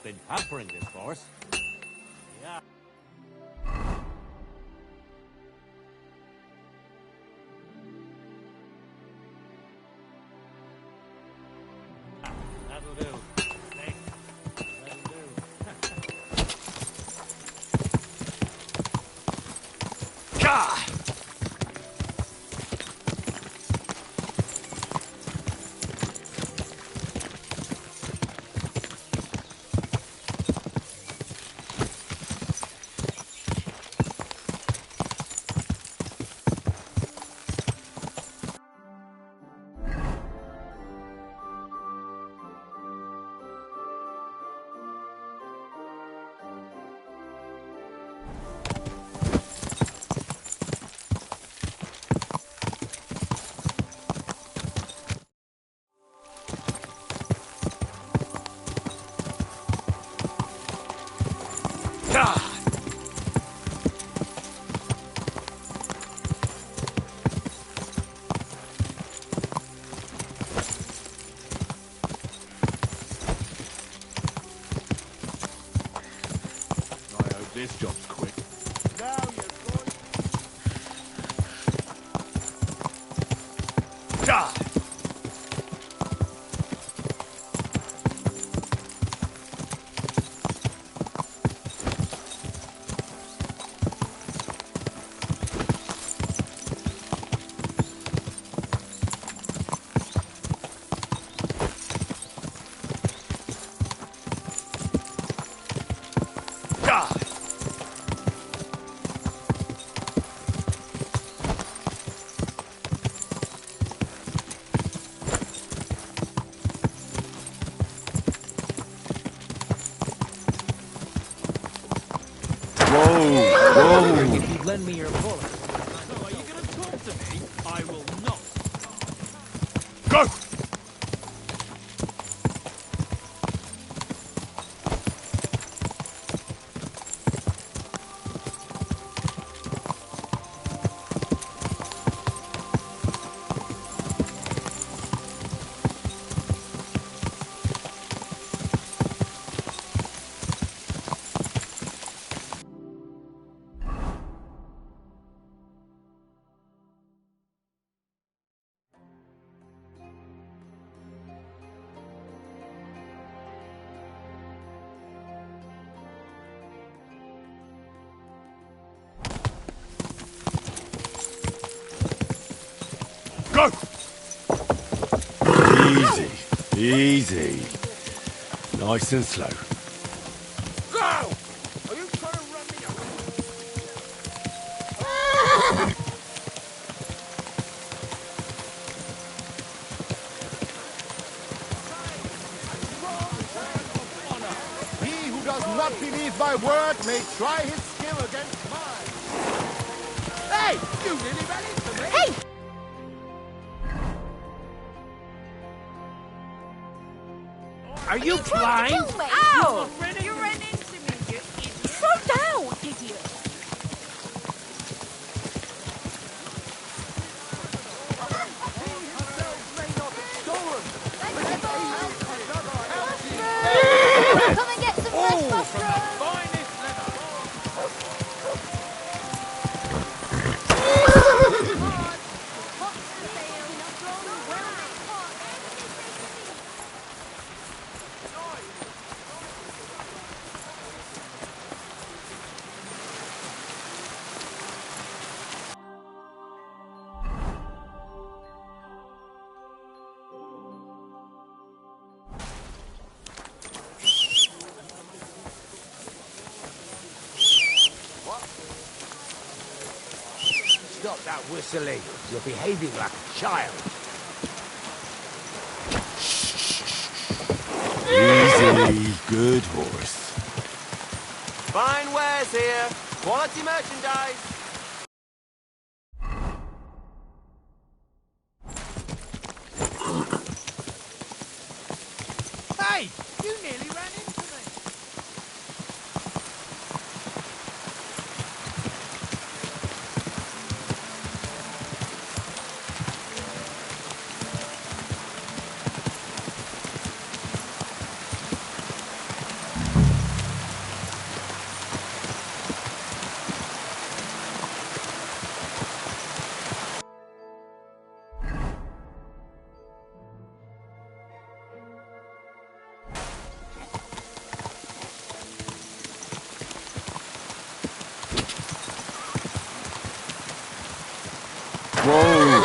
been hampering this horse. Yeah. That'll do. Snake. That'll do. Gah! This job's quick. Now you're going. God! If you lend me your bullet. So, are you going to talk to me? I will not. Go! Go! Easy, easy. Nice and slow. Go! Are you trying to run me over? He who does not believe my word may try his skill against mine. Hey! You nearly ran into me! Hey! Are you blind? Ow! You ran into me, you idiot. Slow down, idiot. Come and get some fresh mushrooms. Stop that whistling. You're behaving like a child. Easy, good horse. Fine wares here. Quality merchandise. Hey! You nearly ran into me!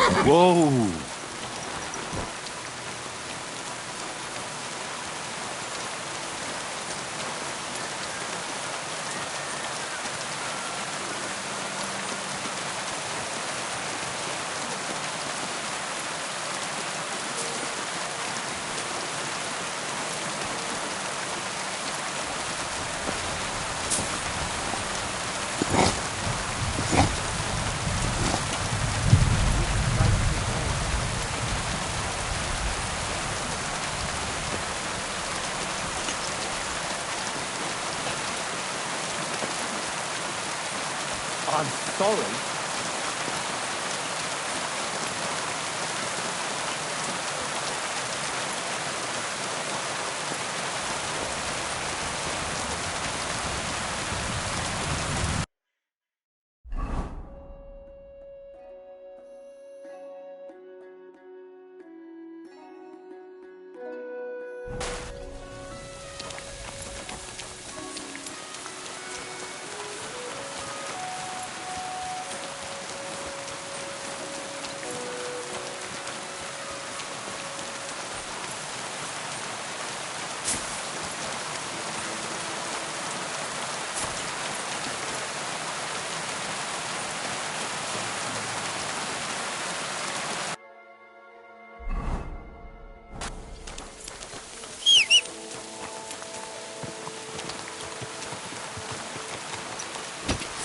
Whoa! I'm sorry.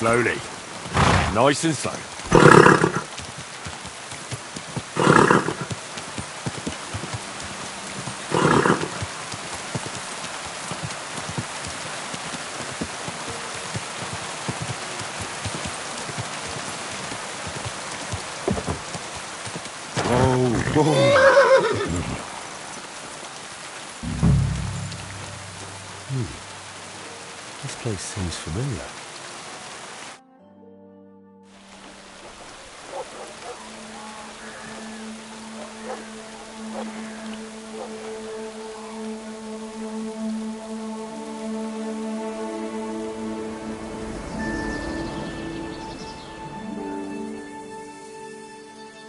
Slowly. Nice and slow. This place seems familiar.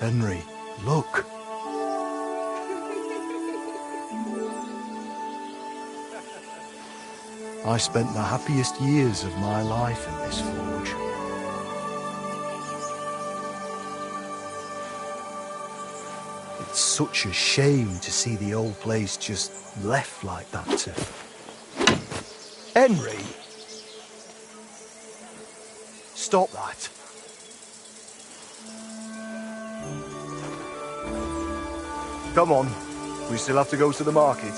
Henry, look. I spent the happiest years of my life in this forge. It's such a shame to see the old place just left like that to... Henry! Stop that. Come on, we still have to go to the market.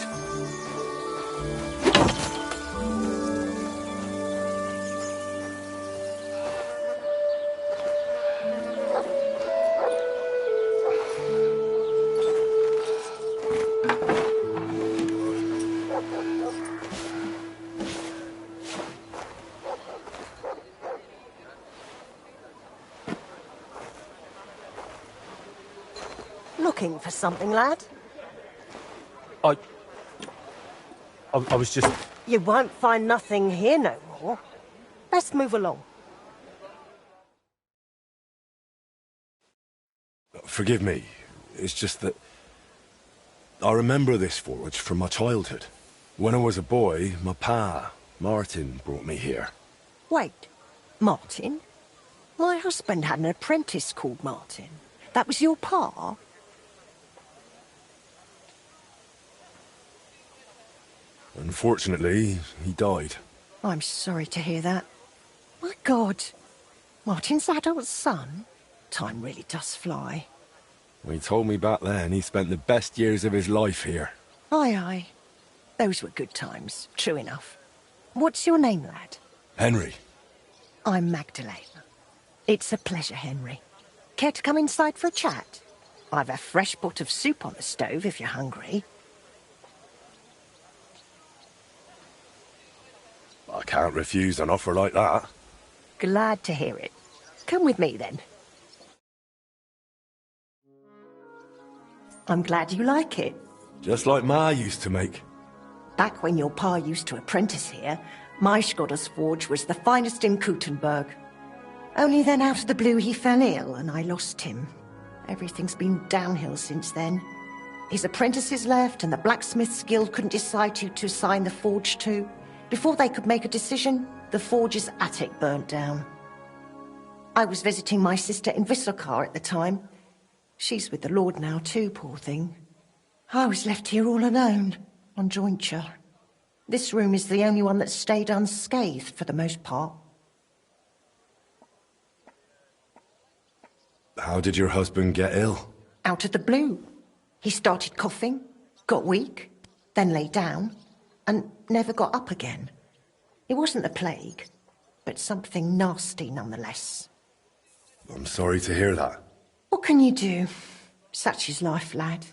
Looking for something, lad? I was just... You won't find nothing here no more. Best move along. Forgive me. It's just that... I remember this forge from my childhood. When I was a boy, my pa, Martin, brought me here. Wait, Martin? My husband had an apprentice called Martin. That was your pa? Unfortunately, he died. I'm sorry to hear that. My God, Martin's adult son? Time really does fly. He told me back then he spent the best years of his life here. Aye, aye. Those were good times, true enough. What's your name, lad? Henry. I'm Magdalene. It's a pleasure, Henry. Care to come inside for a chat? I've a fresh pot of soup on the stove if you're hungry. I can't refuse an offer like that. Glad to hear it. Come with me, then. I'm glad you like it. Just like Ma used to make. Back when your pa used to apprentice here, my Skodder's forge was the finest in Kuttenberg. Only then out of the blue he fell ill and I lost him. Everything's been downhill since then. His apprentices left, and the blacksmith's guild couldn't decide who to assign the forge to. Before they could make a decision, the forge's attic burnt down. I was visiting my sister in Visselkar at the time. She's with the Lord now too, poor thing. I was left here all alone, on jointure. This room is the only one that stayed unscathed for the most part. How did your husband get ill? Out of the blue. He started coughing, got weak, then lay down, and never got up again. It wasn't the plague, but something nasty nonetheless. I'm sorry to hear that. What can you do? Such is life, lad.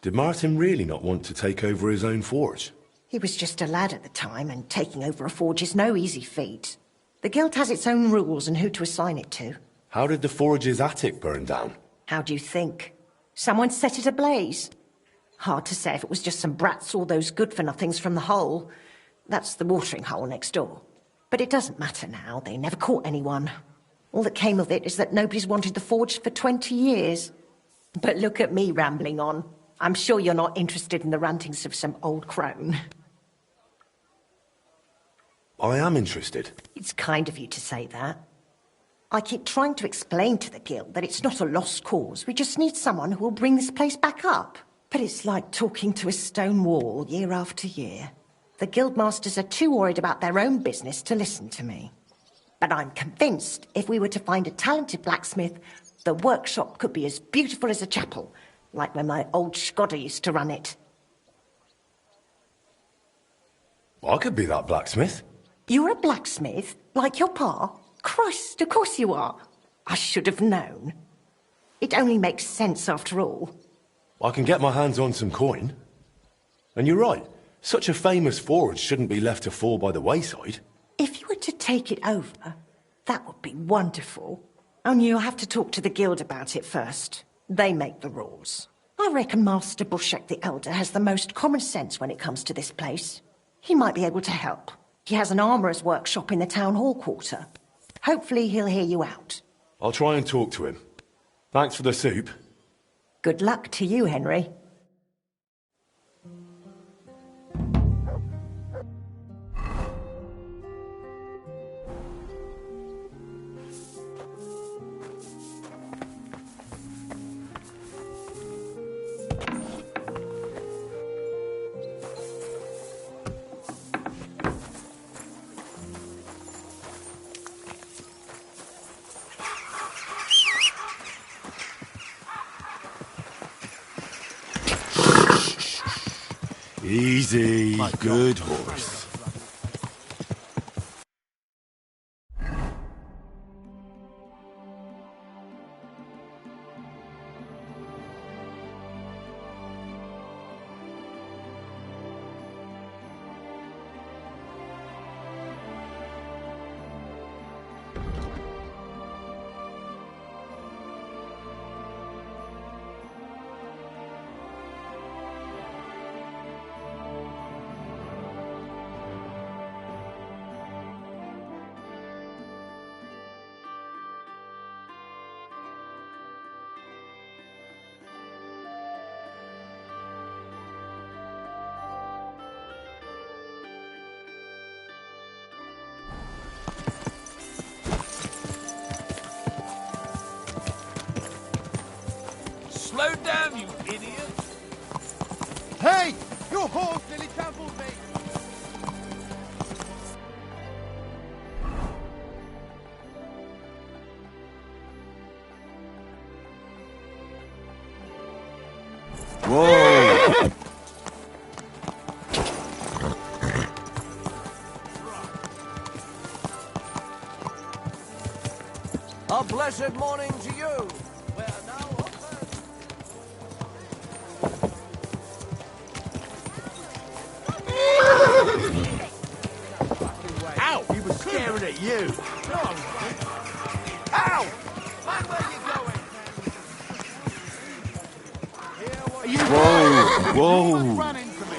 Did Martin really not want to take over his own forge? He was just a lad at the time, and taking over a forge is no easy feat. The guild has its own rules and who to assign it to. How did the forge's attic burn down? How do you think? Someone set it ablaze. Hard to say if it was just some brats or those good-for-nothings from the hole. That's the watering hole next door. But it doesn't matter now. They never caught anyone. All that came of it is that nobody's wanted the forge for 20 years. But look at me rambling on. I'm sure you're not interested in the rantings of some old crone. I am interested. It's kind of you to say that. I keep trying to explain to the guild that it's not a lost cause. We just need someone who will bring this place back up. But it's like talking to a stone wall year after year. The guildmasters are too worried about their own business to listen to me. But I'm convinced if we were to find a talented blacksmith, the workshop could be as beautiful as a chapel, like when my old Shkodder used to run it. I could be that blacksmith. You're a blacksmith? Like your pa? Christ, of course you are. I should have known. It only makes sense after all. I can get my hands on some coin. And you're right. Such a famous forge shouldn't be left to fall by the wayside. If you were to take it over, that would be wonderful. Only you'll have to talk to the guild about it first. They make the rules. I reckon Master Bushek the Elder has the most common sense when it comes to this place. He might be able to help. He has an armourer's workshop in the town hall quarter. Hopefully he'll hear you out. I'll try and talk to him. Thanks for the soup. Good luck to you, Henry. Easy, good horse. Slow down, you idiot! Hey! Your horse nearly trampled me! Whoa! A blessed morning to you. We are now Ow! He was staring at you! Ow! Mind where you're going. Whoa! Run into me!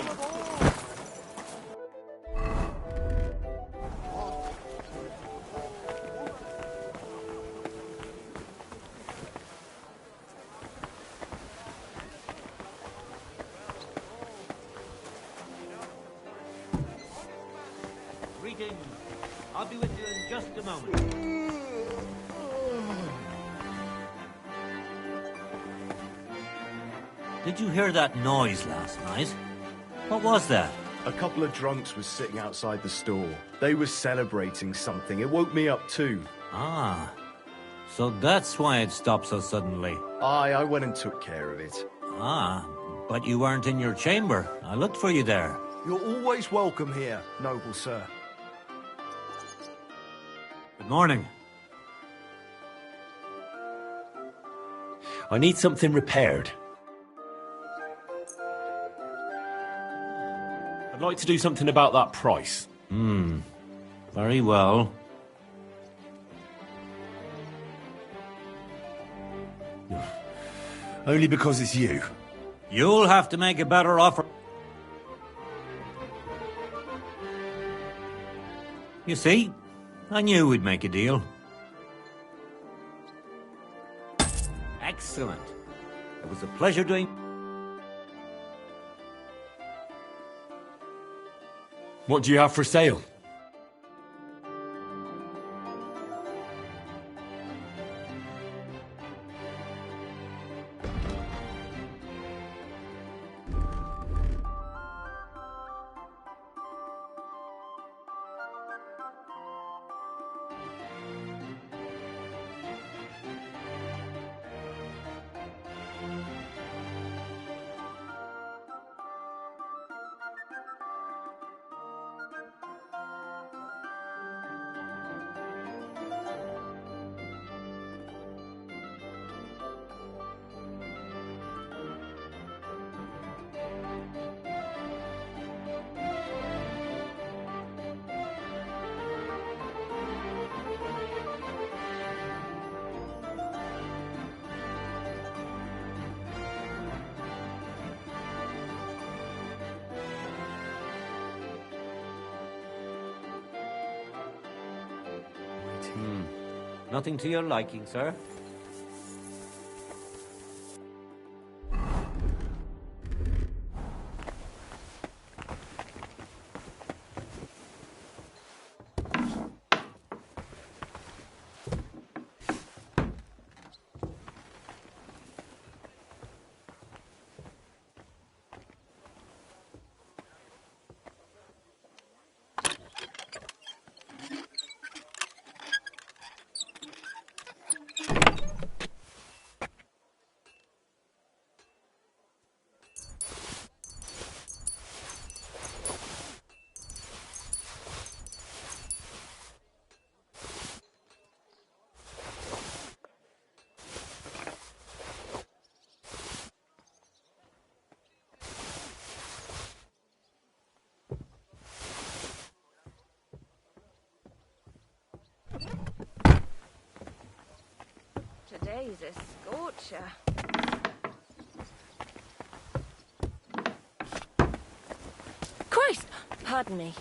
Greetings. I'll be with you in just a moment. Did you hear that noise last night? What was that? A couple of drunks was sitting outside the store. They were celebrating something. It woke me up too. Ah, so that's why it stopped so suddenly. Aye, I went and took care of it. Ah, but you weren't in your chamber. I looked for you there. You're always welcome here, noble sir. Good morning. I need something repaired. I'd like to do something about that price. Very well. Only because it's you. You'll have to make a better offer. You see, I knew we'd make a deal. Excellent. It was a pleasure doing... What do you have for sale? Nothing to your liking, sir? Today's a scorcher. Christ! Pardon me.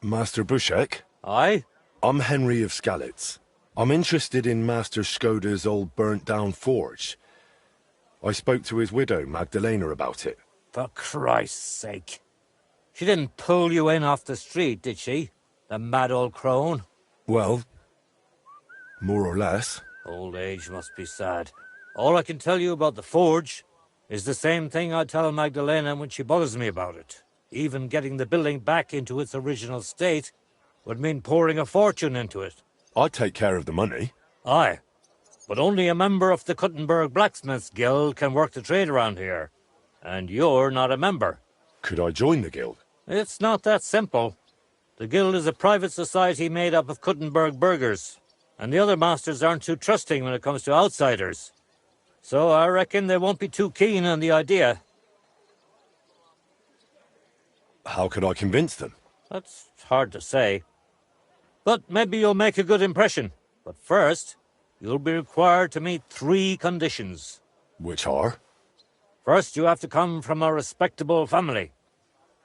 Master Bushek? Aye? I'm Henry of Skalitz. I'm interested in Master Skoda's old burnt-down forge. I spoke to his widow, Magdalena, about it. For Christ's sake. She didn't pull you in off the street, did she? The mad old crone? Well, more or less. Old age must be sad. All I can tell you about the forge is the same thing I tell Magdalena when she bothers me about it. Even getting the building back into its original state would mean pouring a fortune into it. I'd take care of the money. Aye, but only a member of the Kuttenberg Blacksmiths Guild can work the trade around here. And you're not a member. Could I join the guild? It's not that simple. The guild is a private society made up of Kuttenberg burghers, and the other masters aren't too trusting when it comes to outsiders. So I reckon they won't be too keen on the idea. How could I convince them? That's hard to say. But maybe you'll make a good impression. But first, you'll be required to meet 3 conditions. Which are? First, you have to come from a respectable family.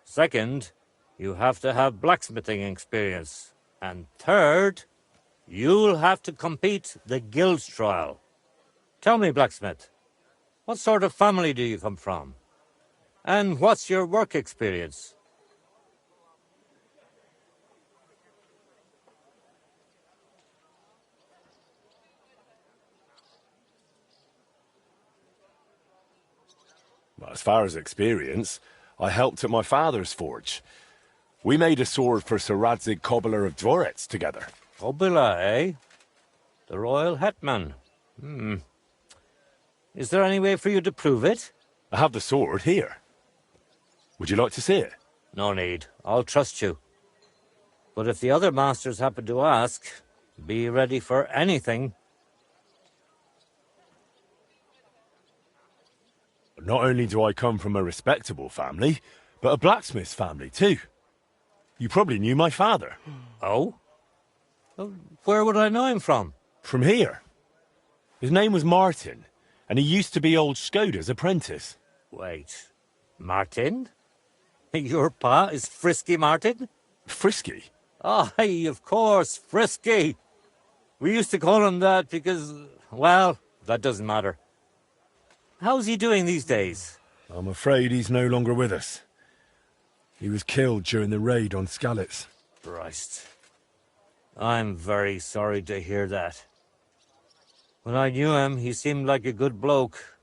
Second, you have to have blacksmithing experience. And third, you'll have to compete the guild trial. Tell me, blacksmith, what sort of family do you come from? And what's your work experience? Well, as far as experience, I helped at my father's forge. We made a sword for Sir Radzig Cobbler of Dvorets together. Cobbler, eh? The royal hetman. Is there any way for you to prove it? I have the sword here. Would you like to see it? No need. I'll trust you. But if the other masters happen to ask, be ready for anything. Not only do I come from a respectable family, but a blacksmith's family too. You probably knew my father. Oh? Well, where would I know him from? From here. His name was Martin, and he used to be old Skoda's apprentice. Wait. Martin? Your pa is Frisky Martin? Frisky? Aye, of course, Frisky. We used to call him that because, well, that doesn't matter. How's he doing these days? I'm afraid he's no longer with us. He was killed during the raid on Skalitz. Christ. I'm very sorry to hear that. When I knew him, he seemed like a good bloke,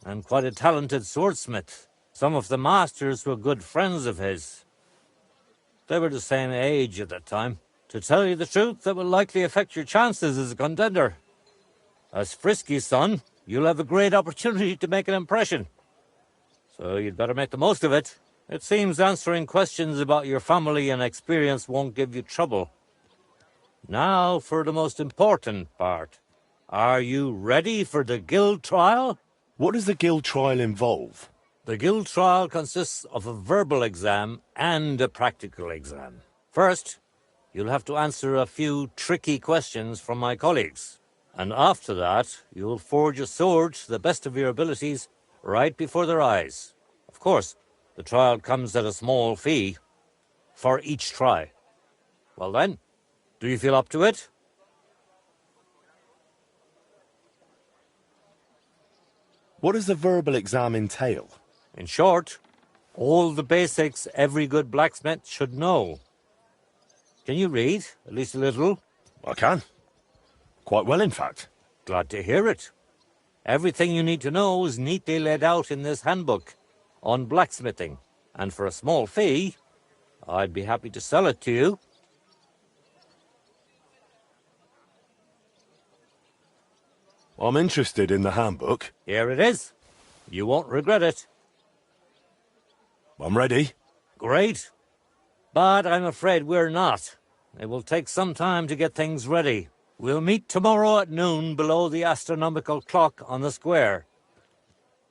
and quite a talented swordsmith. Some of the masters were good friends of his. They were the same age at that time. To tell you the truth, that will likely affect your chances as a contender. As Frisky's son, you'll have a great opportunity to make an impression. So you'd better make the most of it. It seems answering questions about your family and experience won't give you trouble. Now for the most important part. Are you ready for the guild trial? What does the guild trial involve? The guild trial consists of a verbal exam and a practical exam. First, you'll have to answer a few tricky questions from my colleagues. And after that, you'll forge a sword to the best of your abilities right before their eyes. Of course, the trial comes at a small fee for each try. Well then, do you feel up to it? What does the verbal exam entail? In short, all the basics every good blacksmith should know. Can you read, at least a little? I can. Quite well, in fact. Glad to hear it. Everything you need to know is neatly laid out in this handbook on blacksmithing. And for a small fee, I'd be happy to sell it to you. I'm interested in the handbook. Here it is. You won't regret it. I'm ready. Great. But I'm afraid we're not. It will take some time to get things ready. We'll meet tomorrow at noon below the astronomical clock on the square.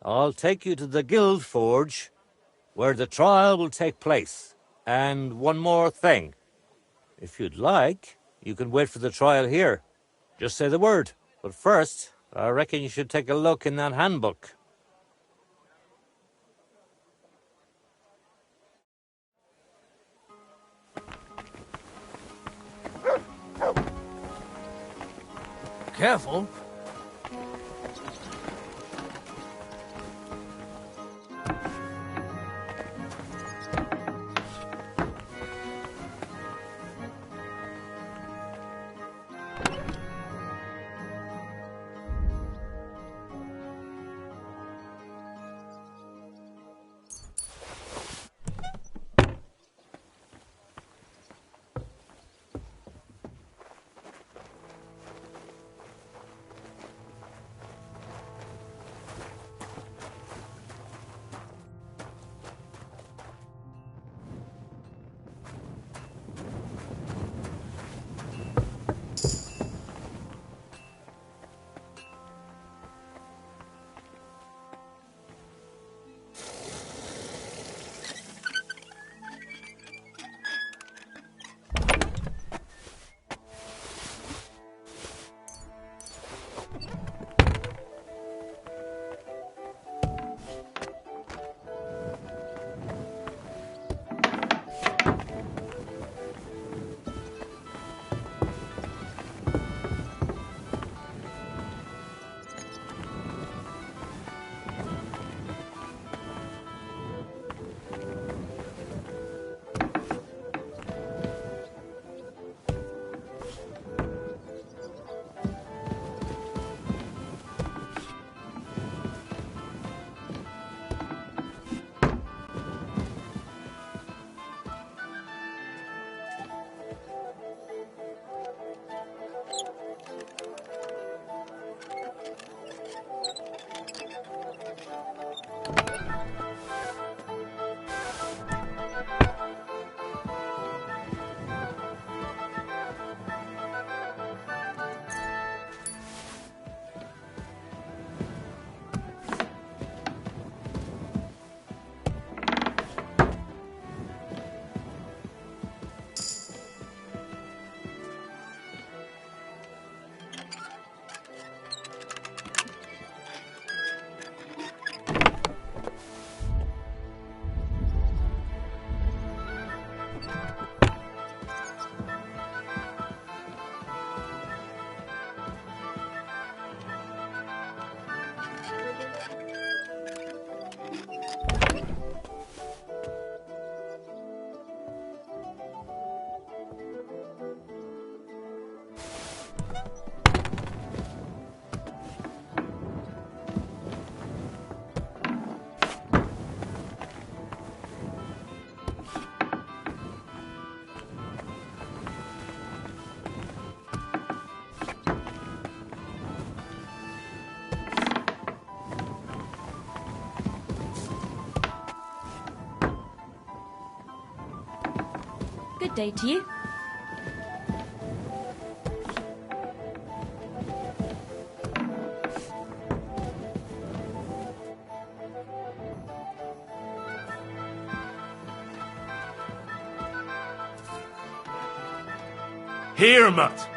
I'll take you to the guild forge, where the trial will take place. And one more thing. If you'd like, you can wait for the trial here. Just say the word. But first, I reckon you should take a look in that handbook. Careful. Good day to you. Here, Mutt!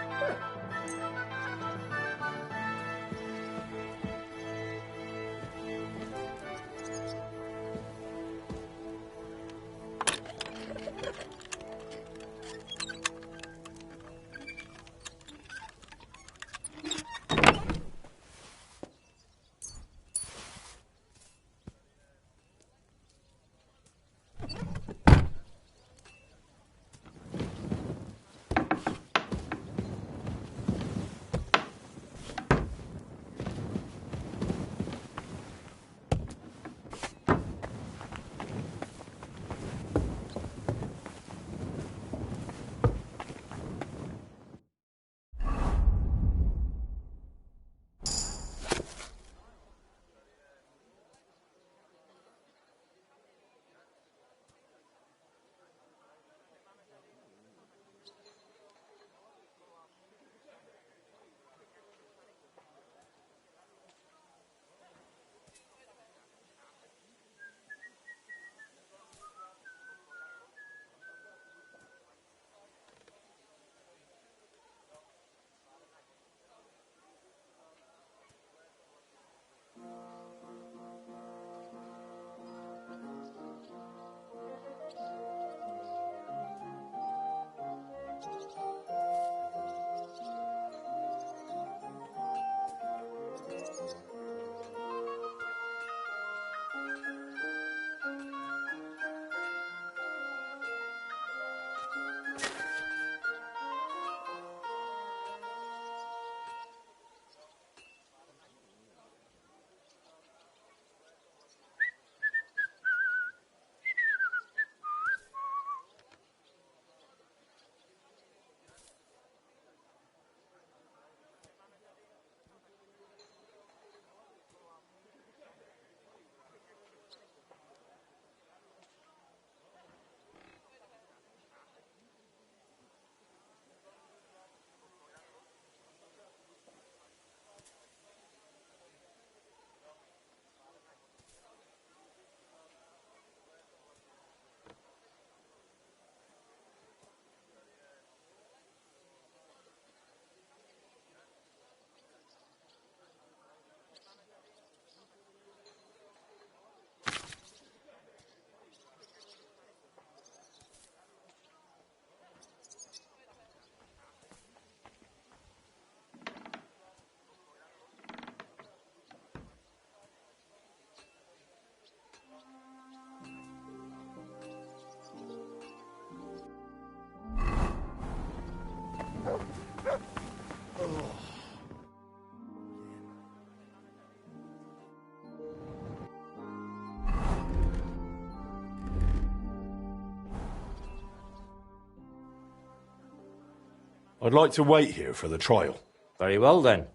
I'd like to wait here for the trial. Very well, then.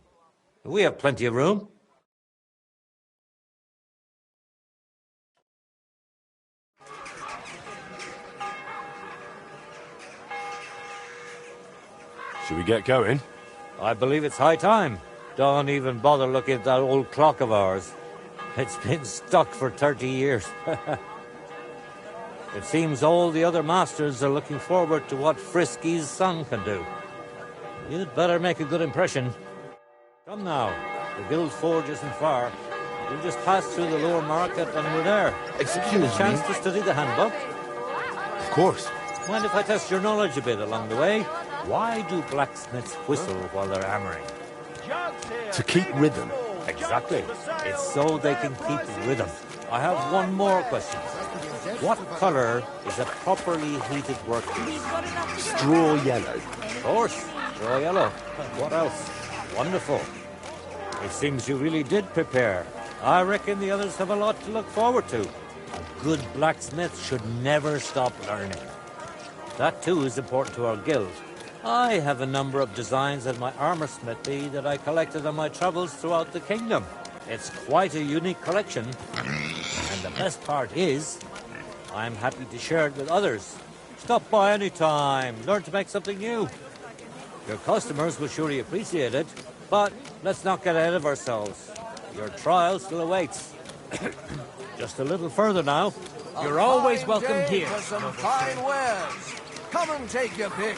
We have plenty of room. Should we get going? I believe it's high time. Don't even bother looking at that old clock of ours. It's been stuck for 30 years. It seems all the other masters are looking forward to what Frisky's son can do. You'd better make a good impression. Come now, the guild forge isn't far. We'll just pass through the lower market and we're there. Excuse Give you a chance me? to study the handbook. Of course. Mind if I test your knowledge a bit along the way? Why do blacksmiths whistle while they're hammering? To keep rhythm. Exactly. It's so they can keep rhythm. I have one more question. What colour is a properly heated workpiece? Straw yellow. Of course, straw yellow. What else? Wonderful. It seems you really did prepare. I reckon the others have a lot to look forward to. A good blacksmith should never stop learning. That too is important to our guild. I have a number of designs at my armour smithy that I collected on my travels throughout the kingdom. It's quite a unique collection, and the best part is, I'm happy to share it with others. Stop by any time. Learn to make something new. Your customers will surely appreciate it, but let's not get ahead of ourselves. Your trial still awaits. Just a little further now. You're always welcome here. For some fine wares. Come and take your pick.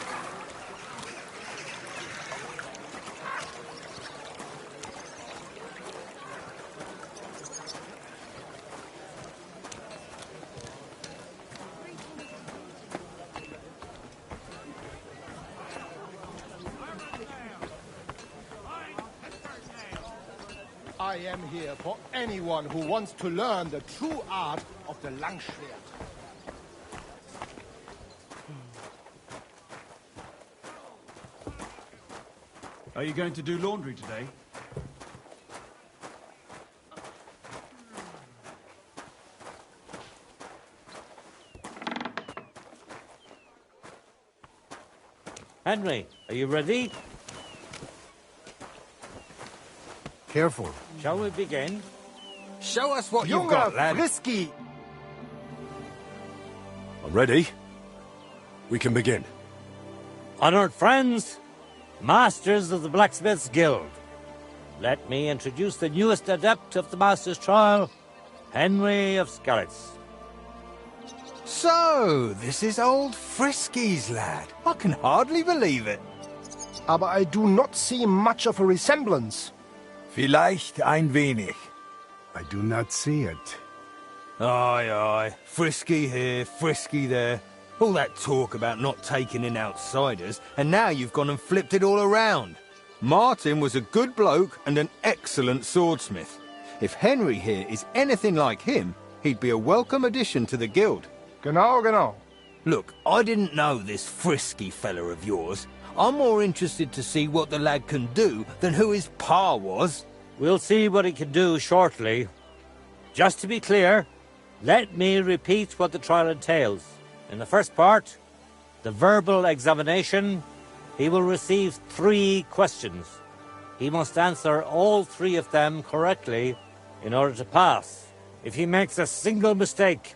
I am here for anyone who wants to learn the true art of the Langschwert. Are you going to do laundry today? Henry, are you ready? Careful. Shall we begin? Show us what you've Junger got, lad. Frisky! I'm ready. We can begin. Honored friends, masters of the Blacksmith's Guild, let me introduce the newest adept of the Master's Trial, Henry of Skalitz. So, this is old Frisky's lad. I can hardly believe it. Aber I do not see much of a resemblance. Vielleicht ein wenig. I do not see it. Aye, aye. Frisky here, frisky there. All that talk about not taking in outsiders, and now you've gone and flipped it all around. Martin was a good bloke and an excellent swordsmith. If Henry here is anything like him, he'd be a welcome addition to the guild. Genau, genau. Look, I didn't know this Frisky fella of yours. I'm more interested to see what the lad can do than who his pa was. We'll see what he can do shortly. Just to be clear, let me repeat what the trial entails. In the first part, the verbal examination, he will receive 3 questions. He must answer all 3 of them correctly in order to pass. If he makes a single mistake,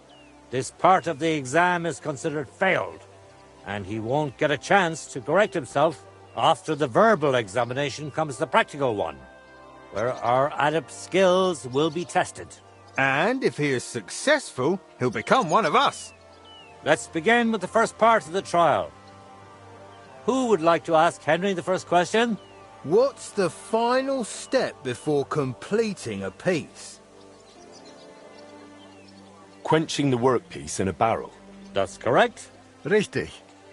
this part of the exam is considered failed, and he won't get a chance to correct himself. After the verbal examination comes the practical one, where our adept skills will be tested. And if he is successful, he'll become one of us. Let's begin with the first part of the trial. Who would like to ask Henry the first question? What's the final step before completing a piece? Quenching the workpiece in a barrel. That's correct. Richtig.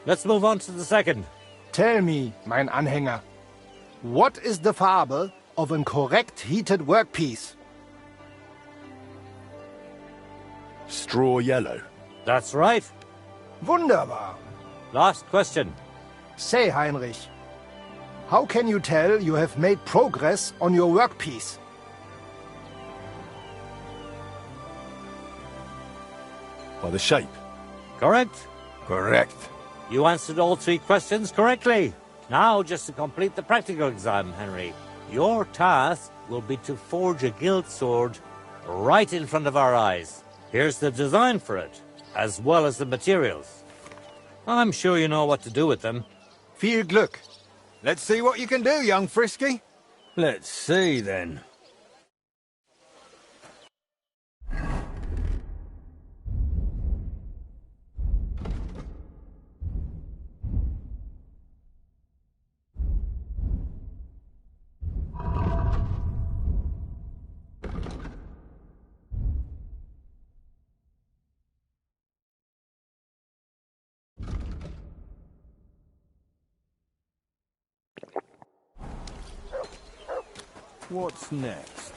Let's move on to the second. Tell me, mein Anhänger, what is the Farbe of a correct heated workpiece? Straw yellow. That's right. Wunderbar. Last question. Say, Heinrich, how can you tell you have made progress on your workpiece? By the shape. Correct? Correct. You answered all 3 questions correctly. Now, just to complete the practical exam, Henry, your task will be to forge a guild sword right in front of our eyes. Here's the design for it, as well as the materials. I'm sure you know what to do with them. Viel Glück. Let's see what you can do, young Frisky. Let's see, then. What's next?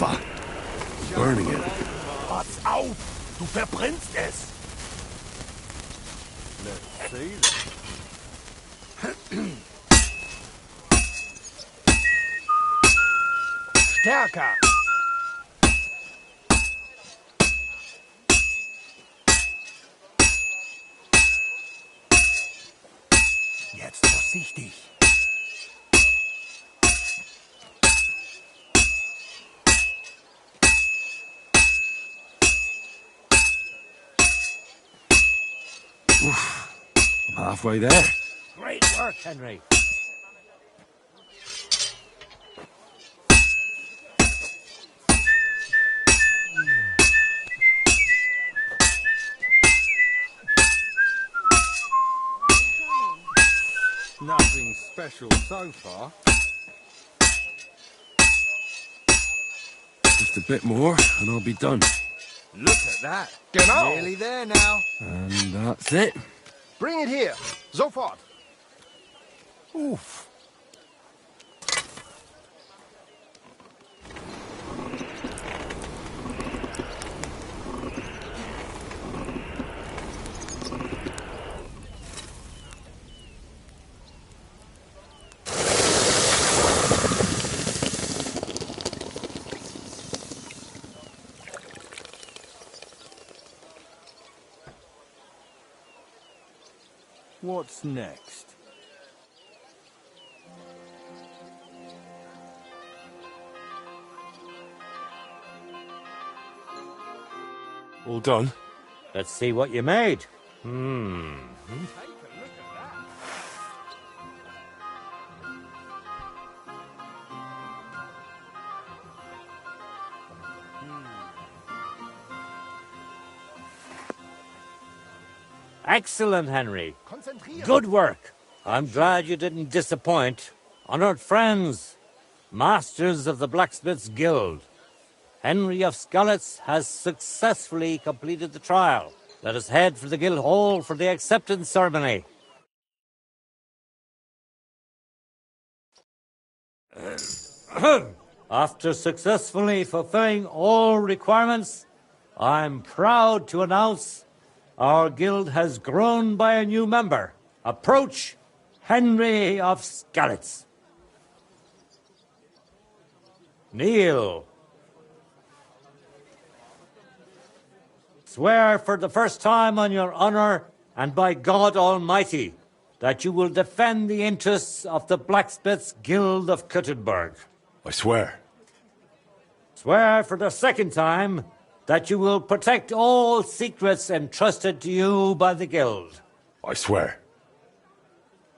lava. Burning it. Pass auf! Du verbrennst es! Let's see then. Stärker! Jetzt vorsichtig! I'm halfway there. Great work, Henry. Nothing special so far. Just a bit more, and I'll be done. Look at that. Genau! Nearly there now. And that's it. Bring it here! Sofort! Oof. What's next? All done? Let's see what you made. Excellent, Henry. Konzentrieren! Good work. I'm glad you didn't disappoint. Honored friends, masters of the Blacksmith's Guild, Henry of Skalitz has successfully completed the trial. Let us head for the guild hall for the acceptance ceremony. After successfully fulfilling all requirements, I'm proud to announce our guild has grown by a new member. Approach Henry of Skalitz. Kneel. Swear for the first time on your honor and by God Almighty that you will defend the interests of the Blacksmiths Guild of Kuttenberg. I swear. Swear for the second time that you will protect all secrets entrusted to you by the Guild. I swear.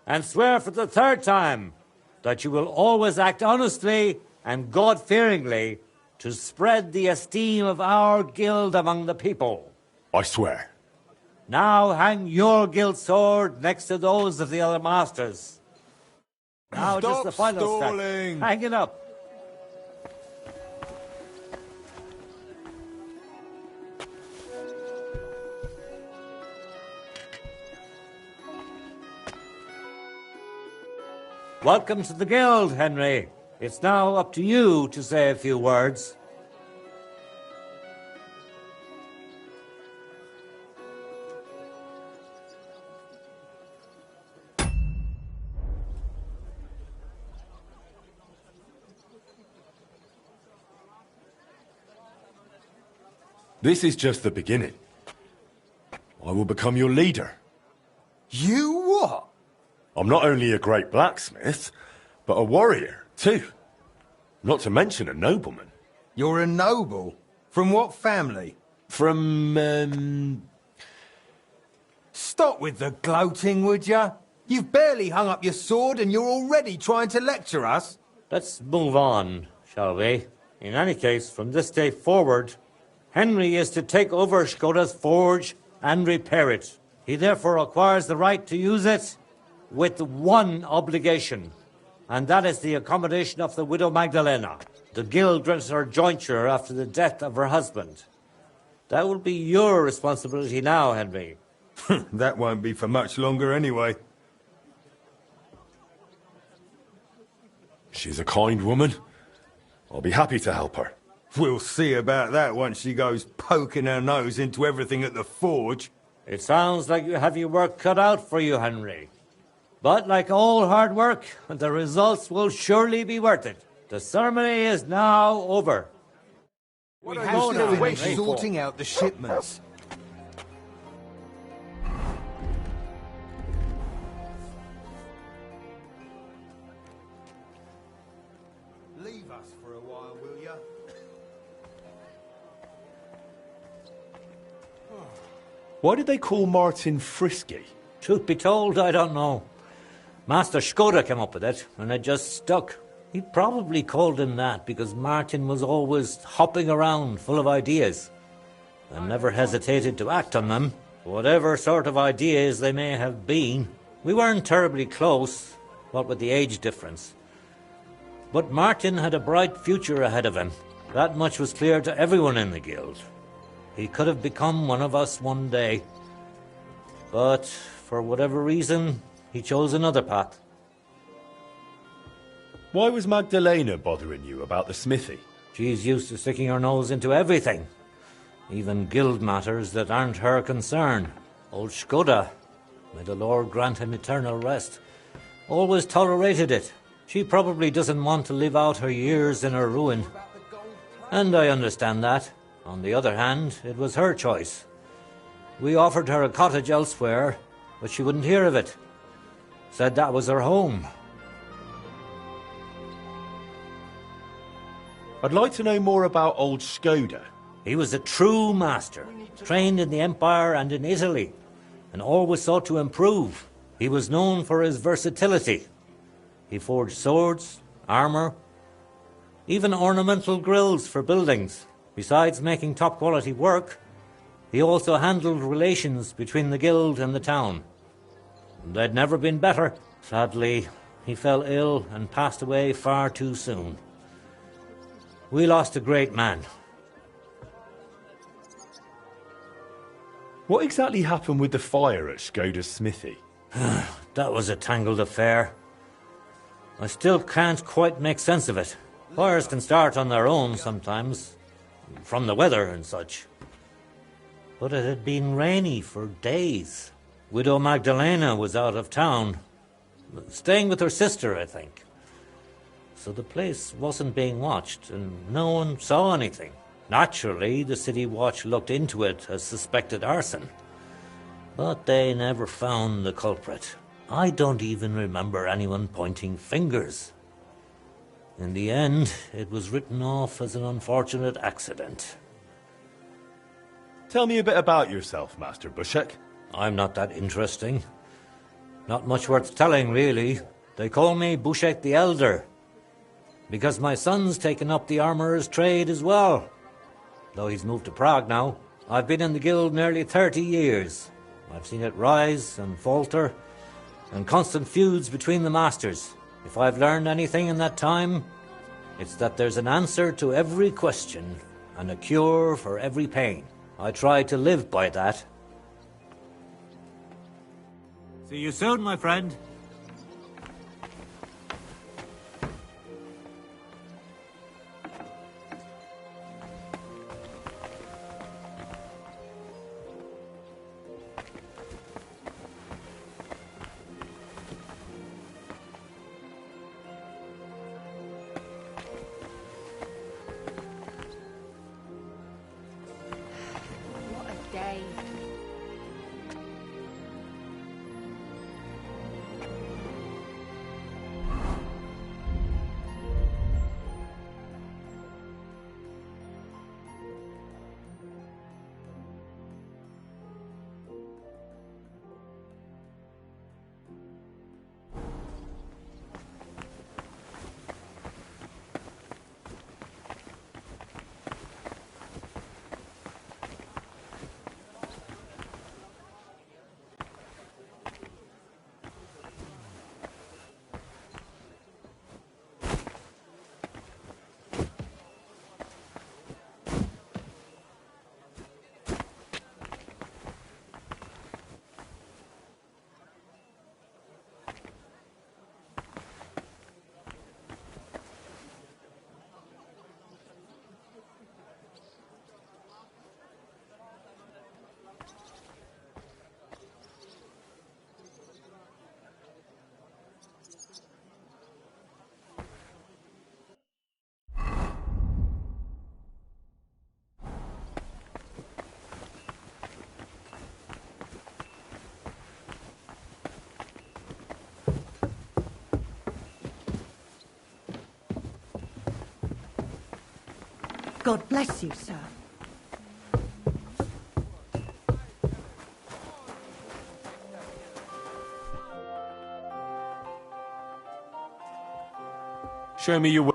And swear for the third time that you will always act honestly and God-fearingly to spread the esteem of our guild among the people. I swear. Now hang your guild sword next to those of the other masters. Now just the final step. Hang it up. Welcome to the guild, Henry. It's now up to you to say a few words. This is just the beginning. I will become your leader. You what? I'm not only a great blacksmith, but a warrior, too. Not to mention a nobleman. You're a noble? From what family? From, Stop with the gloating, would ya? You've barely hung up your sword and you're already trying to lecture us. Let's move on, shall we? In any case, from this day forward, Henry is to take over Skoda's forge and repair it. He therefore acquires the right to use it with one obligation, and that is the accommodation of the widow Magdalena. The guild rents her jointure after the death of her husband. That will be your responsibility now, Henry. That won't be for much longer anyway. She's a kind woman. I'll be happy to help her. We'll see about that once she goes poking her nose into everything at the forge. It sounds like you have your work cut out for you, Henry. But like all hard work, the results will surely be worth it. The ceremony is now over. We have still been sorting out the shipments. Leave us for a while, will ya? Why did they call Martin Frisky? Truth be told, I don't know. Master Skoda came up with it, and it just stuck. He probably called him that because Martin was always hopping around full of ideas and never hesitated to act on them. Whatever sort of ideas they may have been, we weren't terribly close, what with the age difference. But Martin had a bright future ahead of him. That much was clear to everyone in the guild. He could have become one of us one day. But for whatever reason, he chose another path. Why was Magdalena bothering you about the smithy? She's used to sticking her nose into everything, even guild matters that aren't her concern. Old Skoda, may the Lord grant him eternal rest, always tolerated it. She probably doesn't want to live out her years in her ruin. And I understand that. On the other hand, it was her choice. We offered her a cottage elsewhere, but she wouldn't hear of it. Said that was her home. I'd like to know more about old Skoda. He was a true master, trained in the Empire and in Italy, and always sought to improve. He was known for his versatility. He forged swords, armour, even ornamental grills for buildings. Besides making top-quality work, he also handled relations between the guild and the town. They'd never been better. Sadly, he fell ill and passed away far too soon. We lost a great man. What exactly happened with the fire at Skoda's smithy? That was a tangled affair. I still can't quite make sense of it. Fires can start on their own sometimes, from the weather and such. But it had been rainy for days. Widow Magdalena was out of town, staying with her sister, I think. So the place wasn't being watched, and no one saw anything. Naturally, the city watch looked into it as suspected arson. But they never found the culprit. I don't even remember anyone pointing fingers. In the end, it was written off as an unfortunate accident. Tell me a bit about yourself, Master Bushek. I'm not that interesting. Not much worth telling, really. They call me Bushek the Elder, because my son's taken up the armourer's trade as well. Though he's moved to Prague now. I've been in the guild nearly 30 years. I've seen it rise and falter, and constant feuds between the masters. If I've learned anything in that time, it's that there's an answer to every question and a cure for every pain. I try to live by that. See you soon, my friend. What a day. God bless you, sir. Show me your...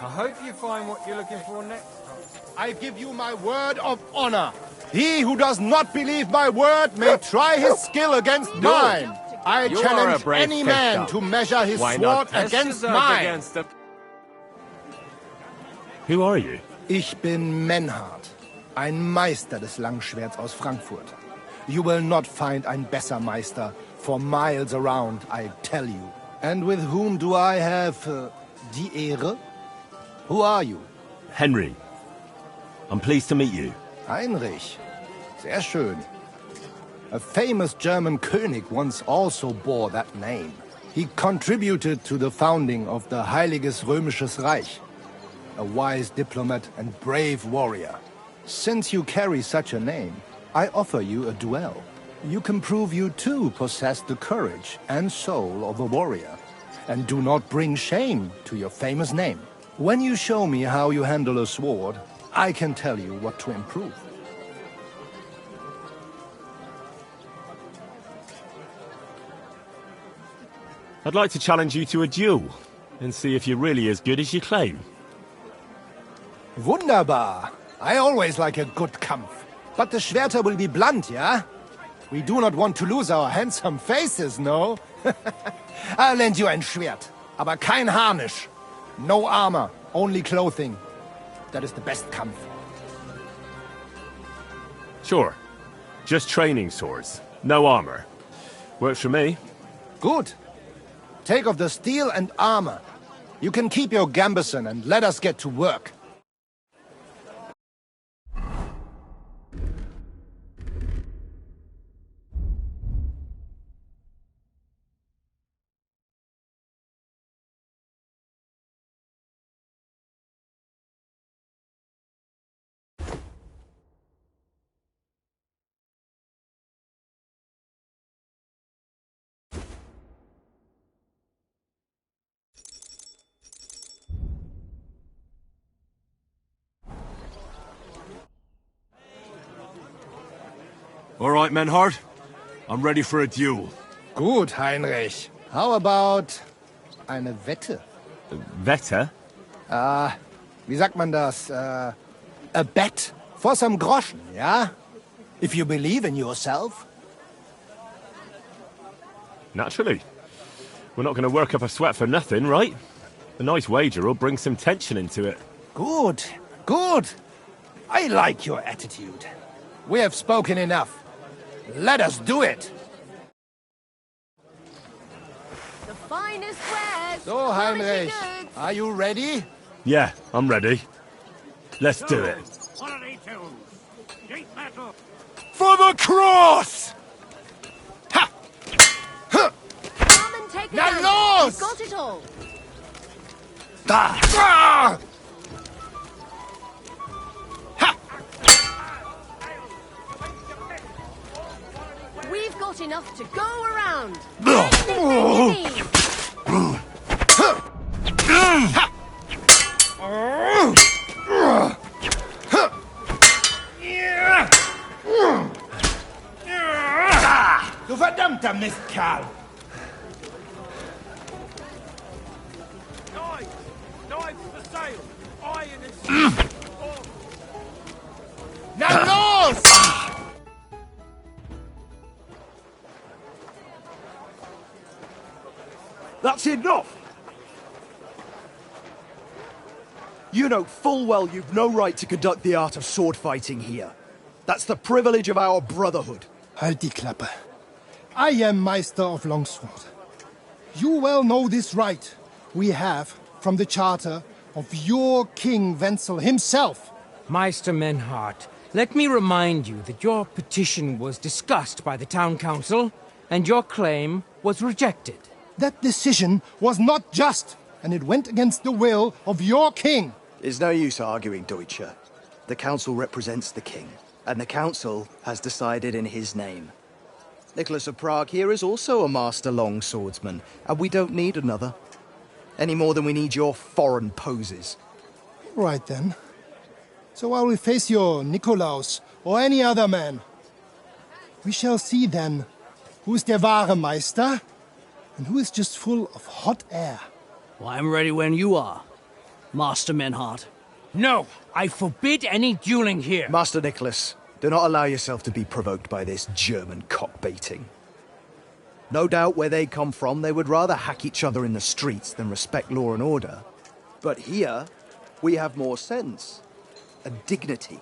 I hope you find what you're looking for next time. I give you my word of honor. He who does not believe my word may try his skill against mine. I You are a challenge brave any man kid, to measure his Why sword not test against yourself mine. against them? Who are you? Ich bin Menhard, ein Meister des Langschwerts aus Frankfurt. You will not find ein besser Meister for miles around, I tell you. And with whom do I have die Ehre? Who are you? Henry. I'm pleased to meet you. Heinrich. Sehr schön. A famous German König once also bore that name. He contributed to the founding of the Heiliges Römisches Reich. A wise diplomat and brave warrior. Since you carry such a name, I offer you a duel. You can prove you too possess the courage and soul of a warrior, and do not bring shame to your famous name. When you show me how you handle a sword, I can tell you what to improve. I'd like to challenge you to a duel and see if you're really as good as you claim. Wunderbar. I always like a good Kampf. But the Schwerter will be blunt, yeah? We do not want to lose our handsome faces, no? I'll lend you ein Schwert, aber kein Harnisch. No armor, only clothing. That is the best Kampf. Sure. Just training swords. No armor. Works for me. Good. Take off the steel and armor. You can keep your gambeson and let us get to work. All right, Menhard. I'm ready for a duel. Gut, Heinrich. How about eine Wette? Wette? Wie sagt man das? A bet for some groschen, yeah? If you believe in yourself. Naturally. We're not going to work up a sweat for nothing, right? A nice wager will bring some tension into it. Good, good. I like your attitude. We have spoken enough. Let us do it. The finest wares. So, Heinrich, are you ready? Yeah, I'm ready. Let's do it. What are they two? Sheet metal. For the cross! Ha! Come and take it Na down. los! You've got it all. Da! Ah! We've got enough to go around. Du verdammter Mistkerl! Knives for sale. Iron and Na los! That's enough! You know full well you've no right to conduct the art of sword fighting here. That's the privilege of our brotherhood. Halt die Klappe. I am Meister of Longsword. You well know this right we have from the charter of your King Wenzel himself. Meister Menhart, let me remind you that your petition was discussed by the town council, and your claim was rejected. That decision was not just, and it went against the will of your king. It's no use arguing, Deutscher. The council represents the king, and the council has decided in his name. Nicholas of Prague here is also a master longswordsman, and we don't need another. Any more than we need your foreign poses. Right then. So I will face your Nikolaus or any other man. We shall see then who is der wahre Meister and who is just full of hot air. Well, I'm ready when you are, Master Menhart. No, I forbid any dueling here. Master Nicholas, do not allow yourself to be provoked by this German cock-baiting. No doubt where they come from, they would rather hack each other in the streets than respect law and order. But here, we have more sense and dignity.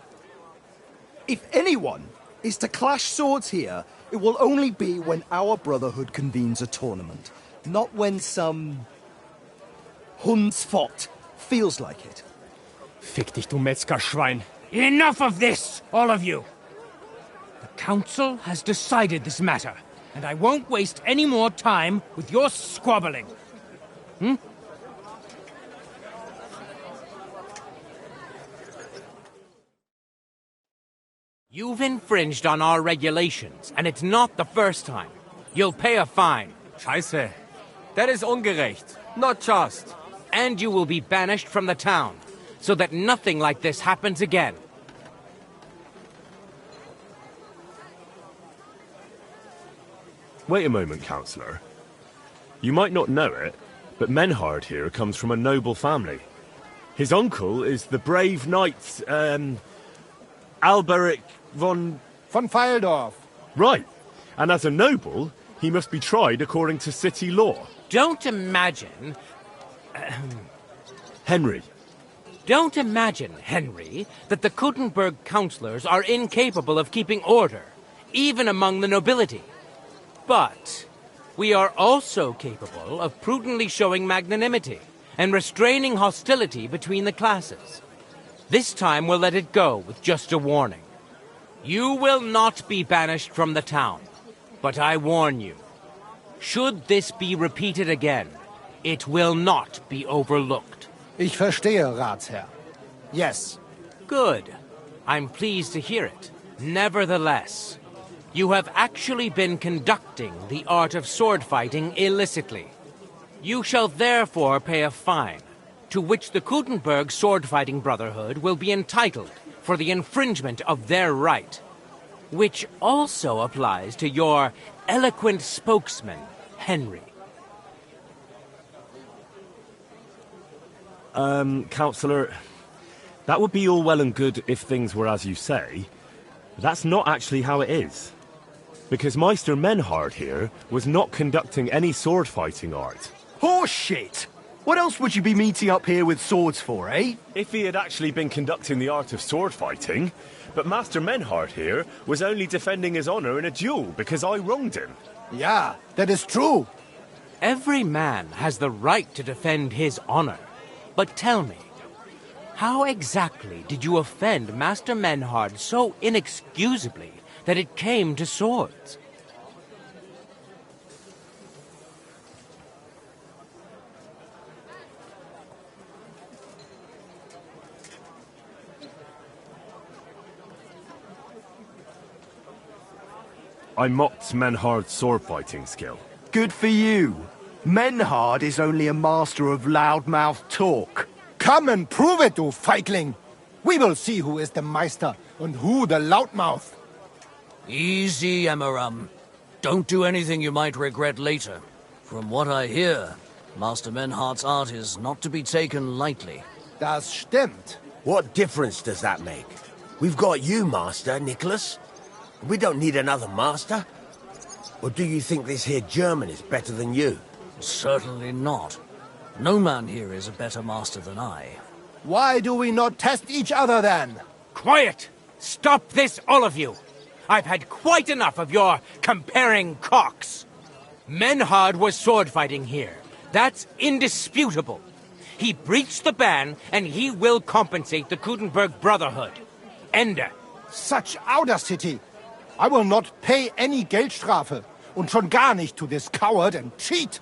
If anyone is to clash swords here, it will only be when our brotherhood convenes a tournament, not when some Hundsfott feels like it. Fick dich, du Metzgerschwein. Enough of this, all of you! The council has decided this matter, and I won't waste any more time with your squabbling. You've infringed on our regulations, and it's not the first time. You'll pay a fine. Scheiße. That is ungerecht. Not just. And you will be banished from the town, so that nothing like this happens again. Wait a moment, Councillor. You might not know it, but Menhard here comes from a noble family. His uncle is the brave knight, Alberic von Fyeldorf. Right. And as a noble, he must be tried according to city law. Don't imagine... Henry. Don't imagine, Henry, that the Kuttenberg councillors are incapable of keeping order, even among the nobility. But we are also capable of prudently showing magnanimity and restraining hostility between the classes. This time we'll let it go with just a warning. You will not be banished from the town, but I warn you, should this be repeated again, it will not be overlooked. Ich verstehe, Ratsherr. Yes. Good. I'm pleased to hear it. Nevertheless, you have actually been conducting the art of sword fighting illicitly. You shall therefore pay a fine, to which the Kuttenberg Sword-Fighting Brotherhood will be entitled for the infringement of their right, which also applies to your eloquent spokesman, Henry. Councillor, that would be all well and good if things were as you say. That's not actually how it is. Because Meister Menhard here was not conducting any sword-fighting art. Horseshit! What else would you be meeting up here with swords for, eh? If he had actually been conducting the art of sword-fighting, but Master Menhard here was only defending his honor in a duel because I wronged him. Yeah, that is true. Every man has the right to defend his honor. But tell me, how exactly did you offend Master Menhard so inexcusably that it came to swords? I mocked Menhard's sword-fighting skill. Good for you. Menhard is only a master of loudmouth talk. Come and prove it, du Feigling. We will see who is the Meister and who the loudmouth. Easy, Emmeram. Don't do anything you might regret later. From what I hear, Master Menhard's art is not to be taken lightly. Das stimmt. What difference does that make? We've got you, Master, Nicholas. We don't need another master. Or do you think this here German is better than you? Certainly not. No man here is a better master than I. Why do we not test each other then? Quiet! Stop this, all of you! I've had quite enough of your comparing cocks. Menhard was sword fighting here. That's indisputable. He breached the ban, and he will compensate the Kudenberg Brotherhood. Ende. Such audacity! I will not pay any Geldstrafe. Und schon gar nicht to this coward and cheat.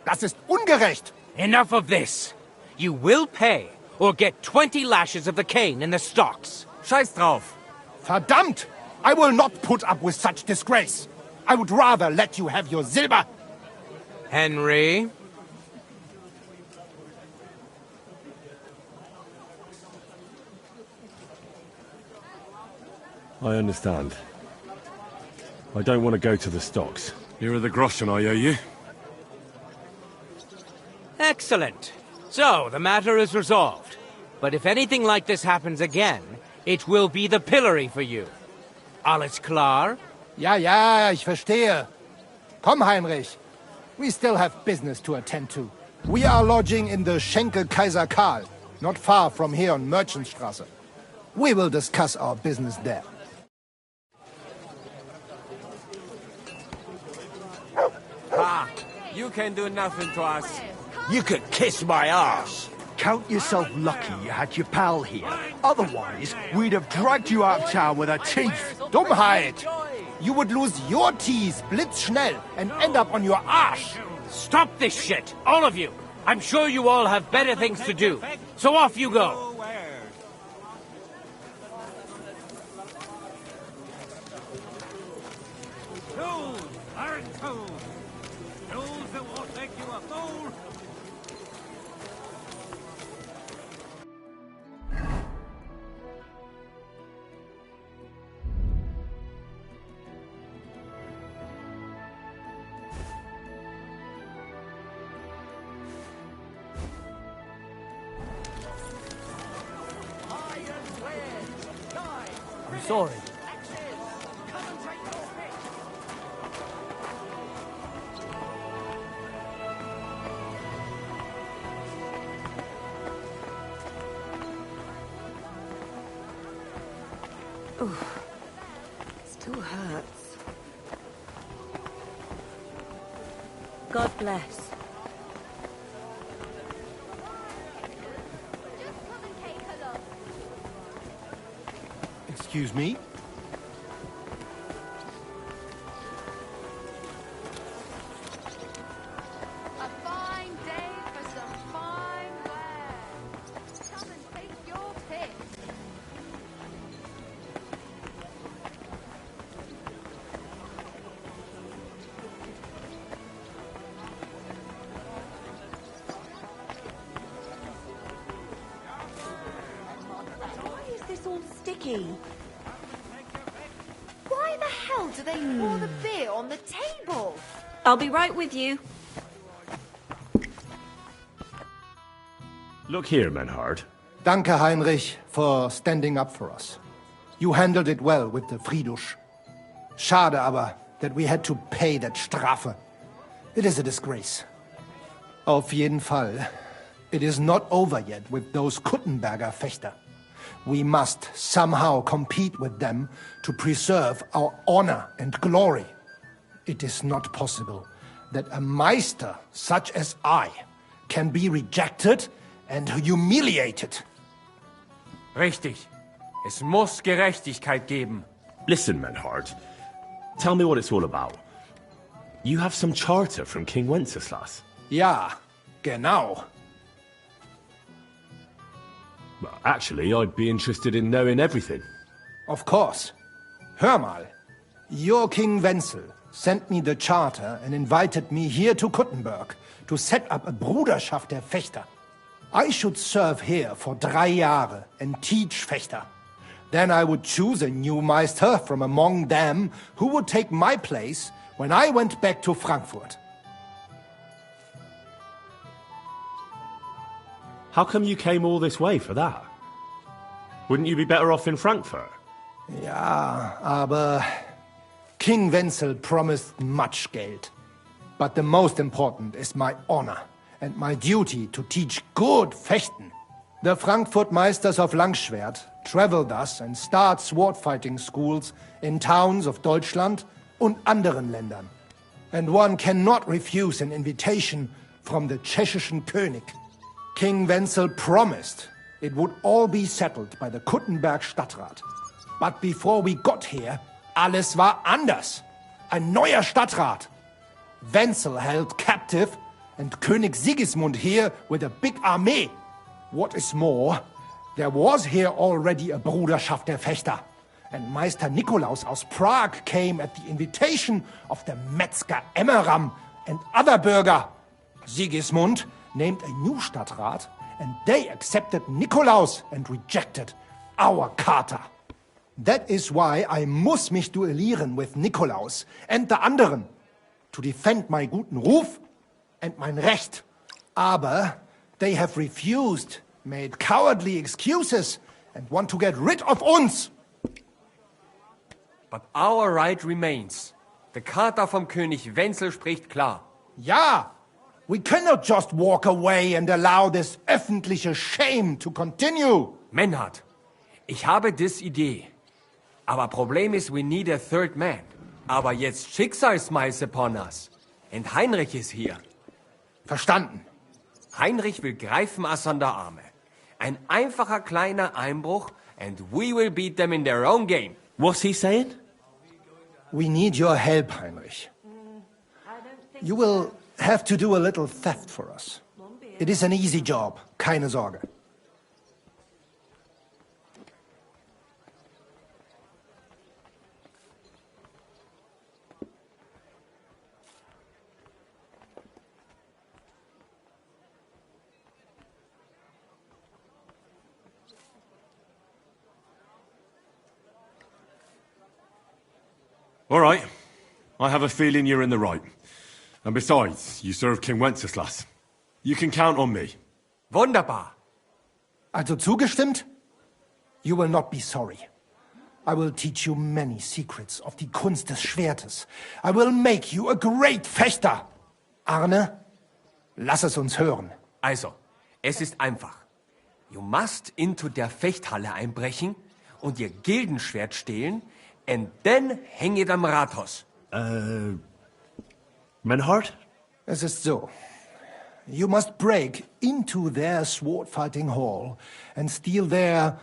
Das ist ungerecht. Enough of this. You will pay, or get 20 lashes of the cane in the stocks. Scheiß drauf. Verdammt! I will not put up with such disgrace. I would rather let you have your silber. Henry? I understand. I don't want to go to the stocks. Here are the groschen I owe you. Excellent. So, the matter is resolved. But if anything like this happens again, it will be the pillory for you. Alles klar? Ja, ja, ich verstehe. Komm, Heinrich. We still have business to attend to. We are lodging in the Schenke Kaiser Karl, not far from here on Merchantstrasse. We will discuss our business there. Ha! You can do nothing to us. You could kiss my ass. Count yourself lucky you had your pal here. Otherwise, we'd have dragged you out of town with our teeth. Dummheit! You would lose your teeth blitzschnell and end up on your arsch. Stop this shit, all of you! I'm sure you all have better things to do. So off you go! Fools aren't fools. Fools that won't make you a fool. I'm sorry. Oof. Still hurts. God bless. Excuse me? A fine day for some fine wear. Come and take your pick. Why is this all sticky? Why the hell do they pour the beer on the table? I'll be right with you. Look here, Menhard. Danke, Heinrich, for standing up for us. You handled it well with the Friedusch. Schade aber, that we had to pay that Strafe. It is a disgrace. Auf jeden Fall, it is not over yet with those Kuttenberger Fechter. We must somehow compete with them to preserve our honor and glory. It is not possible that a Meister such as I can be rejected and humiliated. Richtig. Es muss Gerechtigkeit geben. Listen, Menhard. Tell me what it's all about. You have some charter from King Wenceslas. Ja, genau. Well, actually, I'd be interested in knowing everything. Of course. Hör mal. Your King Wenzel sent me the charter and invited me here to Kuttenberg to set up a Bruderschaft der Fechter. I should serve here for 3 Jahre and teach Fechter. Then I would choose a new Meister from among them who would take my place when I went back to Frankfurt. How come you came all this way for that? Wouldn't you be better off in Frankfurt? Ja, aber King Wenzel promised much Geld. But the most important is my honor and my duty to teach good Fechten. The Frankfurt Meisters of Langschwert travel thus and start sword fighting schools in towns of Deutschland und anderen Ländern. And one cannot refuse an invitation from the tschechischen König. King Wenzel promised it would all be settled by the Kuttenberg Stadtrat. But before we got here, alles war anders. Ein neuer Stadtrat. Wenzel held captive and König Sigismund here with a big army. What is more, there was here already a Bruderschaft der Fechter, and Meister Nikolaus aus Prague came at the invitation of the Metzger Emmeram and other Bürger. Sigismund named a new Stadtrat, and they accepted Nikolaus and rejected our Charta. That is why I muss mich duellieren with Nikolaus and the anderen, to defend my guten Ruf and mein Recht. Aber they have refused, made cowardly excuses, and want to get rid of uns. But our right remains. The Charta vom König Wenzel spricht klar. Ja, we cannot just walk away and allow this öffentliche shame to continue. Menhard, ich habe dis Idee. Aber Problem ist, we need a third man. Aber jetzt Schicksalsmeis upon us. And Heinrich ist hier. Verstanden. Heinrich will greifen us an der Arme. Ein einfacher kleiner Einbruch and we will beat them in their own game. What's he saying? We need your help, Heinrich. You will have to do a little theft for us. It is an easy job, keine Sorge. All right. I have a feeling you're in the right. And besides, you serve King Wenceslas. You can count on me. Wunderbar. Also zugestimmt? You will not be sorry. I will teach you many secrets of die Kunst des Schwertes. I will make you a great Fechter. Arne, lass es uns hören. Also, es ist einfach. You must into der Fechthalle einbrechen und ihr Gildenschwert stehlen and then hang it am Rathaus. Menhard? Es ist so. You must break into their sword fighting hall and steal their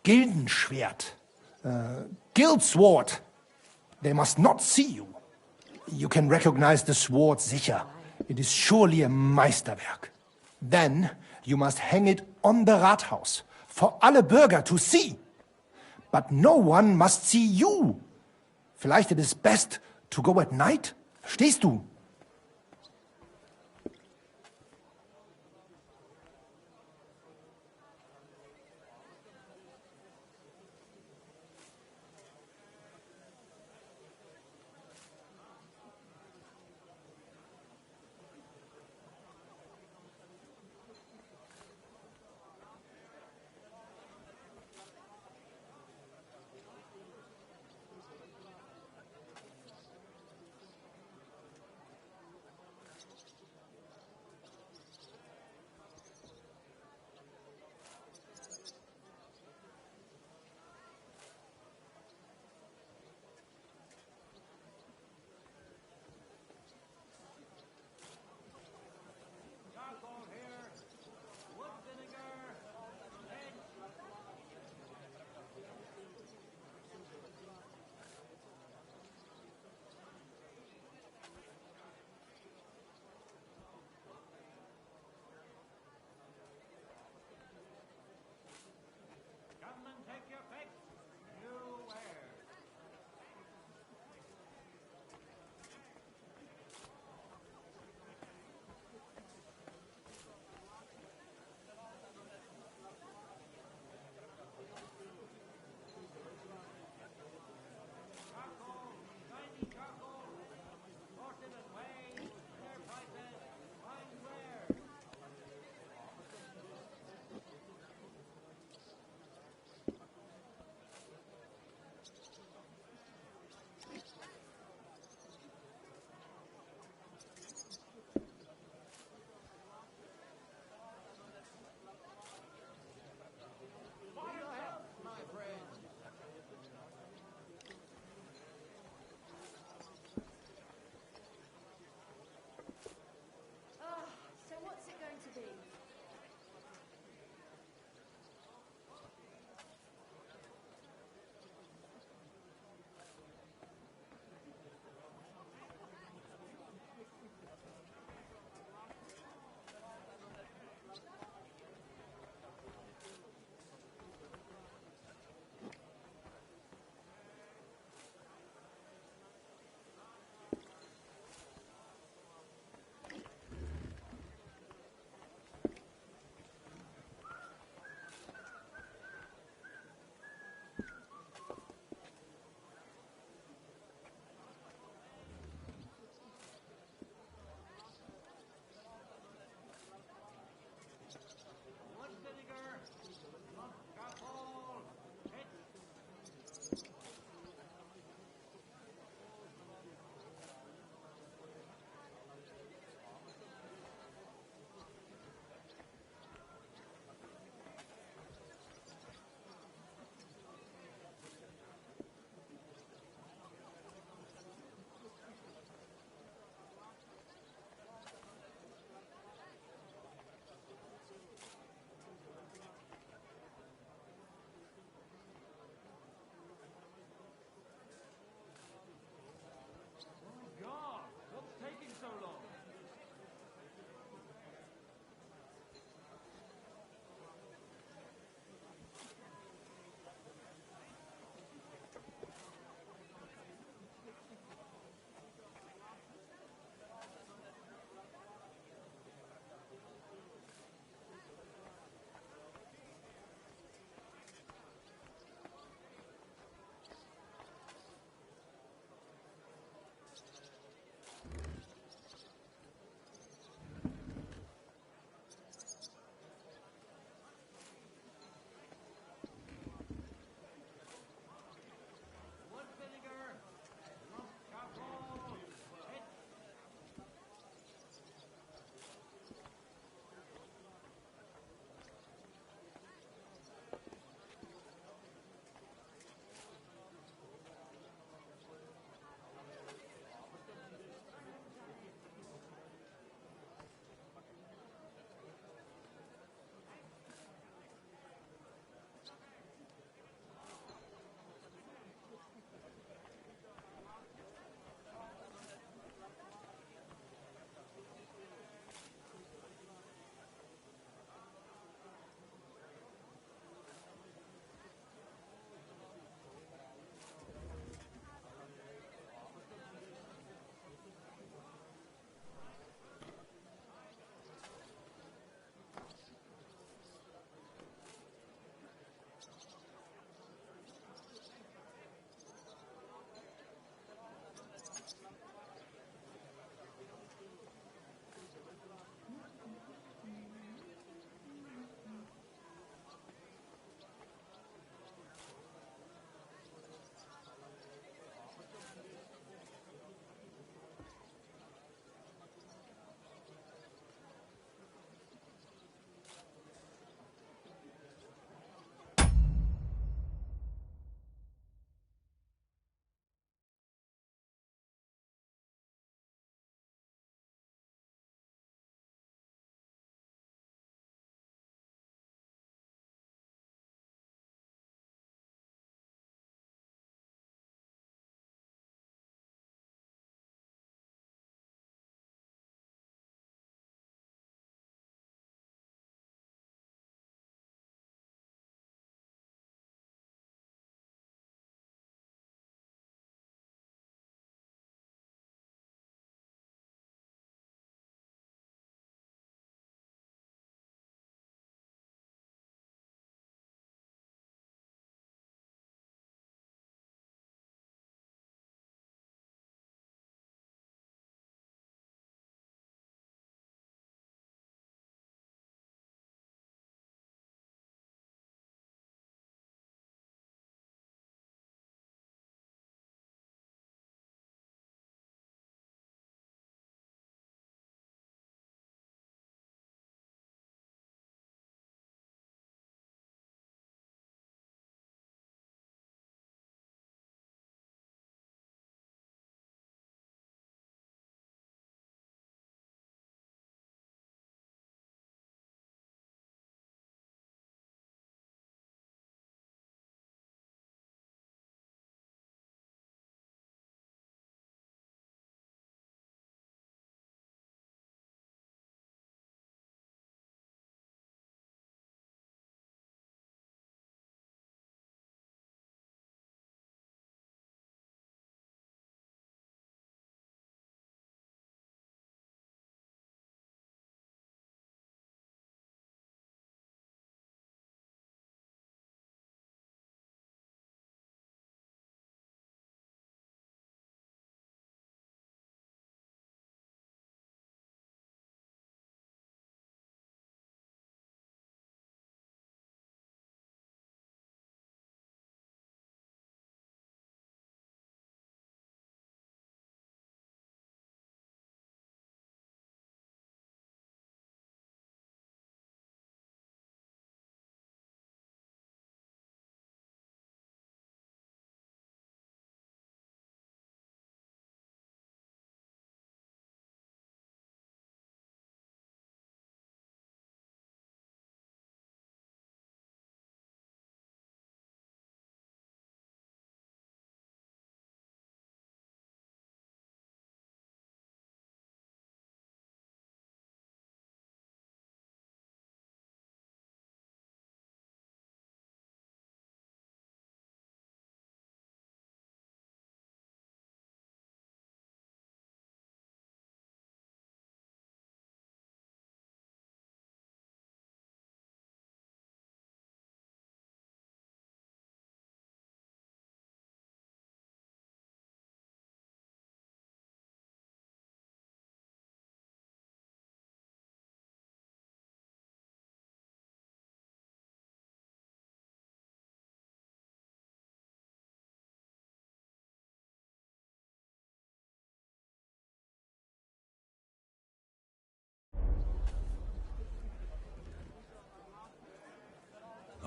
Gildenschwert. Guild sword. They must not see you. You can recognize the sword sicher. It is surely a Meisterwerk. Then you must hang it on the Rathaus for alle Bürger to see. But no one must see you. Vielleicht it is best to go at night? Verstehst du?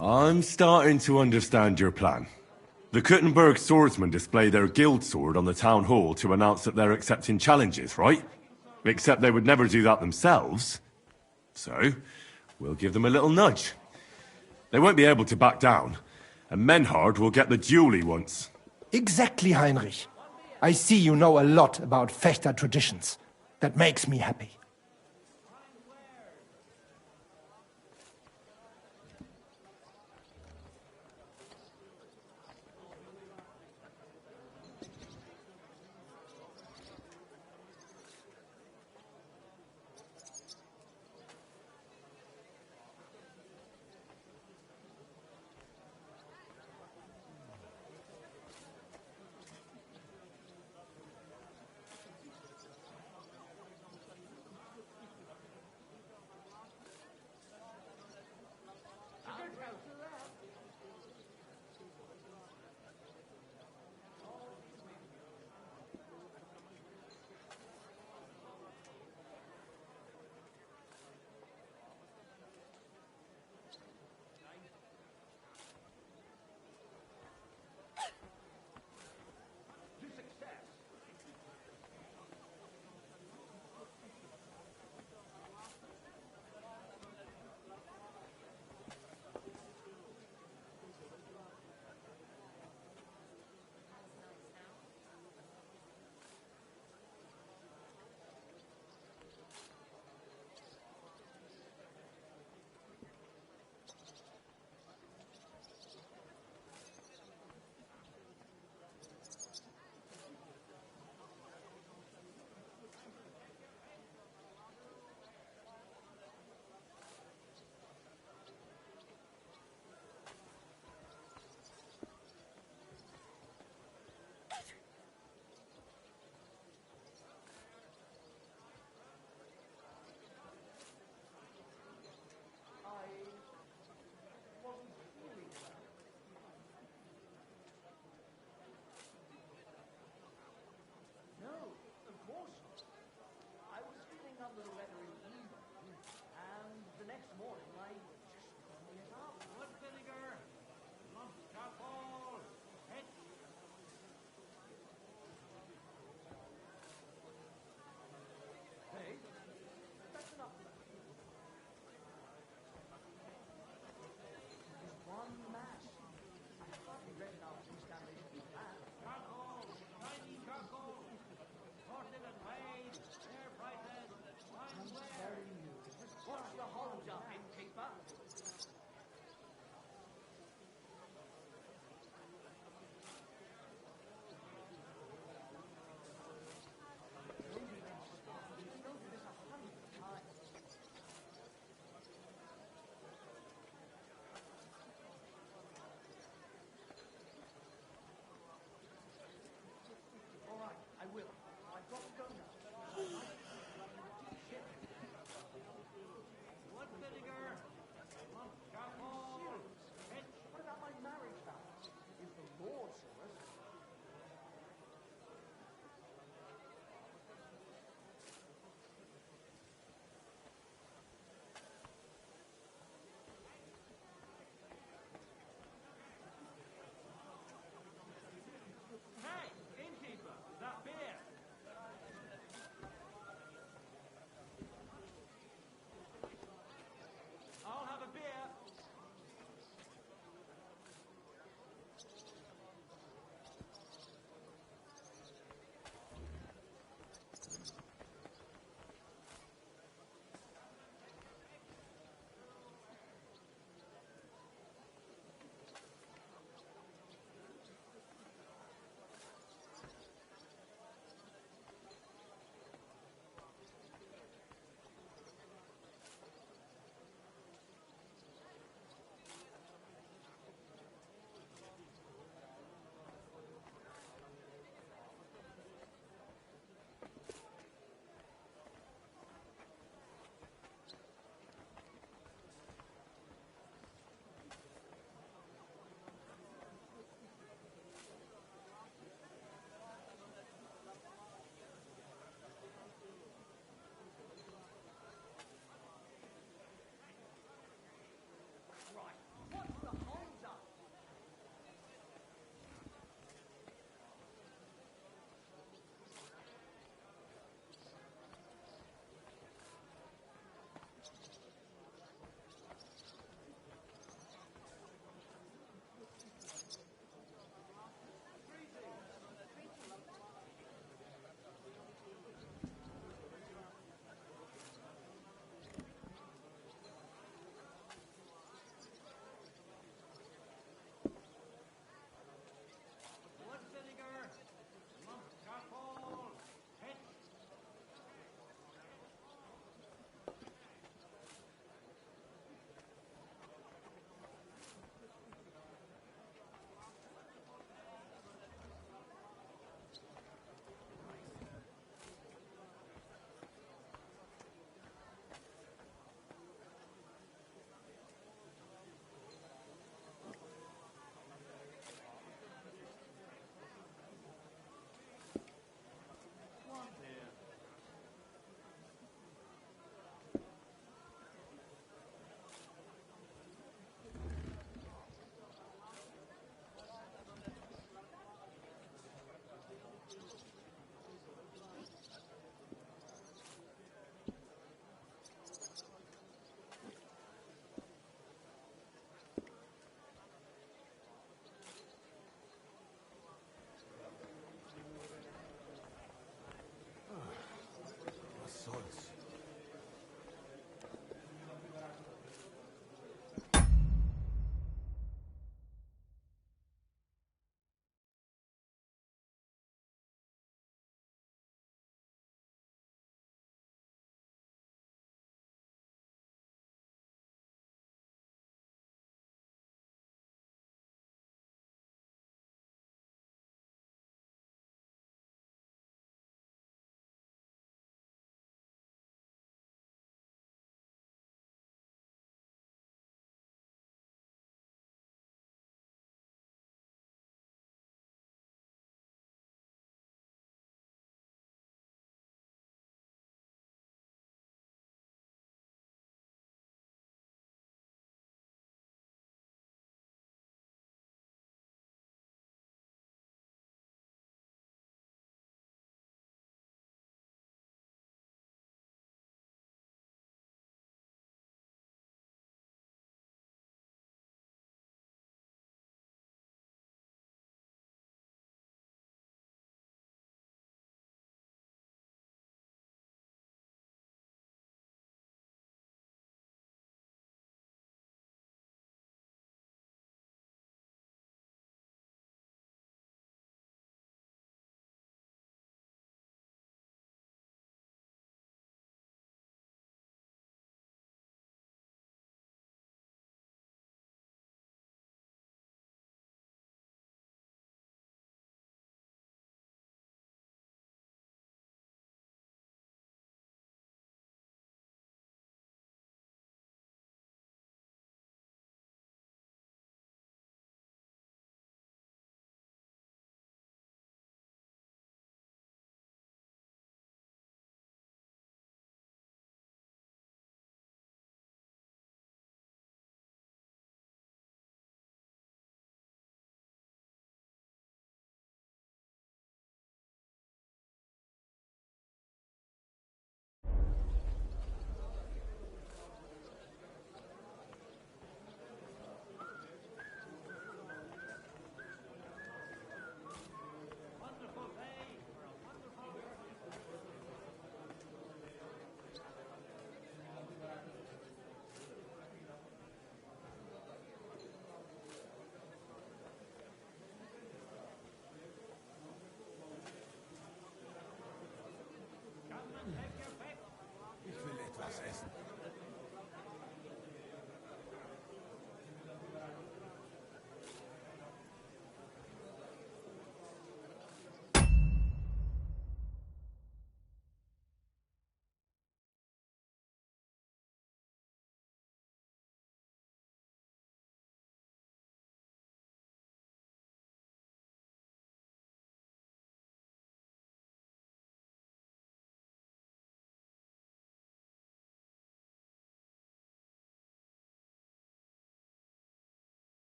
I'm starting to understand your plan. The Kuttenberg swordsmen display their guild sword on the town hall to announce that they're accepting challenges, right? Except they would never do that themselves. So, we'll give them a little nudge. They won't be able to back down, and Menhard will get the duel he wants. Exactly, Heinrich. I see you know a lot about Fechter traditions. That makes me happy.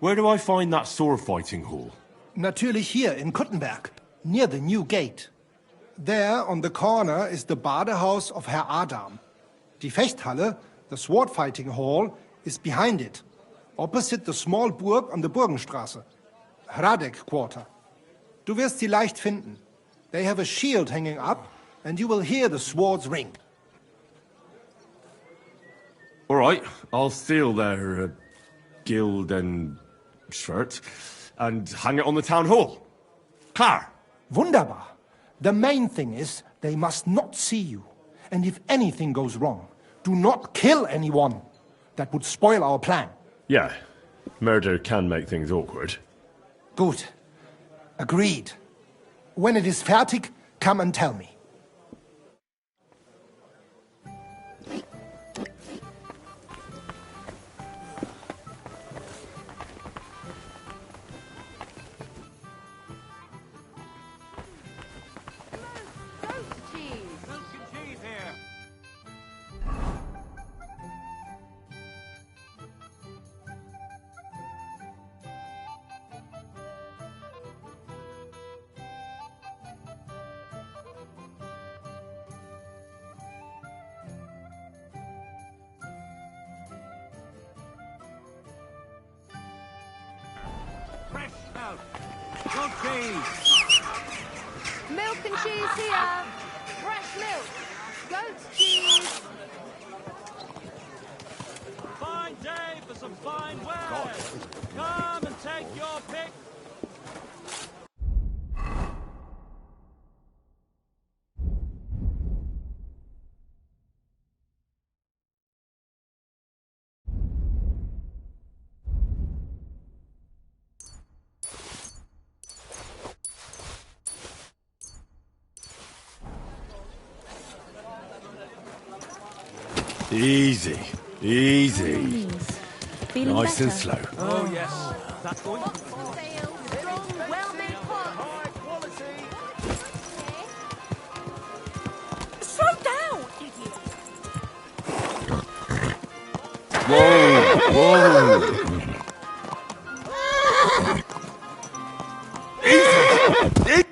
Where do I find that sword fighting hall? Natürlich hier in Kuttenberg, near the new gate. There, on the corner, is the Badehaus of Herr Adam. Die Fechthalle, the sword fighting hall, is behind it, opposite the small Burg on the Burgenstraße. Hradek Quarter. Du wirst sie leicht finden. They have a shield hanging up, and you will hear the swords ring. All right, I'll steal their guild and shirt and hang it on the town hall. Klar. Wunderbar. The main thing is they must not see you. And if anything goes wrong, do not kill anyone. That would spoil our plan. Yeah, murder can make things awkward. Gut. Agreed. When it is fertig, come and tell me. Milk and cheese here. Fresh milk. Good cheese. Milk and cheese here. Fresh milk. Goat's cheese. Fine day for some fine wares. Come and take your pick. Easy, easy. Feeling Nice and better? slow. Oh, yes. That's going. Strong, well-made pot. Slow down, idiot! Whoa, whoa. Easy.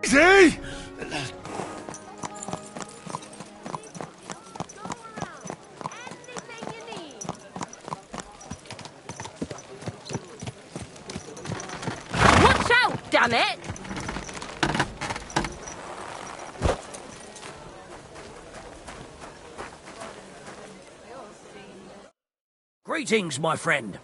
Easy. Watch out, damn it! Greetings, my friend.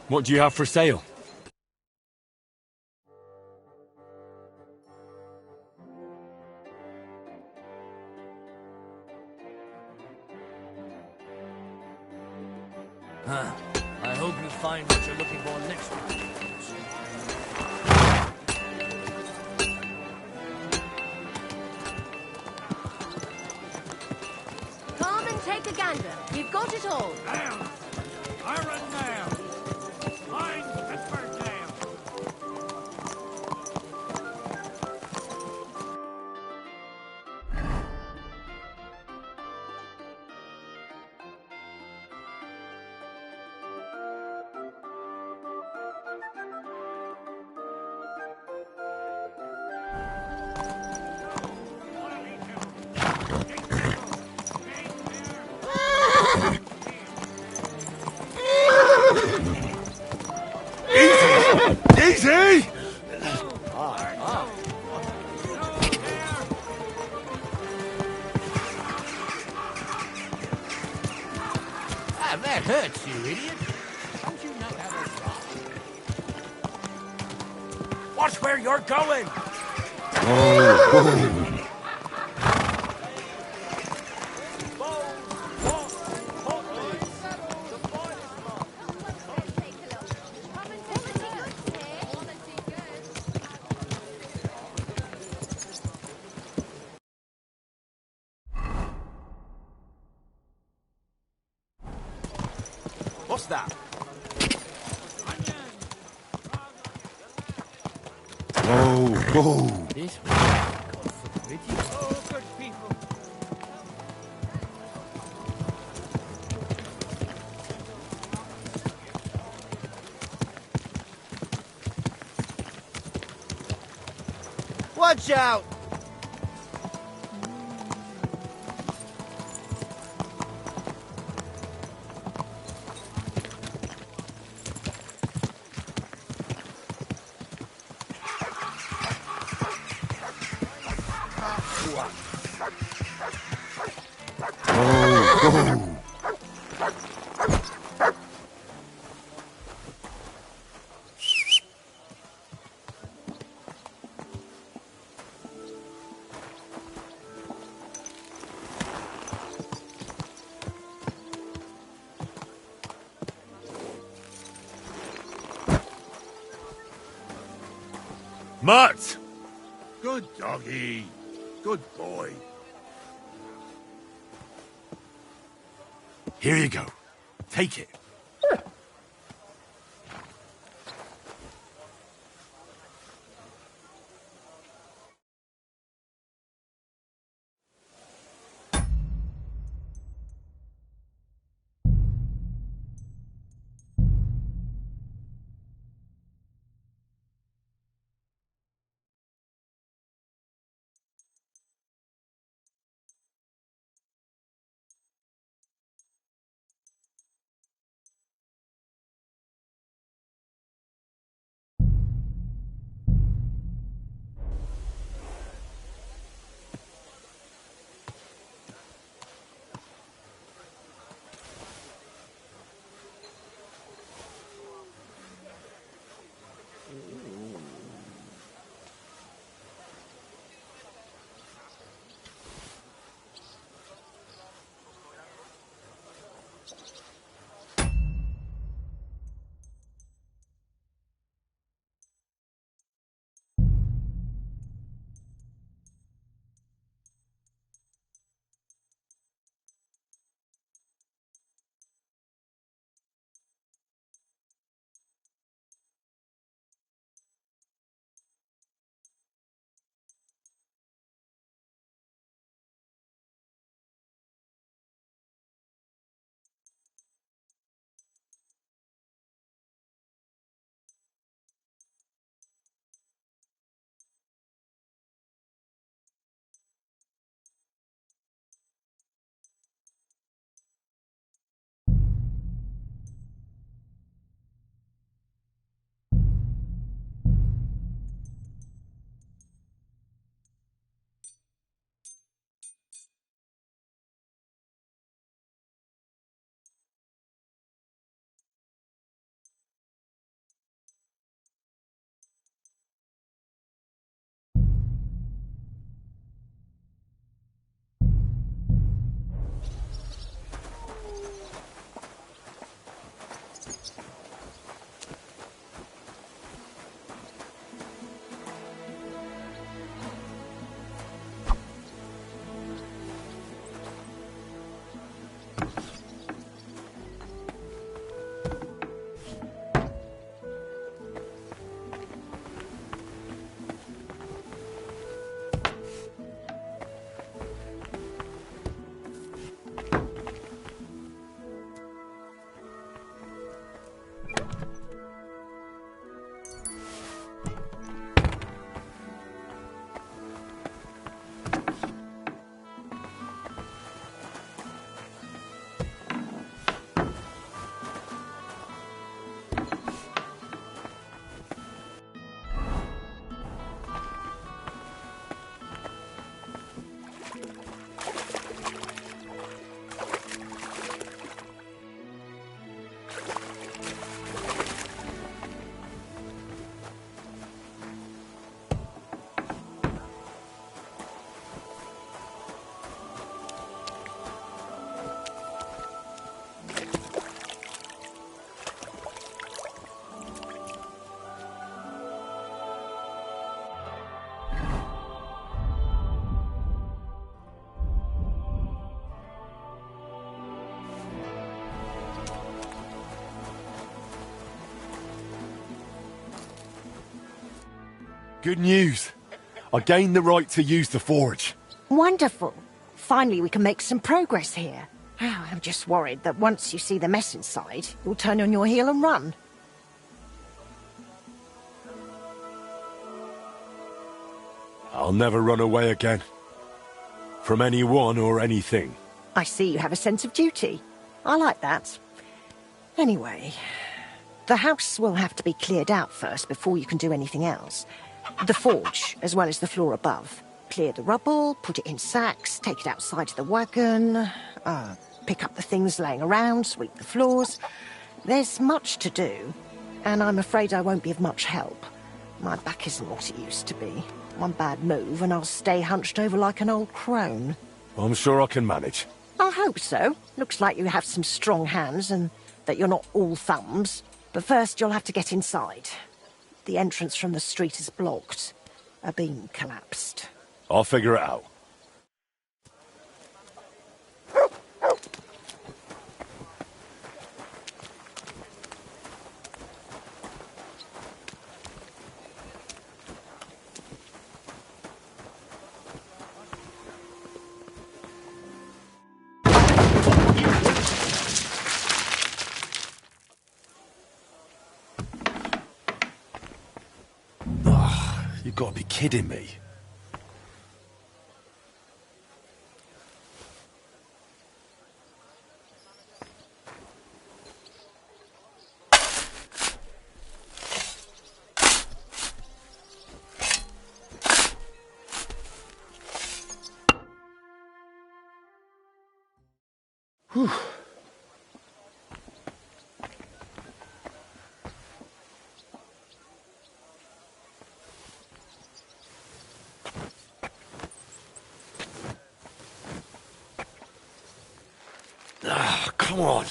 What do you have for sale? Huh. I hope you find what you're looking for next time. Come and take a gander. You've got it all. Down! Iron down! Line Pittsburgh down! Easy! Ah, that hurts, you idiot. Don't you know how to rock? Watch where you're going! What's that? This Oh, good people. Watch out! Mutt! Good doggy. Good boy. Here you go. Take it. Good news. I gained the right to use the forge. Wonderful. Finally, we can make some progress here. I'm just worried that once you see the mess inside, you'll turn on your heel and run. I'll never run away again. From anyone or anything. I see you have a sense of duty. I like that. Anyway, the house will have to be cleared out first before you can do anything else. The forge, as well as the floor above. Clear the rubble, put it in sacks, take it outside to the wagon, pick up the things laying around, sweep the floors. There's much to do, and I'm afraid I won't be of much help. My back isn't what it used to be. One bad move and I'll stay hunched over like an old crone. I'm sure I can manage. I hope so. Looks like you have some strong hands and that you're not all thumbs. But first you'll have to get inside. The entrance from the street is blocked. A beam collapsed. I'll figure it out. You've got to be kidding me. Whew. Come on.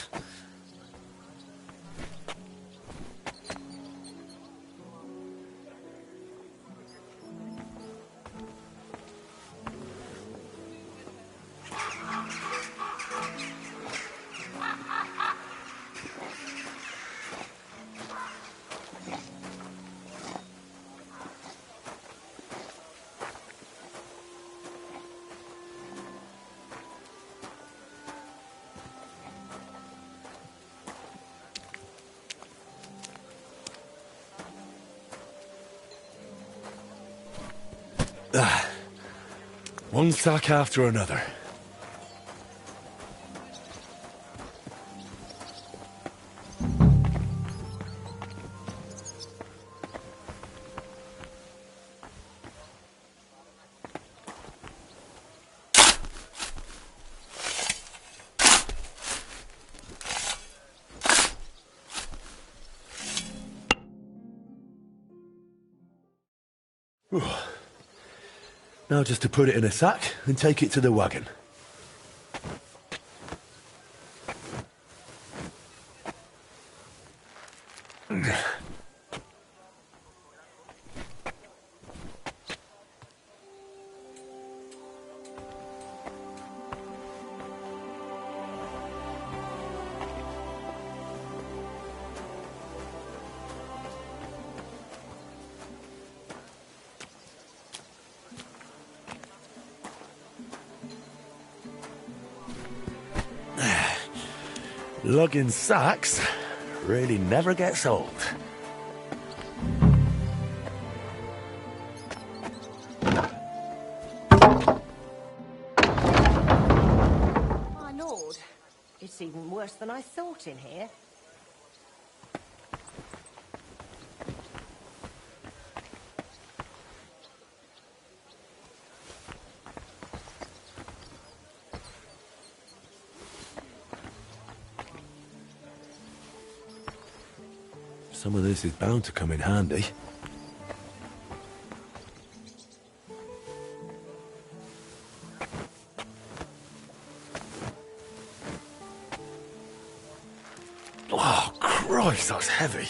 One sack after another. Now just to put it in a sack and take it to the wagon. Lugging sacks really never gets old. My lord, it's even worse than I thought in here. Some of this is bound to come in handy. Oh, Christ, that's heavy.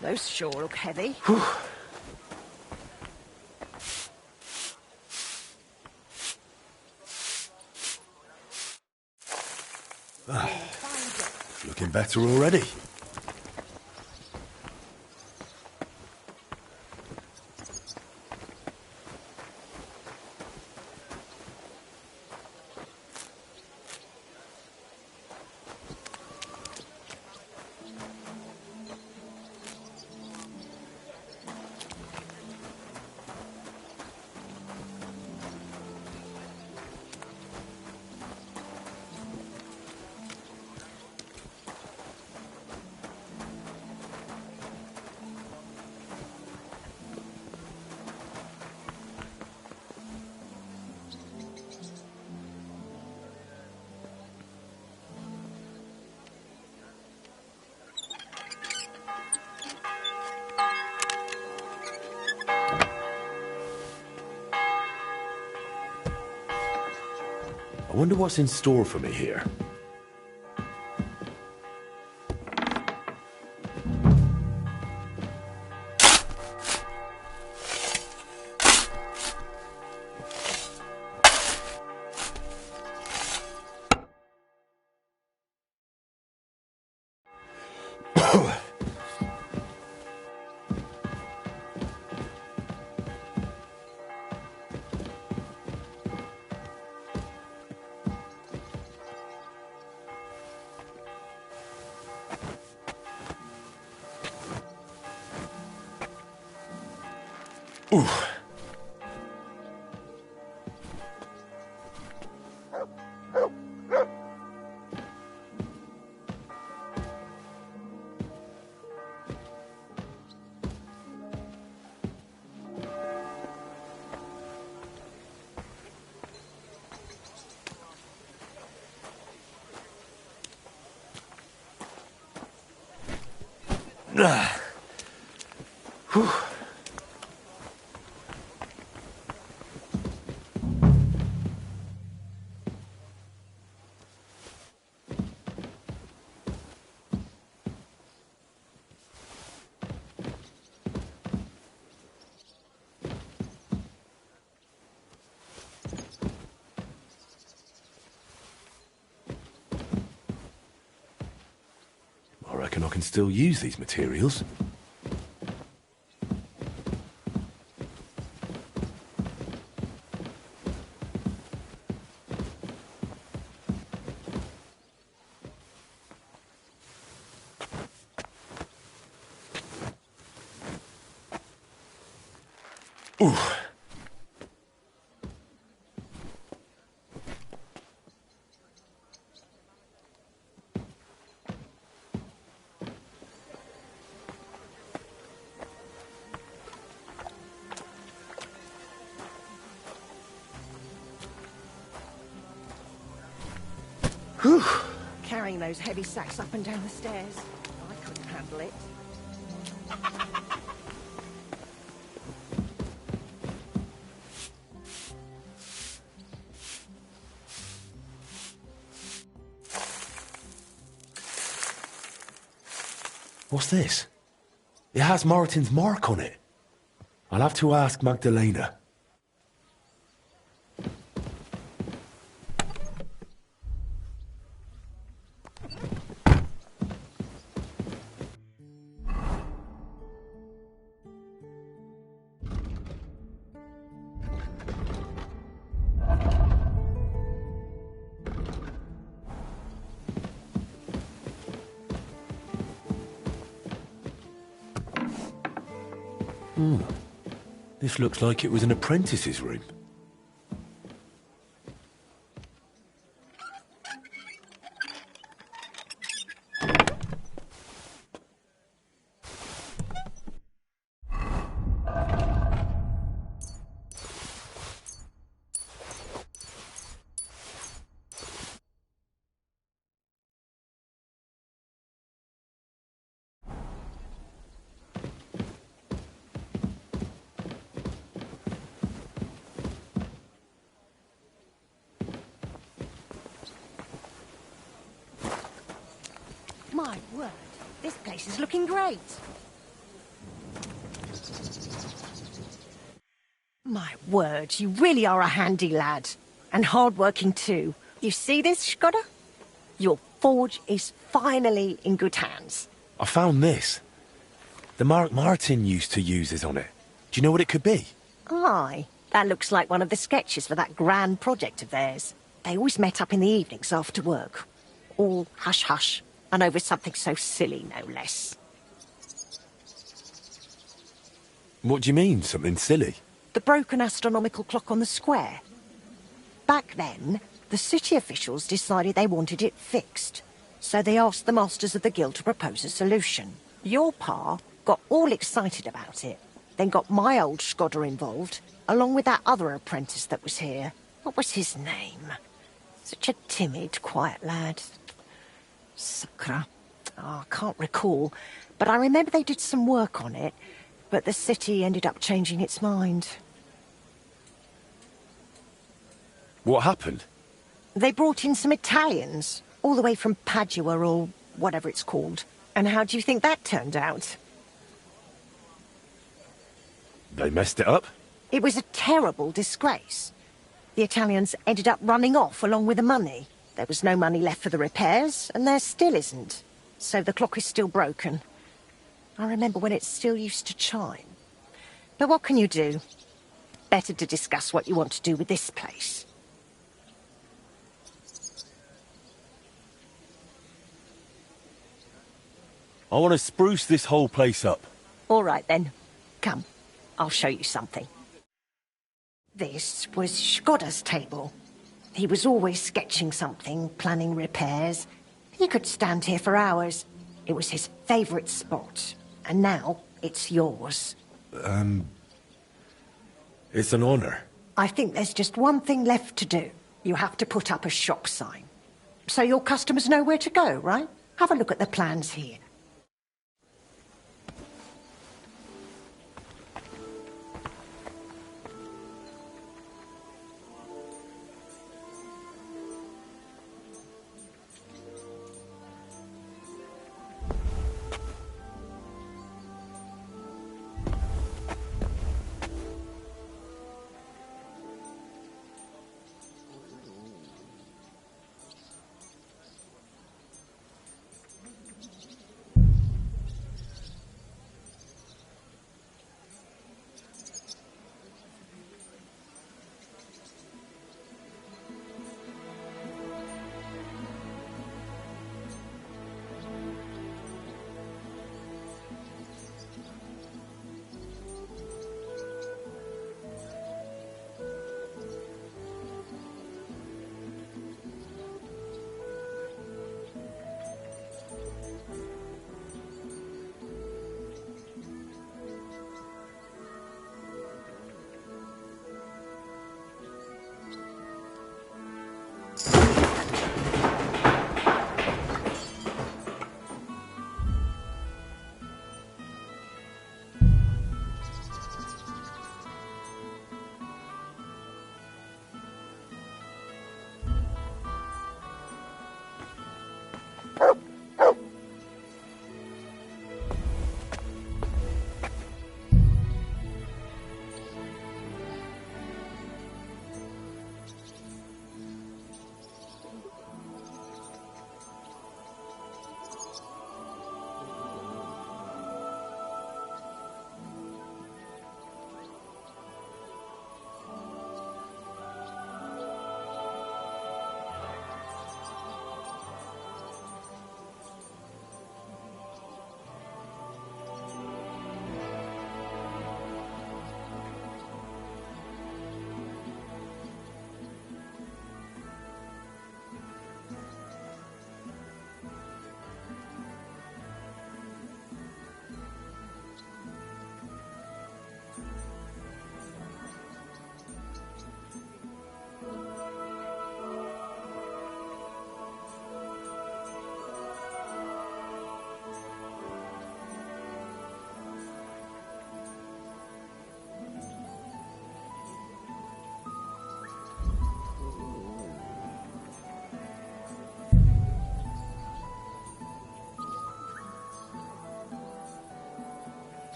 Those sure look heavy. Looking better already. I wonder what's in store for me here. Ooh. Whew. I reckon I can still use these materials. Ooh. Whew. Carrying those heavy sacks up and down the stairs. I couldn't handle it. What's this? It has Martin's mark on it. I'll have to ask Magdalena. This looks like it was an apprentice's room. My word, this place is looking great. My word, you really are a handy lad. And hard-working too. You see this, Skoda? You're forge is finally in good hands. I found this. The mark Martin used to use is on it. Do you know what it could be? Aye, that looks like one of the sketches for that grand project of theirs. They always met up in the evenings after work. All hush-hush, and over something so silly, no less. What do you mean, something silly? The broken astronomical clock on the square. Back then, the city officials decided they wanted it fixed. So they asked the masters of the guild to propose a solution. Your pa got all excited about it, then got my old Skodder involved, along with that other apprentice that was here. What was his name? Such a timid, quiet lad. Sakra. Oh, I can't recall, but I remember they did some work on it, but the city ended up changing its mind. What happened? They brought in some Italians, all the way from Padua or whatever it's called. And how do you think that turned out? They messed it up? It was a terrible disgrace. The Italians ended up running off along with the money. There was no money left for the repairs, and there still isn't. So the clock is still broken. I remember when it still used to chime. But what can you do? Better to discuss what you want to do with this place. I want to spruce this whole place up. All right, then. Come, I'll show you something. This was Skodder's table. He was always sketching something, planning repairs. He could stand here for hours. It was his favourite spot. And now it's yours. It's an honor. I think there's just one thing left to do. You have to put up a shop sign. So your customers know where to go, right? Have a look at the plans here.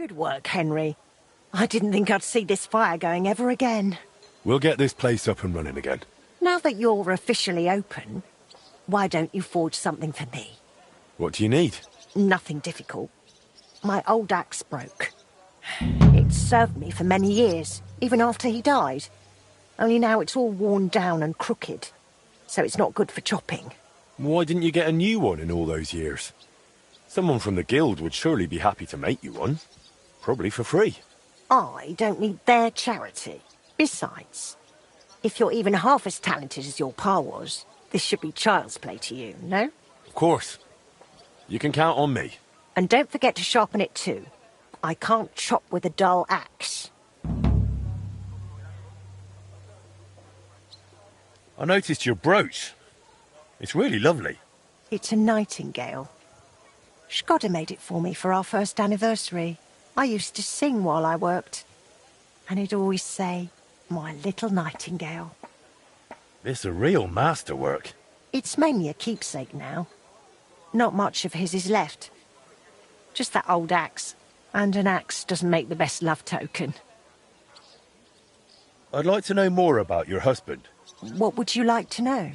Good work, Henry. I didn't think I'd see this fire going ever again. We'll get this place up and running again. Now that you're officially open, why don't you forge something for me? What do you need? Nothing difficult. My old axe broke. It served me for many years, even after he died. Only now it's all worn down and crooked, so it's not good for chopping. Why didn't you get a new one in all those years? Someone from the guild would surely be happy to make you one. Probably for free. I don't need their charity. Besides, if you're even half as talented as your pa was, this should be child's play to you, no? Of course. You can count on me. And don't forget to sharpen it too. I can't chop with a dull axe. I noticed your brooch. It's really lovely. It's a nightingale. Shkodda made it for me for our first anniversary. I used to sing while I worked. And he'd always say, "My little nightingale." It's a real masterwork. It's mainly a keepsake now. Not much of his is left. Just that old axe. And an axe doesn't make the best love token. I'd like to know more about your husband. What would you like to know?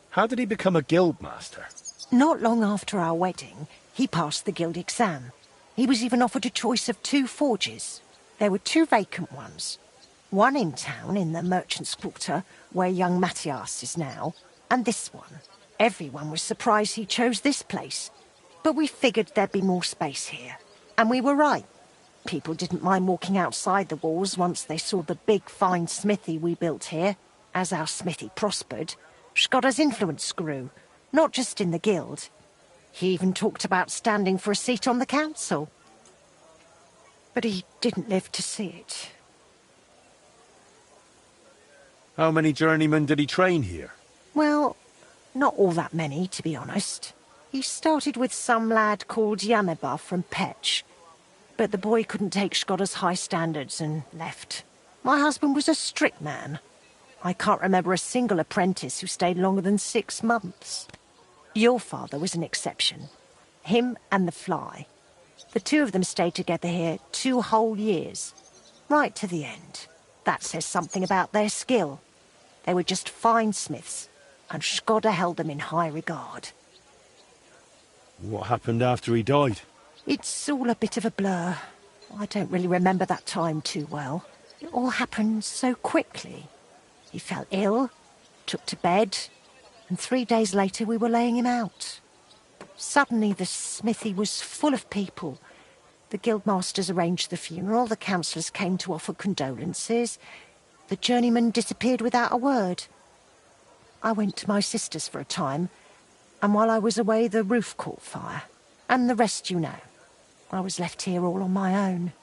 How did he become a guild master? Not long after our wedding, he passed the guild exam. He was even offered a choice of 2 forges. There were 2 vacant ones. One in town, in the merchant's quarter, where young Matthias is now, and this one. Everyone was surprised he chose this place. But we figured there'd be more space here. And we were right. People didn't mind walking outside the walls once they saw the big, fine smithy we built here. As our smithy prospered, Shkodda's influence grew, not just in the guild. He even talked about standing for a seat on the council. But he didn't live to see it. How many journeymen did he train here? Well, not all that many, to be honest. He started with some lad called Yameba from Petch. But the boy couldn't take Shkodda's high standards and left. My husband was a strict man. I can't remember a single apprentice who stayed longer than 6 months. Your father was an exception. Him and the Fly. The 2 of them stayed together here 2 whole years. Right to the end. That says something about their skill. They were just fine smiths, and Shkodda held them in high regard. What happened after he died? It's all a bit of a blur. I don't really remember that time too well. It all happened so quickly. He fell ill, took to bed, and 3 days later we were laying him out. Suddenly the smithy was full of people. The guildmasters arranged the funeral, the councillors came to offer condolences. The journeyman disappeared without a word. I went to my sister's for a time, and while I was away the roof caught fire. And the rest you know. I was left here all on my own.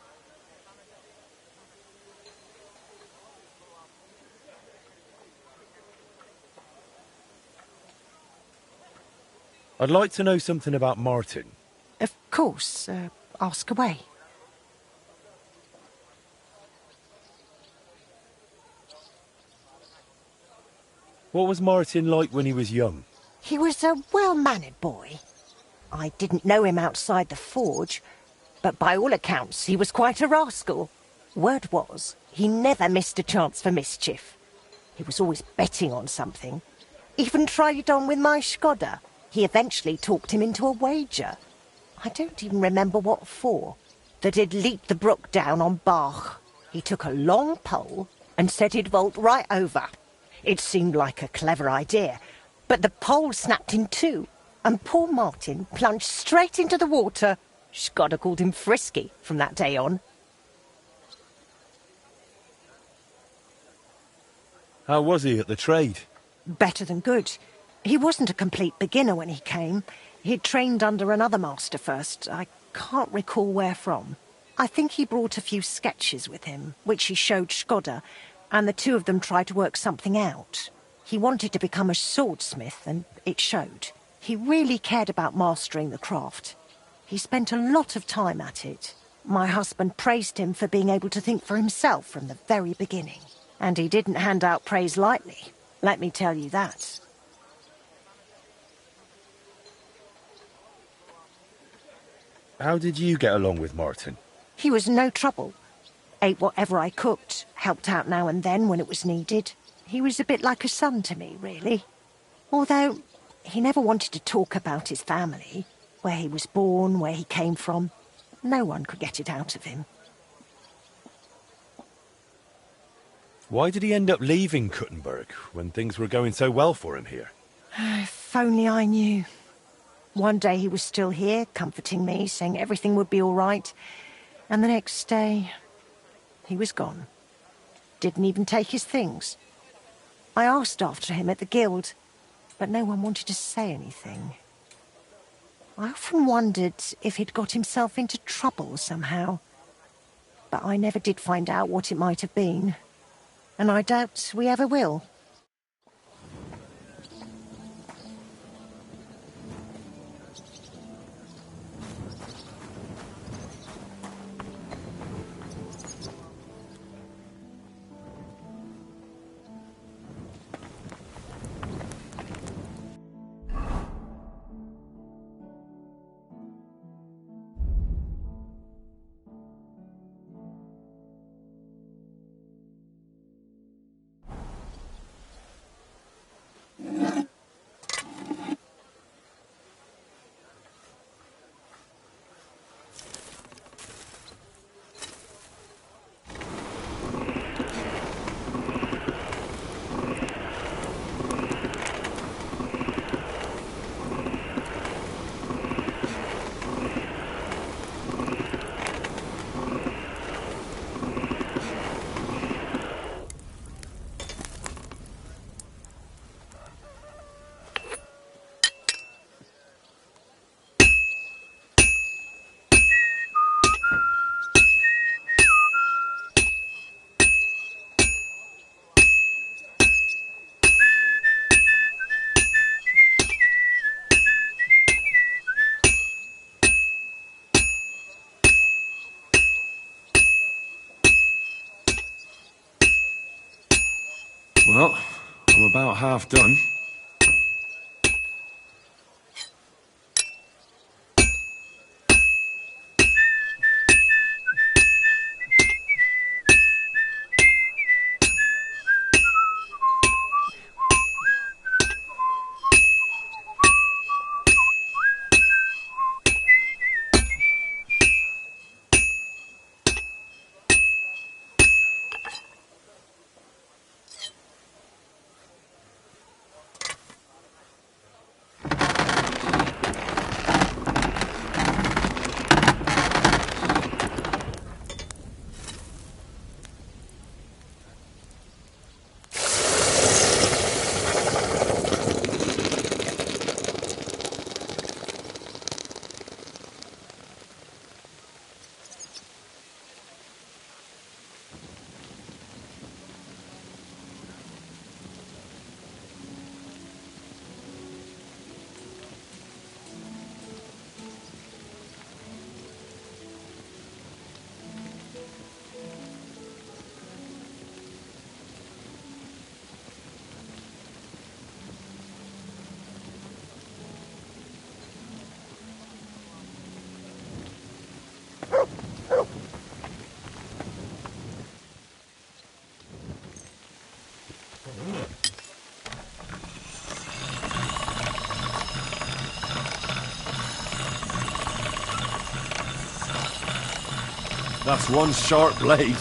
I'd like to know something about Martin. Of course, ask away. What was Martin like when he was young? He was a well-mannered boy. I didn't know him outside the forge, but by all accounts he was quite a rascal. Word was, he never missed a chance for mischief. He was always betting on something. Even tried it on with my Shkodda. He eventually talked him into a wager. I don't even remember what for. That he'd leap the brook down on Bach. He took a long pole and said he'd vault right over. It seemed like a clever idea, but the pole snapped in 2, and poor Martin plunged straight into the water. Shkodda called him Frisky from that day on. How was he at the trade? Better than good. He wasn't a complete beginner when he came. He'd trained under another master first. I can't recall where from. I think he brought a few sketches with him, which he showed Shkodda, and the 2 of them tried to work something out. He wanted to become a swordsmith, and it showed. He really cared about mastering the craft. He spent a lot of time at it. My husband praised him for being able to think for himself from the very beginning. And he didn't hand out praise lightly, let me tell you that. How did you get along with Martin? He was no trouble. Ate whatever I cooked, helped out now and then when it was needed. He was a bit like a son to me, really. Although, he never wanted to talk about his family, where he was born, where he came from. No one could get it out of him. Why did he end up leaving Kuttenberg when things were going so well for him here? If only I knew. One day he was still here, comforting me, saying everything would be all right. And the next day, he was gone. Didn't even take his things. I asked after him at the guild, but no one wanted to say anything. I often wondered if he'd got himself into trouble somehow. But I never did find out what it might have been. And I doubt we ever will. Well, I'm about half done. That's one sharp blade.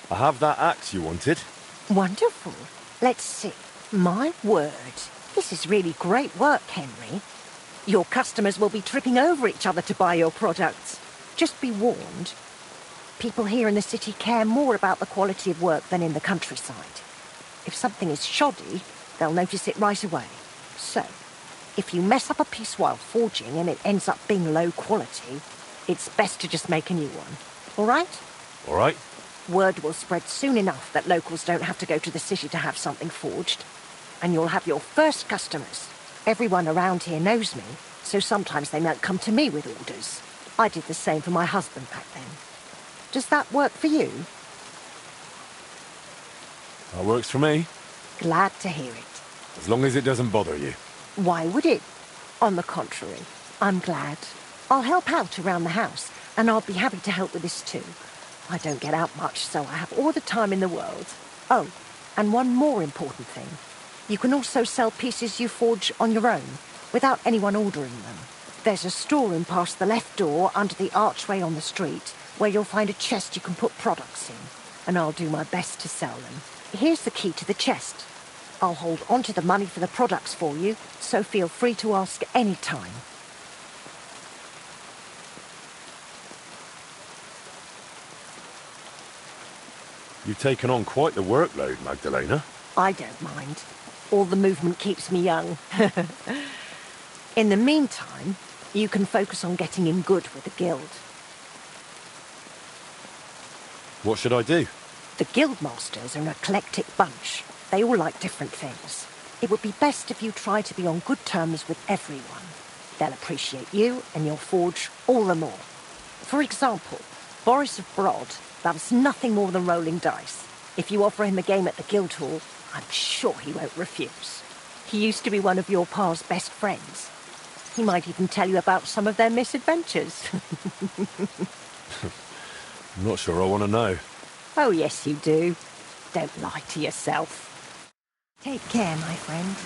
I have that axe you wanted. Wonderful. Let's see. My word. This is really great work, Henry. Your customers will be tripping over each other to buy your products. Just be warned. People here in the city care more about the quality of work than in the countryside. If something is shoddy, they'll notice it right away. So, If you mess up a piece while forging and it ends up being low quality, it's best to just make a new one. All right? All right. Word will spread soon enough that locals don't have to go to the city to have something forged. And you'll have your first customers. Everyone around here knows me, so sometimes they might come to me with orders. I did the same for my husband back then. Does that work for you? That works for me. Glad to hear it. As long as it doesn't bother you. Why would it? On the contrary, I'm glad. I'll help out around the house, and I'll be happy to help with this too. I don't get out much, so I have all the time in the world. Oh, and one more important thing. You can also sell pieces you forge on your own, without anyone ordering them. There's a storeroom past the left door under the archway on the street, where you'll find a chest you can put products in, and I'll do my best to sell them. Here's the key to the chest. I'll hold on to the money for the products for you, so feel free to ask any time. You've taken on quite the workload, Magdalena. I don't mind. All the movement keeps me young. In the meantime, you can focus on getting in good with the guild. What should I do? The guildmasters are an eclectic bunch. They all like different things. It would be best if you try to be on good terms with everyone. They'll appreciate you and your forge all the more. For example, Boris of Brod loves nothing more than rolling dice. If you offer him a game at the Guildhall, I'm sure he won't refuse. He used to be one of your pa's best friends. He might even tell you about some of their misadventures. I'm not sure I want to know. Oh, yes, you do. Don't lie to yourself. Take care, my friend.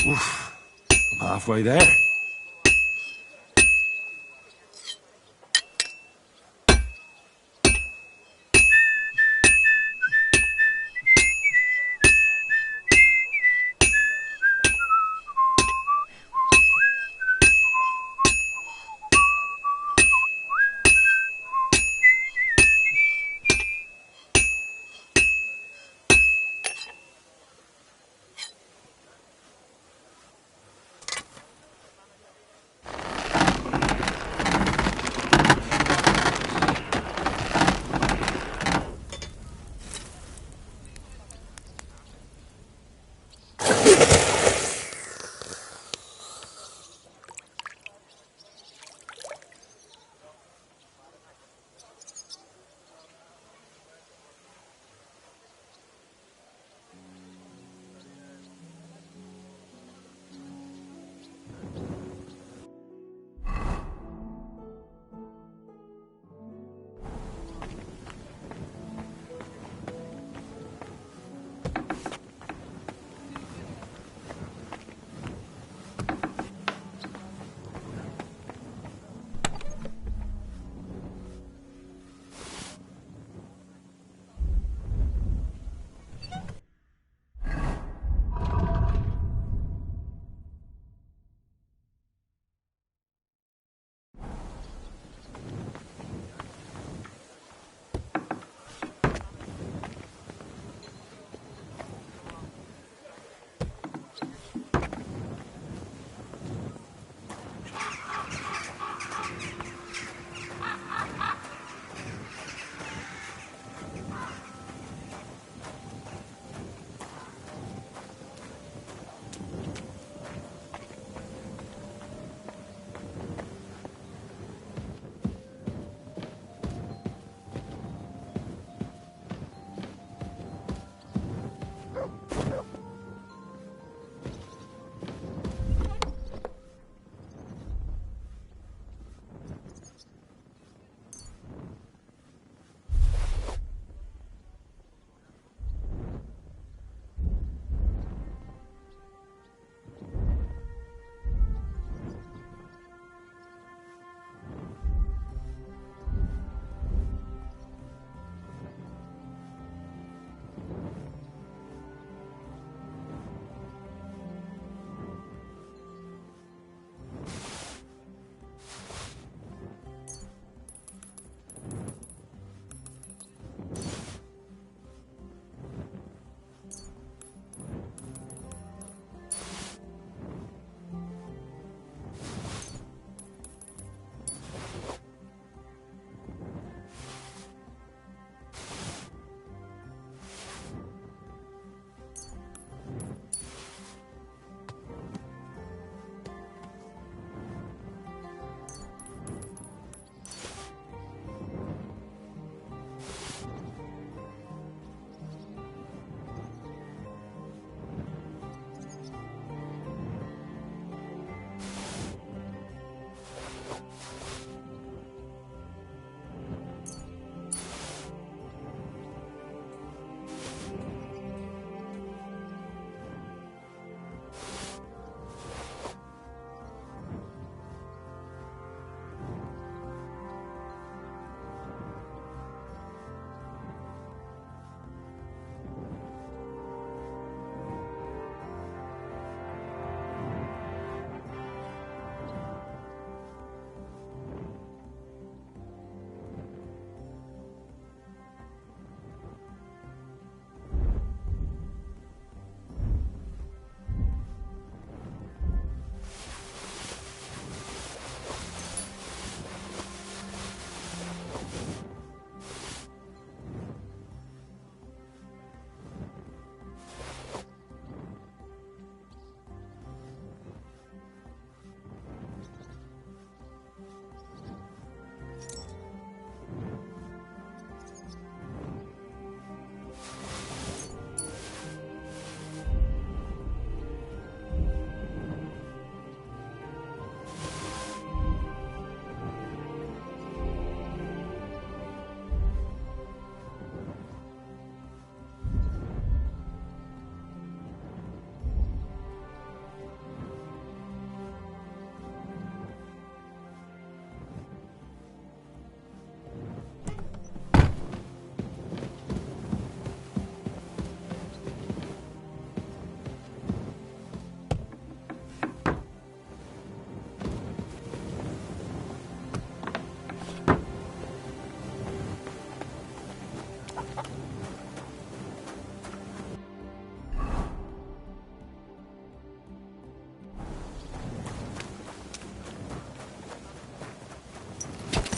Oof. I'm halfway there.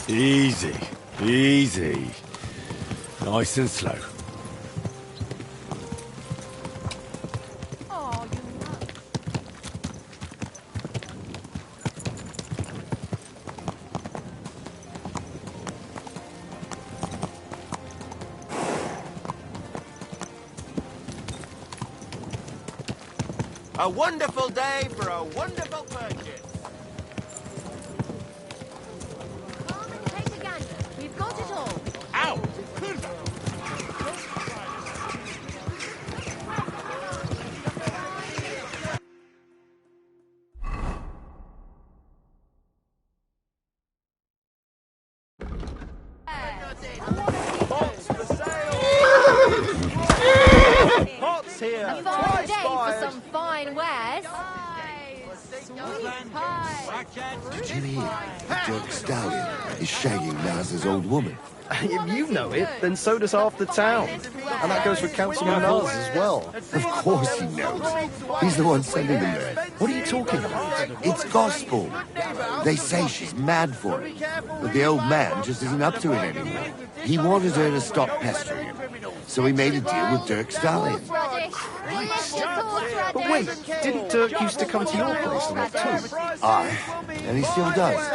Easy, easy. Nice and slow. A wonderful day for a wonderful purchase. Come and take a gander. We've got it all. Ow! Pots here. A fine Twice day for fired. some fine wares. Sweet pie. Did you hear that Dirk Stallion is shagging Naz's old woman? If you know it, then so does half the town. And that goes for Councilman Nars as well. Of course he knows. He's the one sending them there. What are you talking about? It's gospel. They say she's mad for it. But the old man just isn't up to it anymore. He wanted her to stop pestering him. So he made a deal with Dirk Stallion. But wait, didn't Dirk used to come to your place a lot too? Aye, and he still does.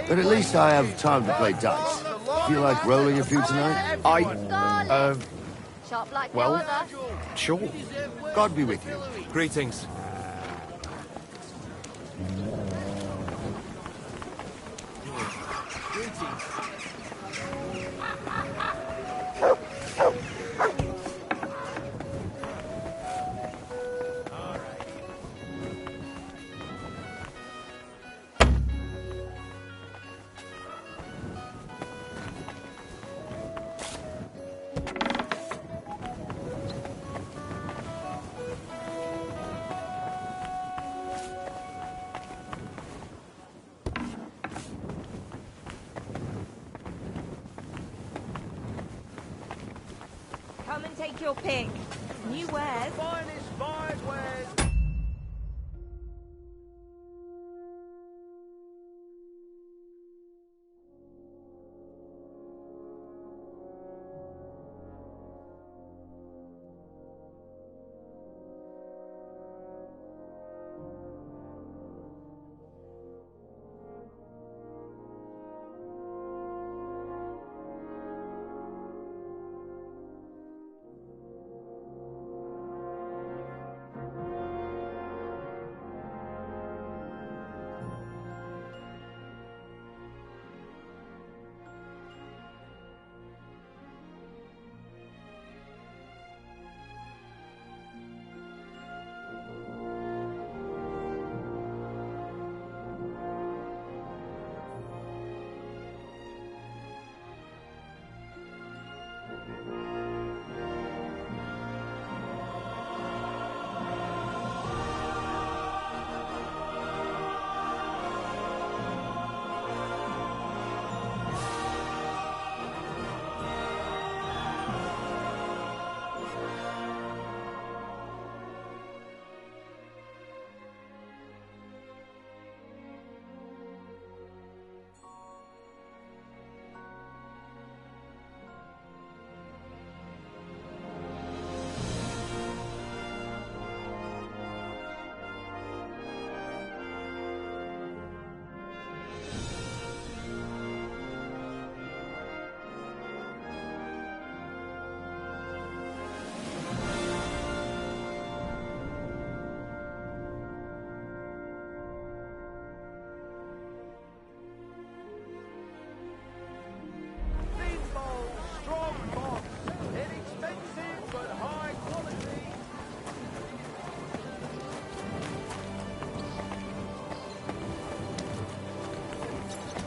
But at least I have time to play dice. Feel like rolling a few tonight? Sharp like no well, other. Sure. God be with you. Greetings. Come and take your pick. New wares. Finest fired wares.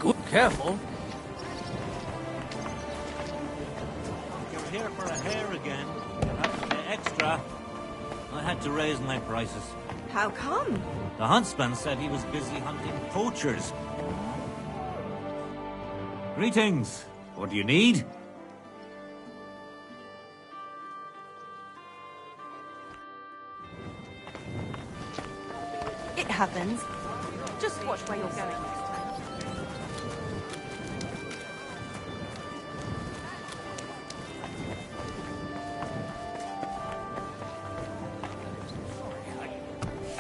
Good, careful. You're here for a hare again. You'll have to pay extra. I had to raise my prices. How come? The huntsman said he was busy hunting poachers. Greetings. What do you need? It happens. Just watch where you're going next time.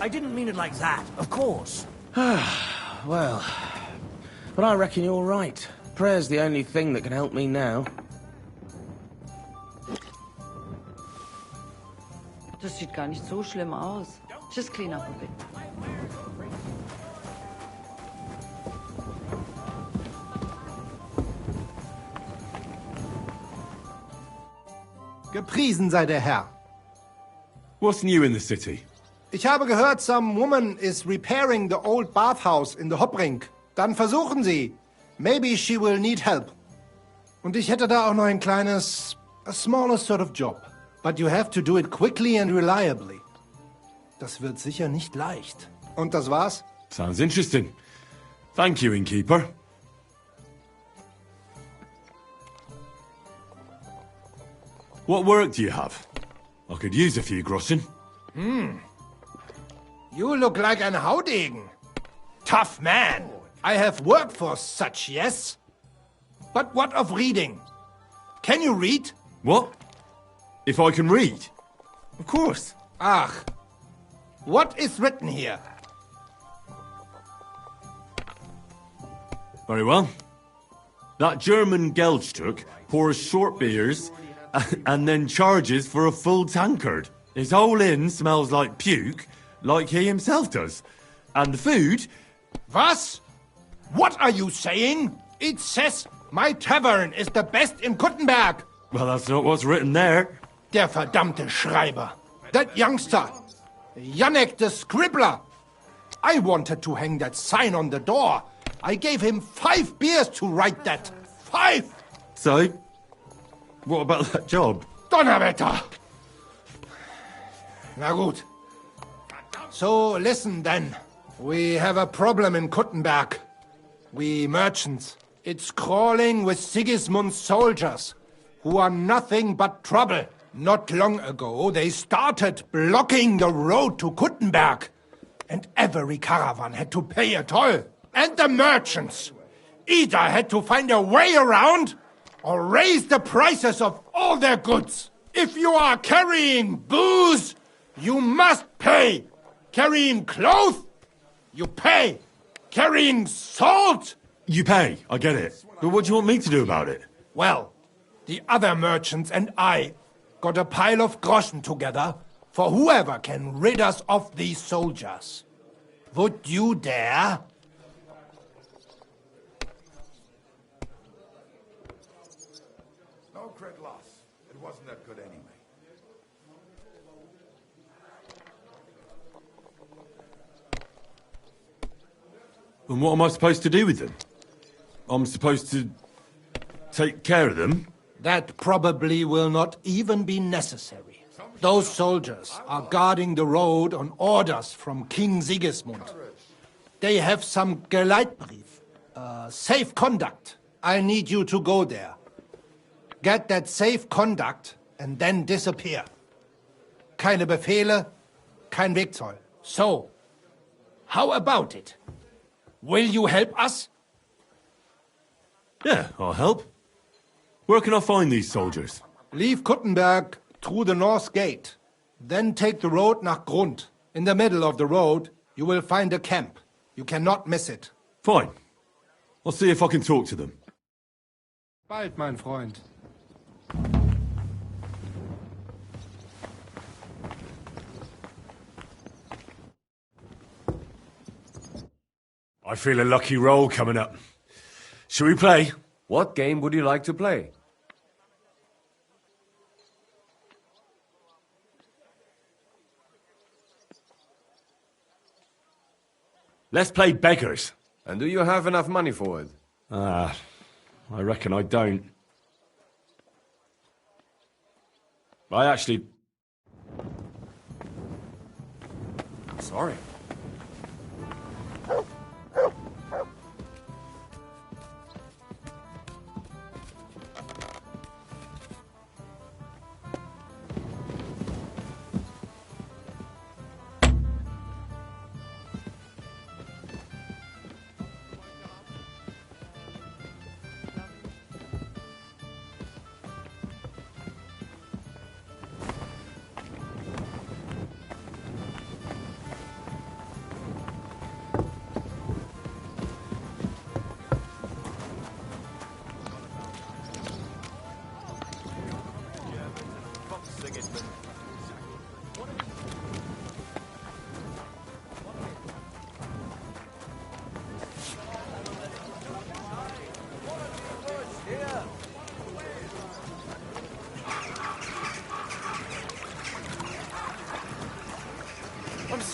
I didn't mean it like that, of course. Well, but I reckon you're right. Prayer's the only thing that can help me now. Das sieht gar nicht so schlimm aus. Just clean up a bit. Gepriesen sei der Herr. What's new in the city? Ich habe gehört, some woman is repairing the old bathhouse in the Hopring. Dann versuchen Sie. Maybe she will need help. Und ich hätte da auch noch ein kleines, a smaller sort of job. But you have to do it quickly and reliably. Das wird sicher nicht leicht. Und das war's? Sounds interesting. Thank you, innkeeper. What work do you have? I could use a few groschen. You look like an Haudegen. Tough man. I have work for such, yes? But what of reading? Can you read? What? If I can read? Of course. Ach. What is written here? Very well. That German Geldstück pours short beers and then charges for a full tankard. His whole inn smells like puke, like he himself does. And the food... Was? What are you saying? It says my tavern is the best in Kuttenberg. Well, that's not what's written there. Der verdammte Schreiber. That youngster. Janek the scribbler. I wanted to hang that sign on the door. I gave him 5 beers to write that. 5! So, what about that job? Donnerwetter! Na gut. So, listen then. We have a problem in Kuttenberg. We merchants. It's crawling with Sigismund's soldiers, who are nothing but trouble. Not long ago, they started blocking the road to Kuttenberg. And every caravan had to pay a toll. And the merchants either had to find a way around or raise the prices of all their goods. If you are carrying booze, you must pay. Carrying clothes, you pay. Carrying salt, you pay. I get it. But what do you want me to do about it? Well, the other merchants and I got a pile of groschen together for whoever can rid us of these soldiers. Would you dare? No cred loss. It wasn't that good anyway. And what am I supposed to do with them? I'm supposed to take care of them? That probably will not even be necessary. Those soldiers are guarding the road on orders from King Sigismund. They have some Geleitbrief, safe conduct. I need you to go there. Get that safe conduct and then disappear. Keine Befehle, kein Wegzoll. So, how about it? Will you help us? Yeah, I'll help. Where can I find these soldiers? Leave Kuttenberg through the north gate. Then take the road nach Grund. In the middle of the road, you will find a camp. You cannot miss it. Fine. I'll see if I can talk to them. Bald, mein Freund. I feel a lucky roll coming up. Shall we play? What game would you like to play? Let's play beggars. And do you have enough money for it? I reckon I don't. I actually... Sorry.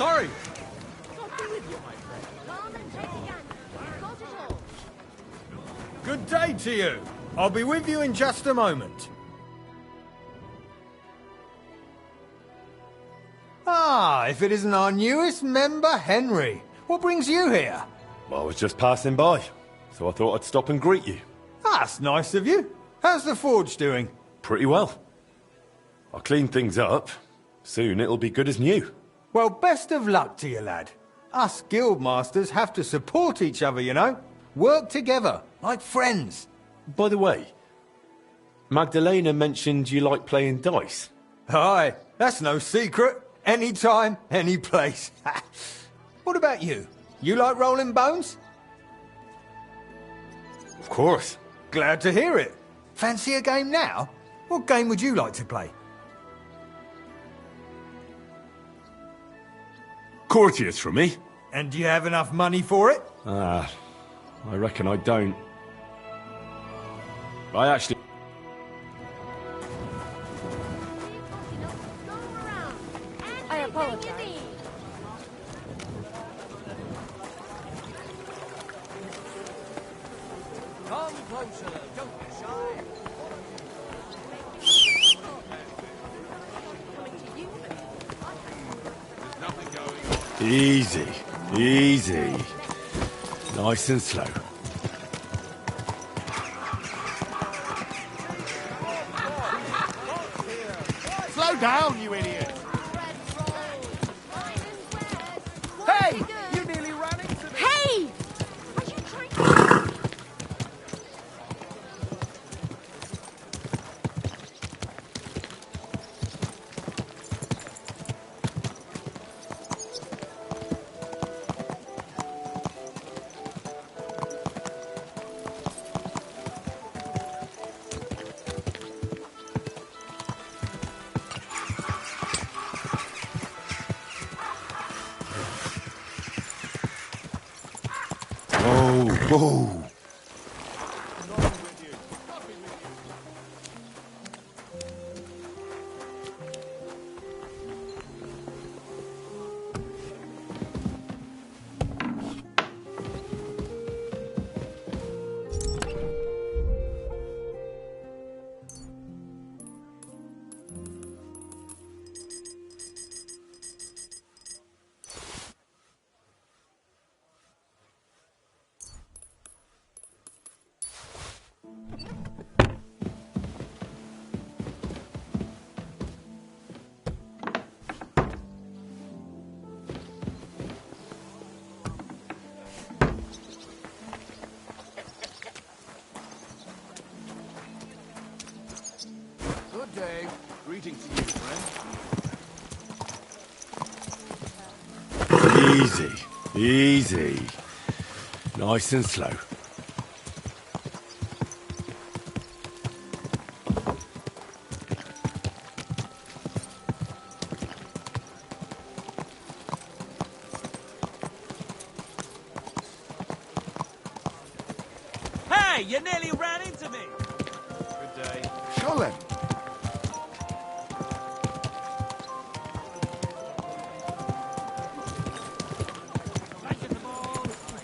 sorry. Good day to you. I'll be with you in just a moment. Ah, if it isn't our newest member, Henry. What brings you here? Well, I was just passing by, so I thought I'd stop and greet you. That's nice of you. How's the forge doing? Pretty well. I'll clean things up. Soon it'll be good as new. Well, best of luck to you, lad. Us guildmasters have to support each other, you know? Work together, like friends. By the way, Magdalena mentioned you like playing dice. Aye, that's no secret. Anytime, any place. What about you? You like rolling bones? Of course. Glad to hear it. Fancy a game now? What game would you like to play? Courteous from me. And do you have enough money for it? I reckon I don't. I actually... I apologize. Come closer, don't be shy. Easy, easy. Nice and slow. Slow down, you idiot! Hey! You nearly ran into me! Hey! Whoa. Good day. Greetings to you, friend. Easy, easy. Nice and slow. Hey, you nearly ran into me! Good day. Sholem.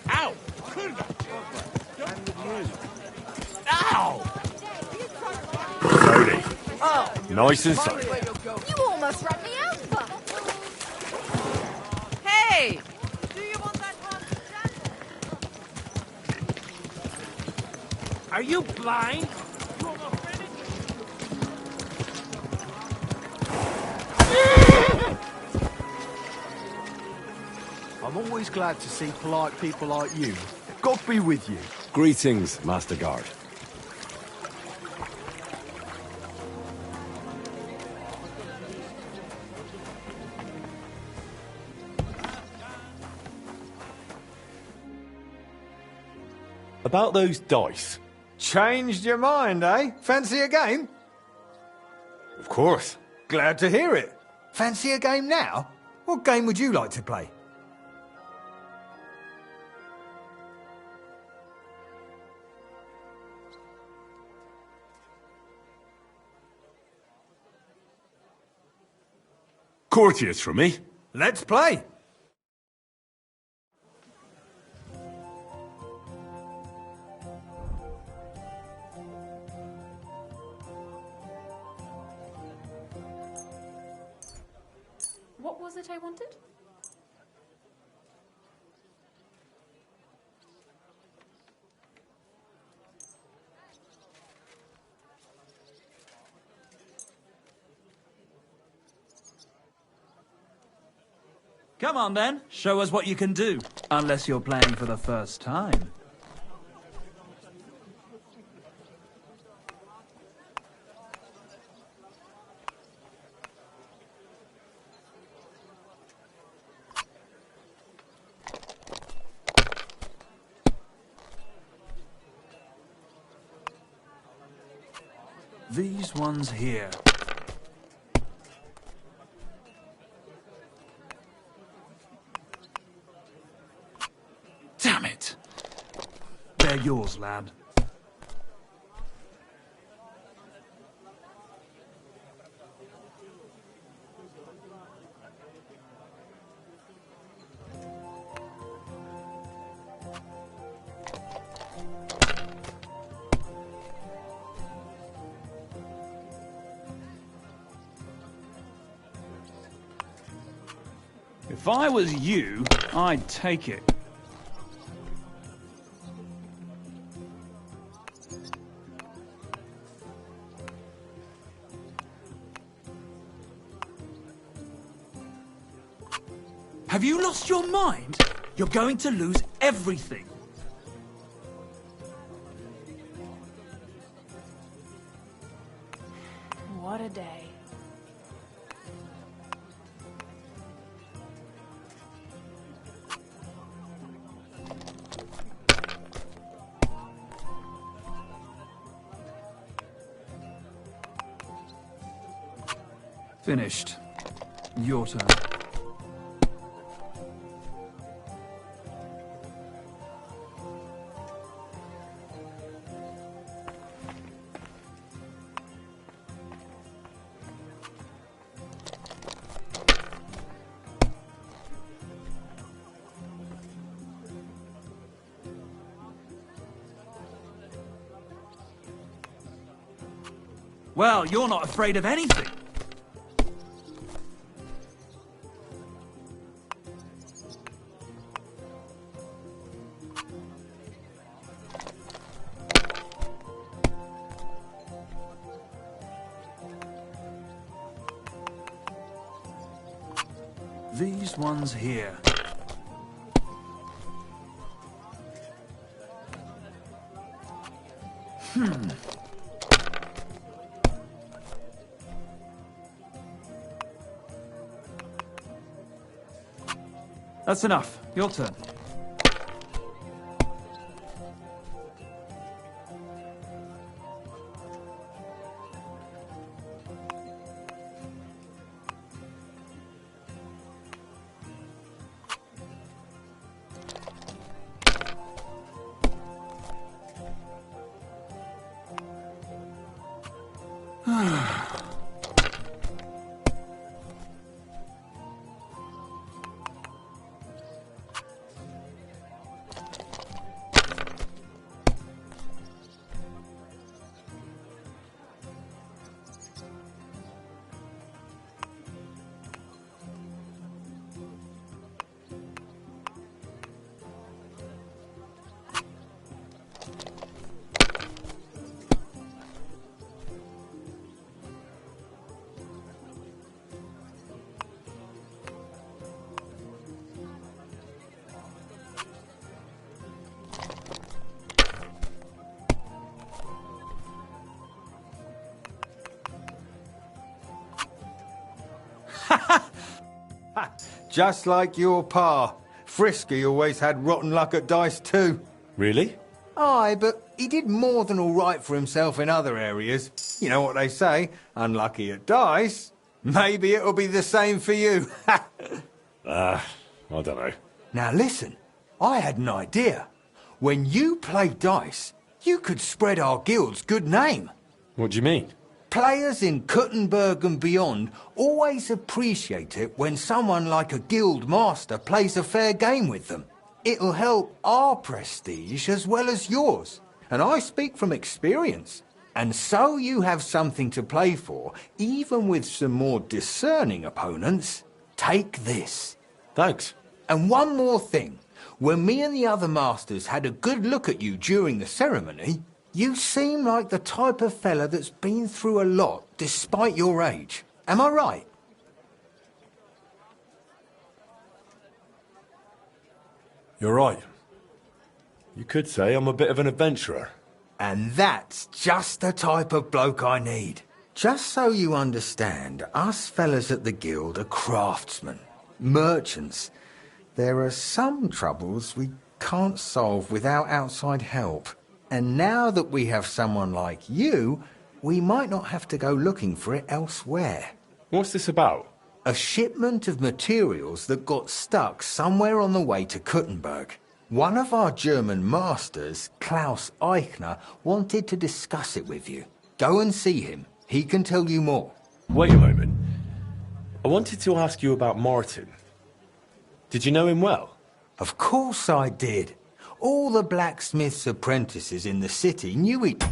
Ow! Ow! Slowly. Oh, Nice and slow. you almost ran me over. Hey! Do you want that one? Are you blind? I'm always glad to see polite people like you. God be with you. Greetings, Master Guard. About those dice. Changed your mind, eh? Fancy a game? Of course. Glad to hear it. Fancy a game now? What game would you like to play? Courteous from me. Let's play. What was it I wanted? Come on then, show us what you can do. Unless you're playing for the first time. These ones here. Damn it! They're yours, lad. If I was you, I'd take it. Have you lost your mind? You're going to lose everything. What a day. Finished. Your turn. Well, you're not afraid of anything. These ones here. That's enough. Your turn. Just like your pa. Frisky always had rotten luck at dice too. Really? Aye, but he did more than all right for himself in other areas. You know what they say, unlucky at dice. Maybe it'll be the same for you. I don't know. Now listen, I had an idea. When you play dice, you could spread our guild's good name. What do you mean? Players in Kuttenberg and beyond always appreciate it when someone like a guild master plays a fair game with them. It'll help our prestige as well as yours. And I speak from experience. And so you have something to play for, even with some more discerning opponents. Take this. Thanks. And one more thing. When me and the other masters had a good look at you during the ceremony, you seem like the type of fella that's been through a lot despite your age. Am I right? You're right. You could say I'm a bit of an adventurer. And that's just the type of bloke I need. Just so you understand, us fellas at the Guild are craftsmen, merchants. There are some troubles we can't solve without outside help. And now that we have someone like you, we might not have to go looking for it elsewhere. What's this about? A shipment of materials that got stuck somewhere on the way to Kuttenberg. One of our German masters, Klaus Eichner, wanted to discuss it with you. Go and see him. He can tell you more. Wait a moment. I wanted to ask you about Martin. Did you know him well? Of course I did. All the blacksmith's apprentices in the city knew it.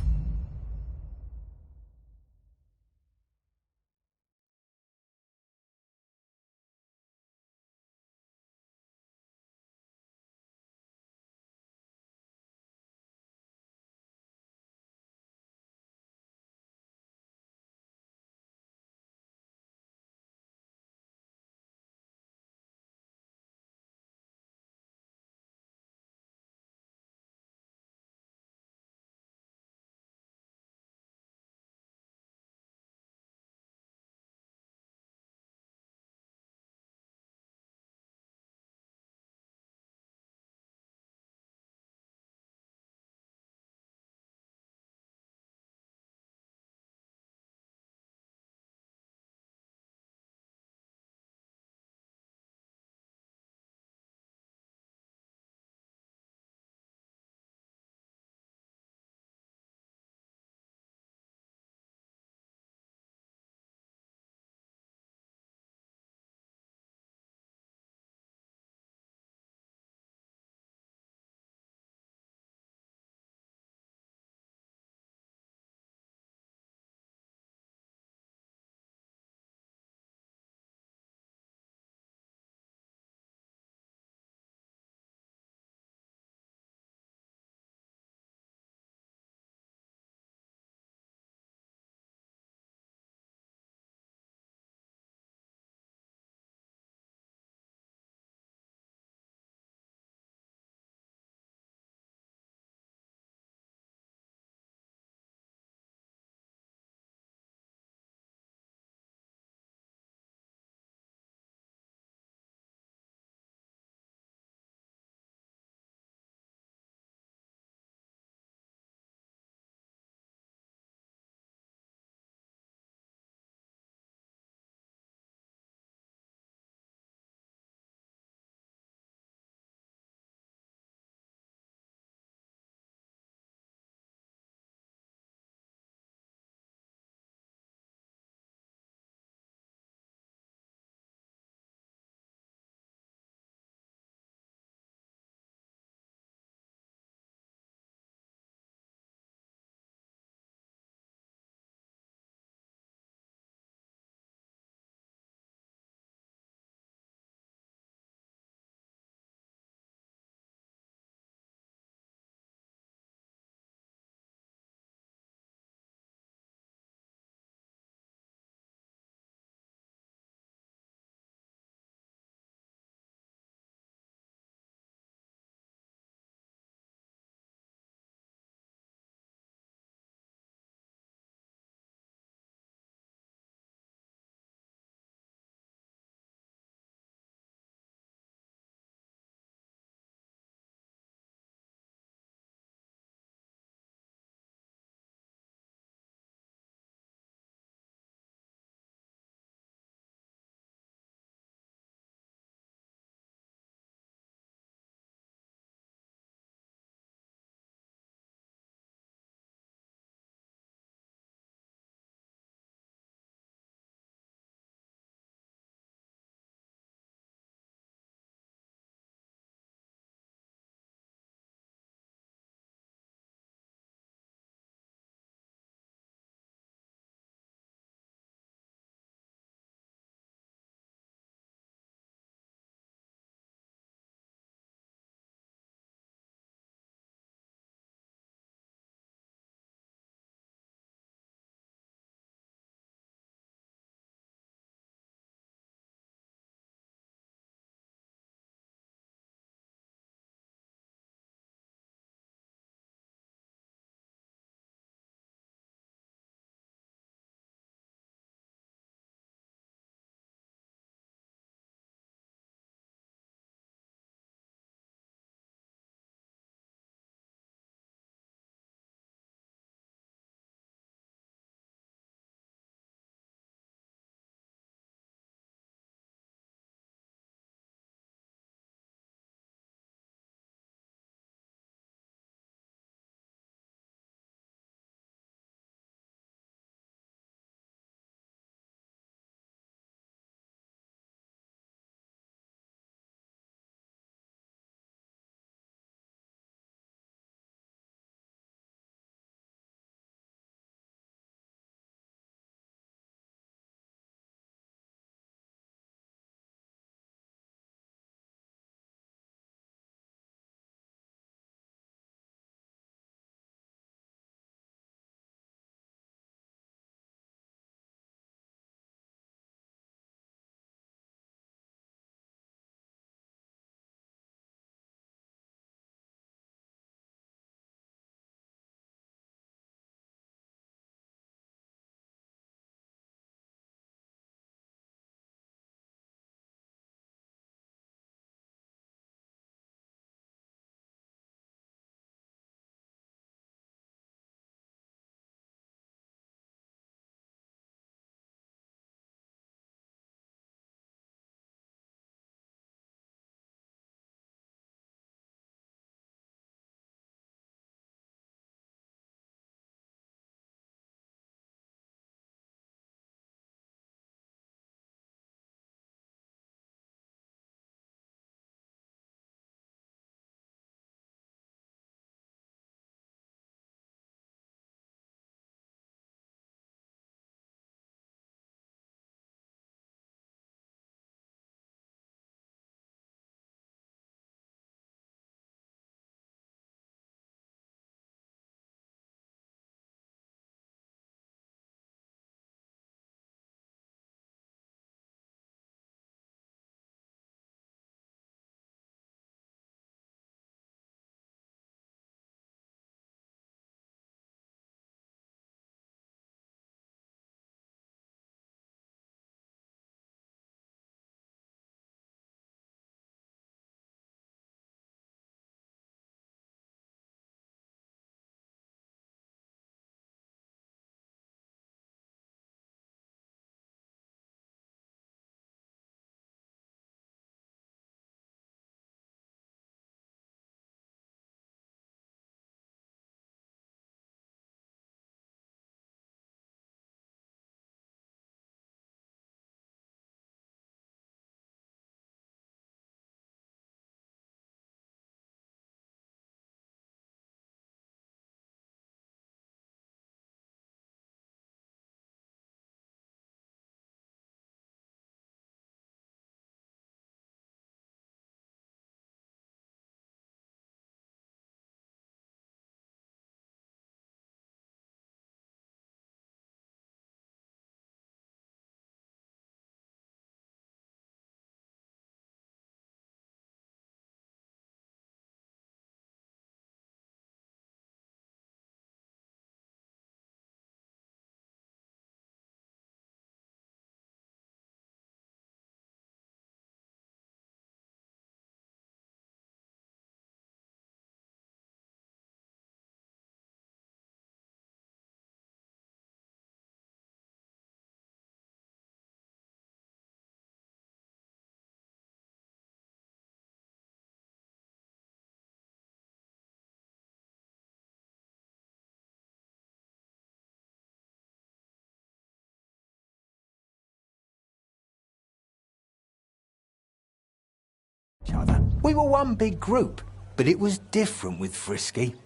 We were one big group, but it was different with Frisky.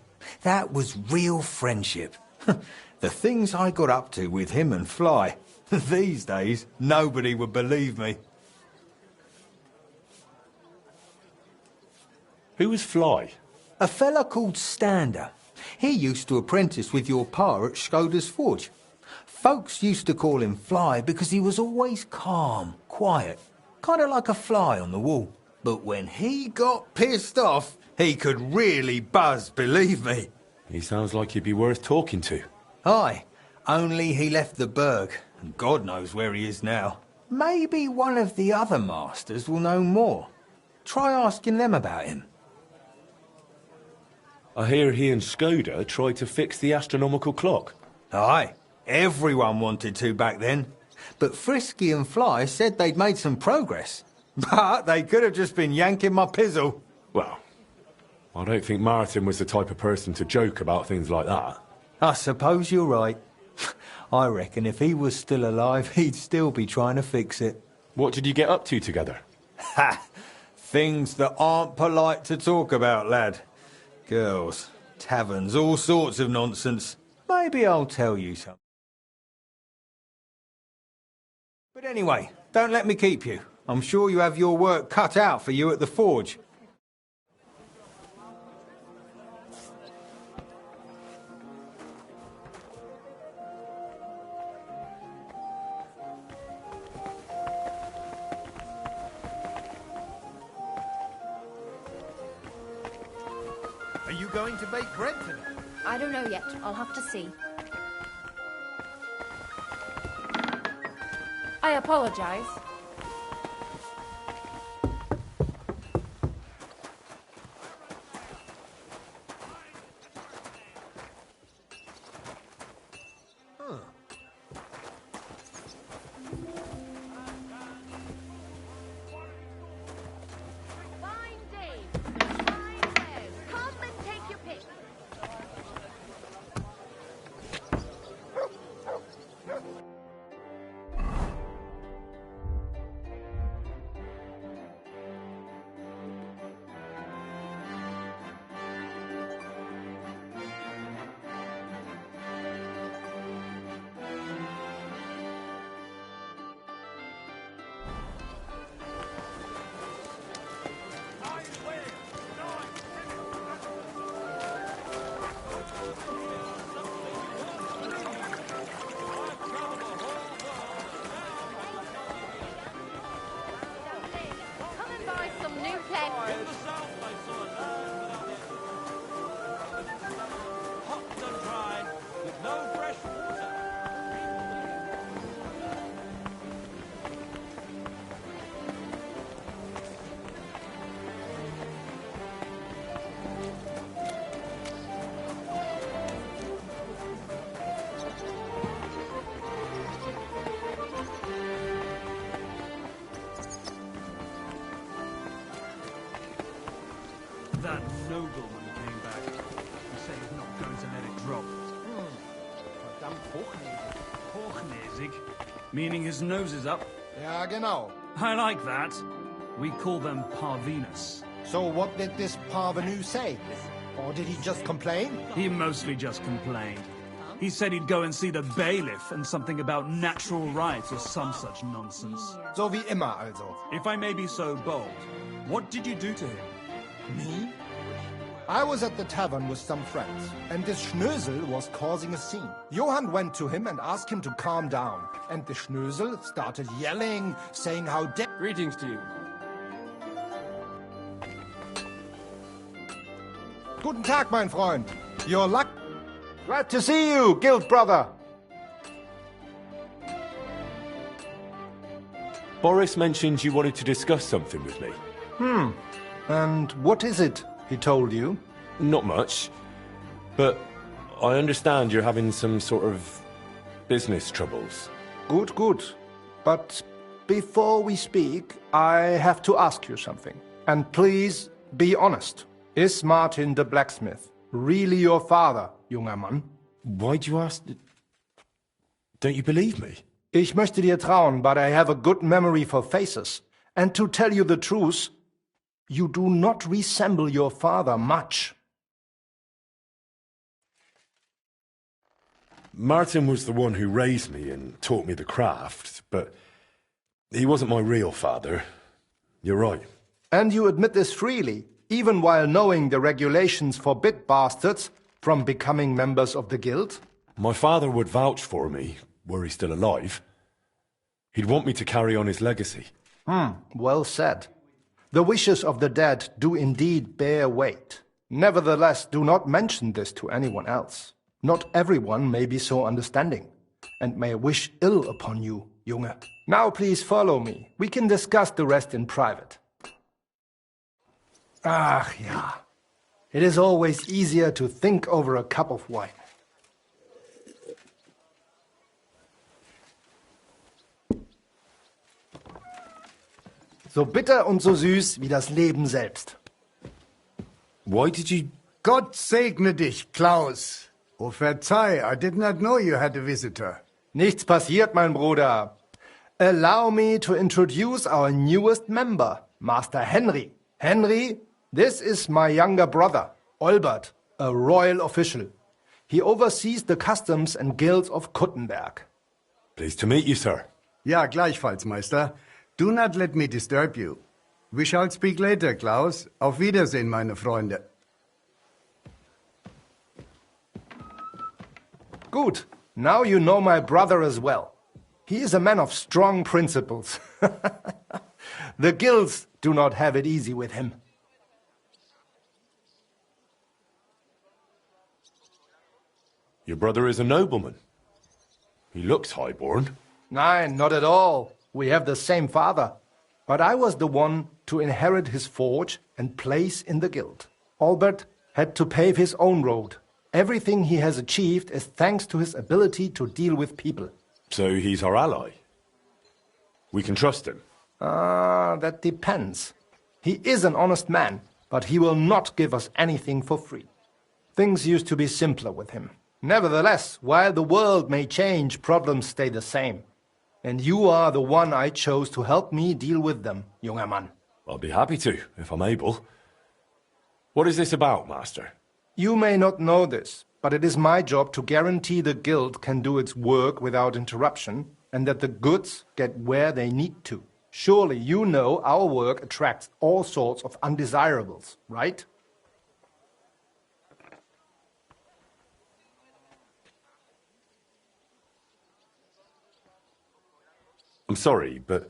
That was real friendship. The things I got up to with him and Fly. These days, nobody would believe me. Who was Fly? A fella called Stander. He used to apprentice with your pa at Skoda's Forge. Folks used to call him Fly because he was always calm, quiet, kind of like a fly on the wall. But when he got pissed off, he could really buzz, believe me. He sounds like he'd be worth talking to. Aye, only he left the burg, and God knows where he is now. Maybe one of the other masters will know more. Try asking them about him. I hear he and Skoda tried to fix the astronomical clock. Aye, everyone wanted to back then. But Frisky and Fly said they'd made some progress. But they could have just been yanking my pizzle. Well, I don't think Martin was the type of person to joke about things like that. I suppose you're right. I reckon if he was still alive, he'd still be trying to fix it. What did you get up to together? Ha! Things that aren't polite to talk about, lad. Girls, taverns, all sorts of nonsense. Maybe I'll tell you something. But anyway, don't let me keep you. I'm sure you have your work cut out for you at the forge. Are you going to bake bread tonight? I don't know yet. I'll have to see. I apologize. Fine day. Fine wares. Come and take your pick. Come and buy some new pens. Hot and dry, with no fresh water. That nobleman came back. He said he's not going to let it drop. Verdammt hochnäsig. Hochnäsig, meaning his nose is up. Ja, genau. I like that. We call them parvenus. So what did this parvenu say? Or did he just complain? He mostly just complained. He said he'd go and see the bailiff and something about natural rights or some such nonsense. So wie immer also. If I may be so bold, what did you do to him? Me? I was at the tavern with some friends, and this Schnösel was causing a scene. Johann went to him and asked him to calm down, and the Schnösel started yelling, saying how Greetings to you. Guten Tag, mein Freund. Your luck. Glad to see you, guild brother. Boris mentioned you wanted to discuss something with me. And what is it he told you? Not much. But I understand you're having some sort of business troubles. Good, good. But before we speak, I have to ask you something. And please be honest. Is Martin the blacksmith really your father, junger Mann? Why'd you ask? Don't you believe me? Ich möchte dir trauen, but I have a good memory for faces. And to tell you the truth, You do not resemble your father much. Martin was the one who raised me and taught me the craft, but he wasn't my real father. You're right. And you admit this freely, even while knowing the regulations forbid bastards from becoming members of the guild? My father would vouch for me, were he still alive. He'd want me to carry on his legacy. Well said. The wishes of the dead do indeed bear weight. Nevertheless, do not mention this to anyone else. Not everyone may be so understanding, and may wish ill upon you, Junge. Now please follow me. We can discuss the rest in private. Ach ja. It is always easier to think over a cup of wine. So bitter und so süß wie das Leben selbst. Why did you... Gott segne dich, Klaus. Oh, verzeih, I did not know you had a visitor. Nichts passiert, mein Bruder. Allow me to introduce our newest member, Master Henry. Henry, this is my younger brother, Olbert, a royal official. He oversees the customs and guilds of Kuttenberg. Pleased to meet you, sir. Ja, gleichfalls, Meister. Do not let me disturb you. We shall speak later, Klaus. Auf Wiedersehen, meine Freunde. Good. Now you know my brother as well. He is a man of strong principles. The guilds do not have it easy with him. Your brother is a nobleman. He looks highborn. Nein, not at all. We have the same father. But I was the one to inherit his forge and place in the guild. Albert had to pave his own road. Everything he has achieved is thanks to his ability to deal with people. So he's our ally. We can trust him. That depends. He is an honest man, but he will not give us anything for free. Things used to be simpler with him. Nevertheless, while the world may change, problems stay the same. And you are the one I chose to help me deal with them, junger Mann. I'll be happy to, if I'm able. What is this about, Master? You may not know this, but it is my job to guarantee the guild can do its work without interruption, and that the goods get where they need to. Surely you know our work attracts all sorts of undesirables, right? I'm sorry, but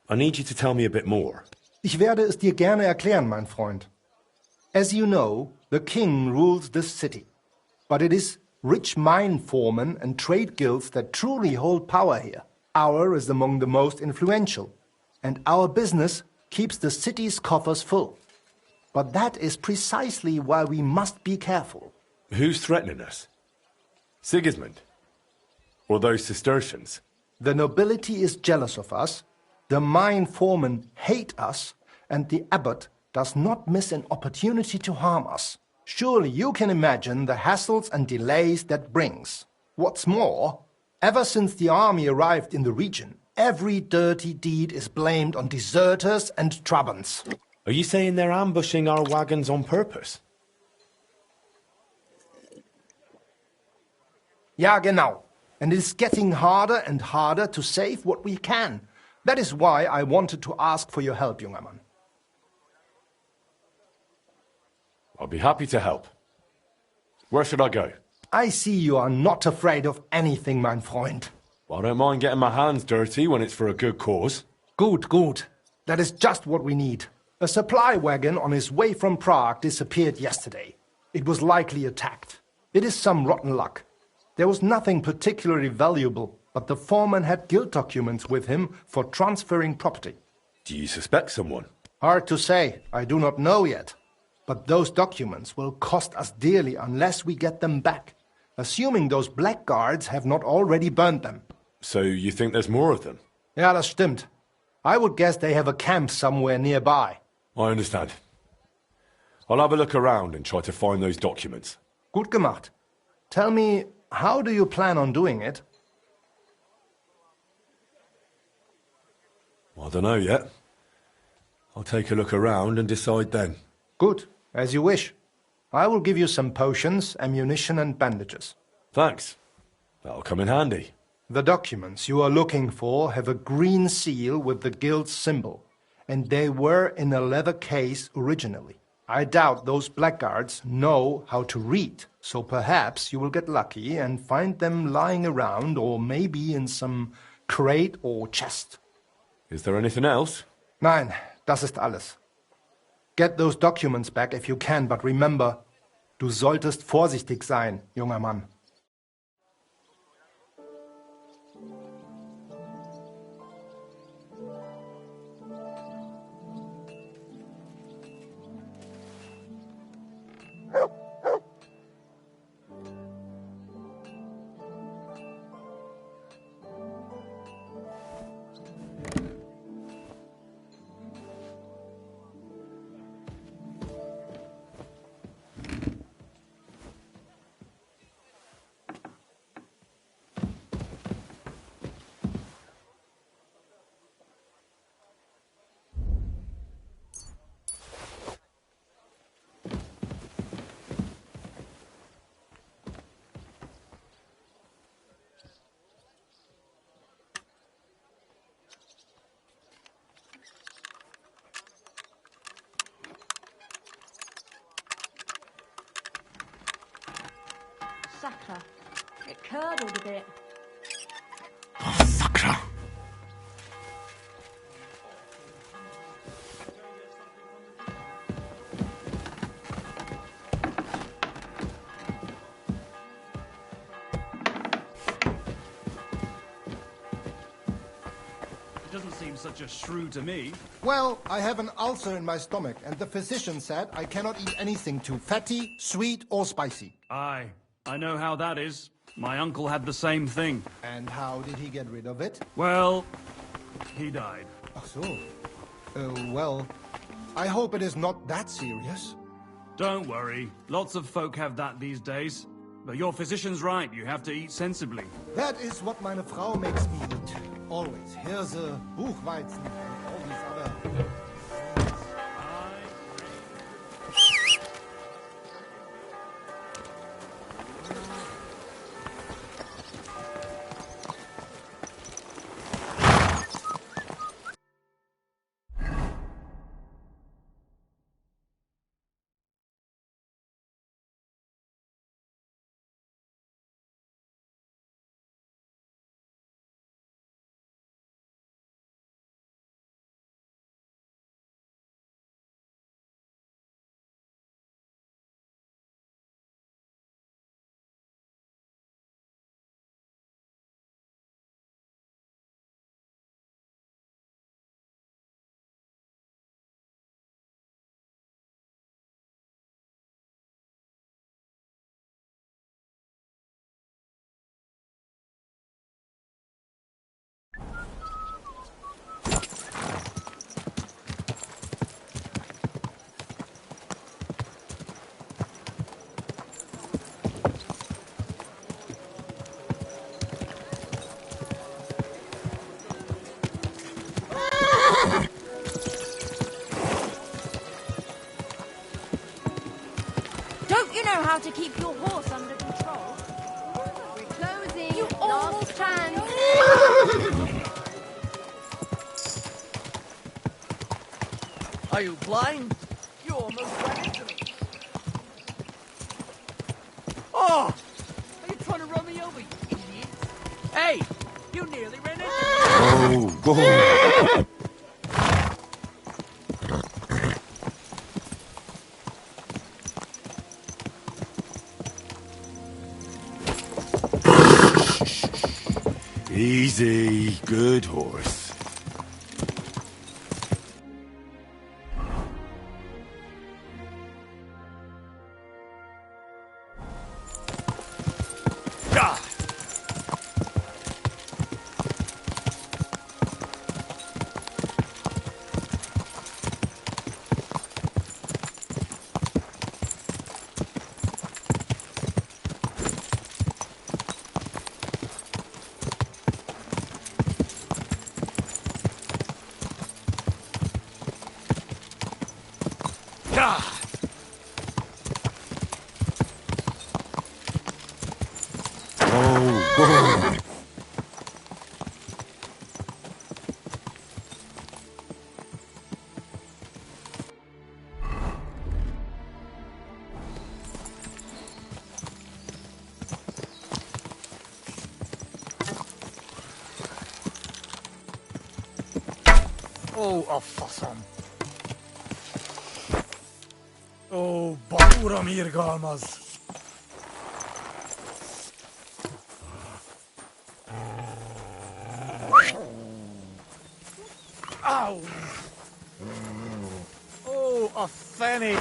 I need you to tell me a bit more. Ich werde es dir gerne erklären, mein Freund. As you know, the king rules this city. But it is rich mine foremen and trade guilds that truly hold power here. Our is among the most influential, and our business keeps the city's coffers full. But that is precisely why we must be careful. Who's threatening us? Sigismund? Or those Cistercians? The nobility is jealous of us, the mine foremen hate us, and the abbot does not miss an opportunity to harm us. Surely you can imagine the hassles and delays that brings. What's more, ever since the army arrived in the region, every dirty deed is blamed on deserters and Trabants. Are you saying they're ambushing our wagons on purpose? Ja, genau. And it is getting harder and harder to save what we can. That is why I wanted to ask for your help, junger Mann. I'll be happy to help. Where should I go? I see you are not afraid of anything, mein Freund. Well, I don't mind getting my hands dirty when it's for a good cause. Good, good. That is just what we need. A supply wagon on his way from Prague disappeared yesterday. It was likely attacked. It is some rotten luck. There was nothing particularly valuable, but the foreman had guild documents with him for transferring property. Do you suspect someone? Hard to say. I do not know yet. But those documents will cost us dearly unless we get them back, assuming those blackguards have not already burned them. So you think there's more of them? Ja, das stimmt. I would guess they have a camp somewhere nearby. I understand. I'll have a look around and try to find those documents. Gut gemacht. Tell me, how do you plan on doing it? I don't know yet. I'll take a look around and decide then. Good, as you wish. I will give you some potions, ammunition, and bandages. Thanks. That'll come in handy. The documents you are looking for have a green seal with the guild's symbol, and they were in a leather case originally. I doubt those blackguards know how to read, so perhaps you will get lucky and find them lying around, or maybe in some crate or chest. Is there anything else? Nein, das ist alles. Get those documents back if you can, but remember, du solltest vorsichtig sein, junger Mann. Sucker. It curdled a bit. Sakra! It doesn't seem such a shrew to me. Well, I have an ulcer in my stomach, and the physician said I cannot eat anything too fatty, sweet, or spicy. Aye, I know how that is. My uncle had the same thing. And how did he get rid of it? Well, he died. Ach so. Well, I hope it is not that serious. Don't worry. Lots of folk have that these days. But your physician's right. You have to eat sensibly. That is what meine Frau makes me eat. Always. Hirse, Buchweizen, and all these other... Don't you know how to keep your horse under control? We're closing. You Last chance. Are you blind? You almost ran into me. Oh! Are you trying to run me over, you idiot? Hey! You nearly ran into me. Oh, go! Easy, good horse. Oh, a fasan. Oh, Bauram hier galmaz. Ow! Oh, a fanny.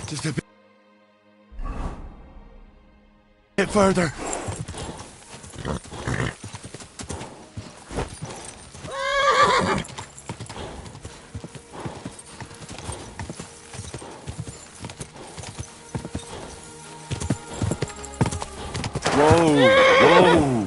Just a bit further. Whoa, whoa.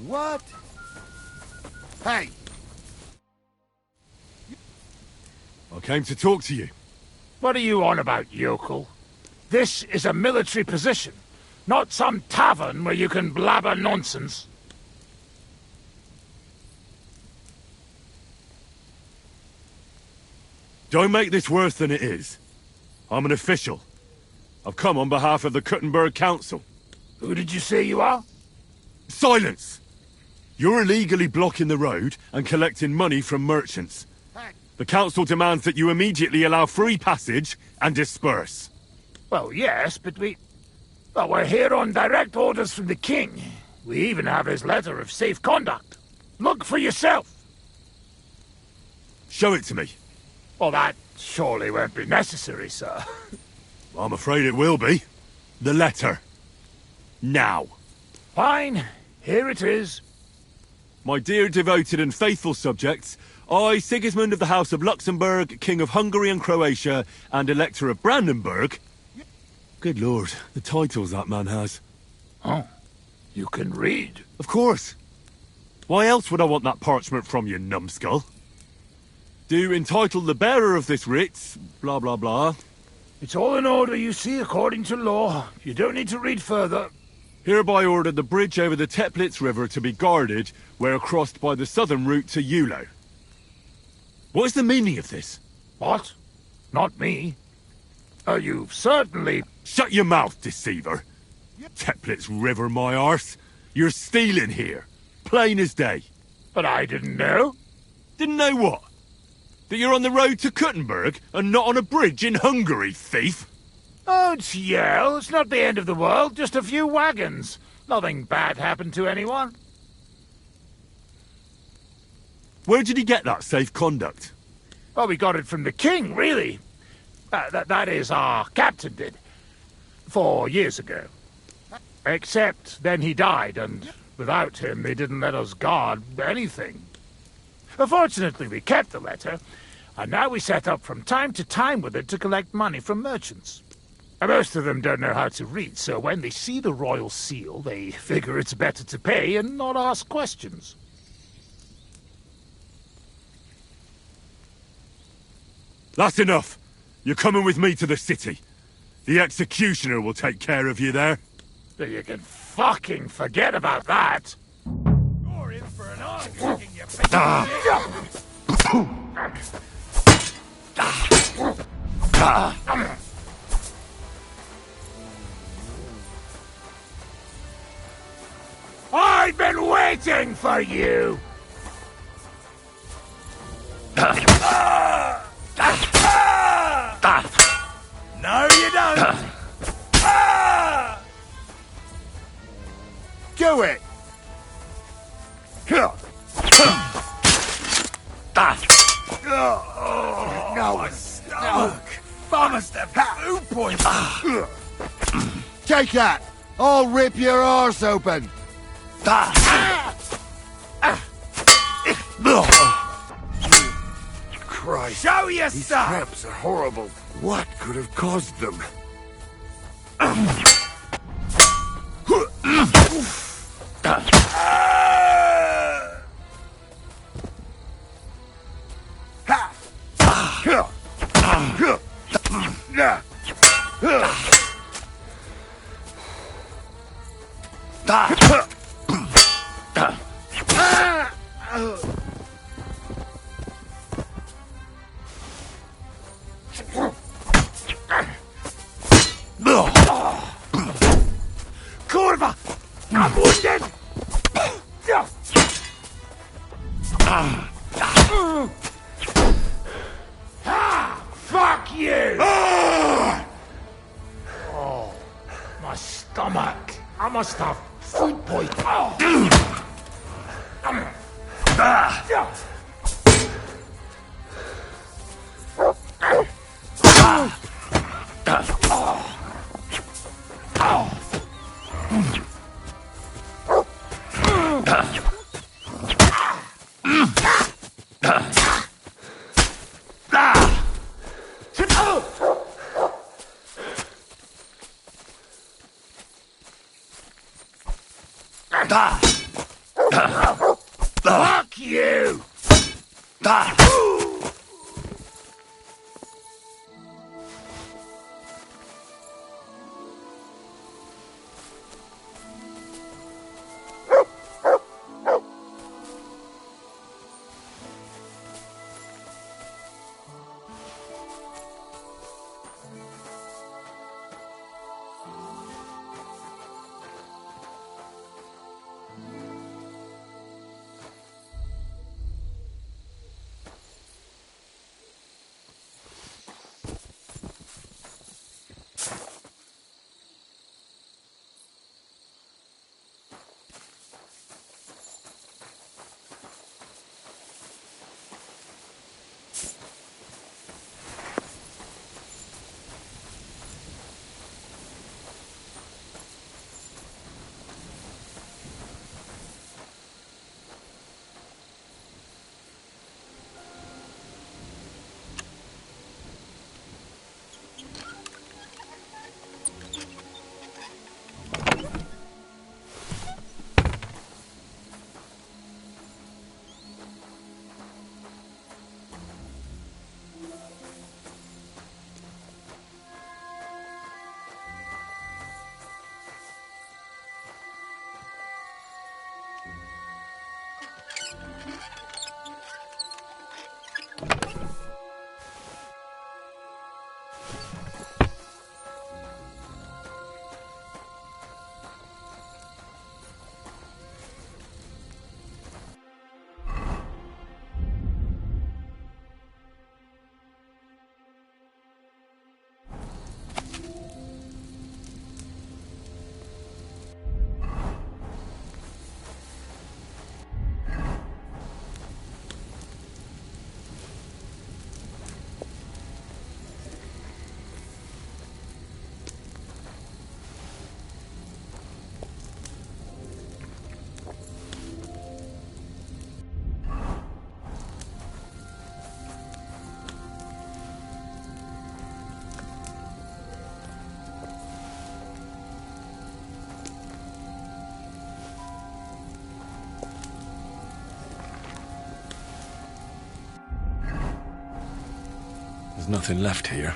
What? Hey! I came to talk to you. What are you on about, yokel? This is a military position, not some tavern where you can blabber nonsense. Don't make this worse than it is. I'm an official. I've come on behalf of the Kuttenberg Council. Who did you say you are? Silence! You're illegally blocking the road and collecting money from merchants. The council demands that you immediately allow free passage and disperse. Well, yes, but well, we're here on direct orders from the king. We even have his letter of safe conduct. Look for yourself. Show it to me. Well, that surely won't be necessary, sir. I'm afraid it will be. The letter. Now. Fine. Here it is. My dear devoted and faithful subjects, I, Sigismund of the House of Luxembourg, King of Hungary and Croatia, and Elector of Brandenburg... Good lord, the titles that man has. Oh, you can read? Of course. Why else would I want that parchment from you, numbskull? Do entitle the bearer of this writ, blah blah blah. It's all in order, you see, according to law. You don't need to read further. Hereby order the bridge over the Teplitz River to be guarded where crossed by the southern route to Yulo. What is the meaning of this? What? Not me. You've certainly... Shut your mouth, deceiver. Teplitz River, my arse. You're stealing here. Plain as day. But I didn't know. Didn't know what? That you're on the road to Kuttenberg and not on a bridge in Hungary, thief? Don't yell. It's not the end of the world. Just a few wagons. Nothing bad happened to anyone. Where did he get that safe conduct? Well, we got it from the king, really. That is, our captain did. 4 years ago. Except then he died, and without him they didn't let us guard anything. Fortunately, we kept the letter, and now we set up from time to time with it to collect money from merchants. Most of them don't know how to read, so when they see the royal seal, they figure it's better to pay and not ask questions. That's enough. You're coming with me to the city. The executioner will take care of you there. You can fucking forget about that. You're in for an arm kicking, you piece of shit. I've been waiting for you! No, you don't! Do it! No, my stomach! I must have food poisoning! Take that! I'll rip your arse open! Christ! Show your These stuff! cramps are horrible. What could have caused them? Kurva! I'm wounded! Fuck you! Oh, my stomach. I must have food poisoning. Fuck you! There's nothing left here.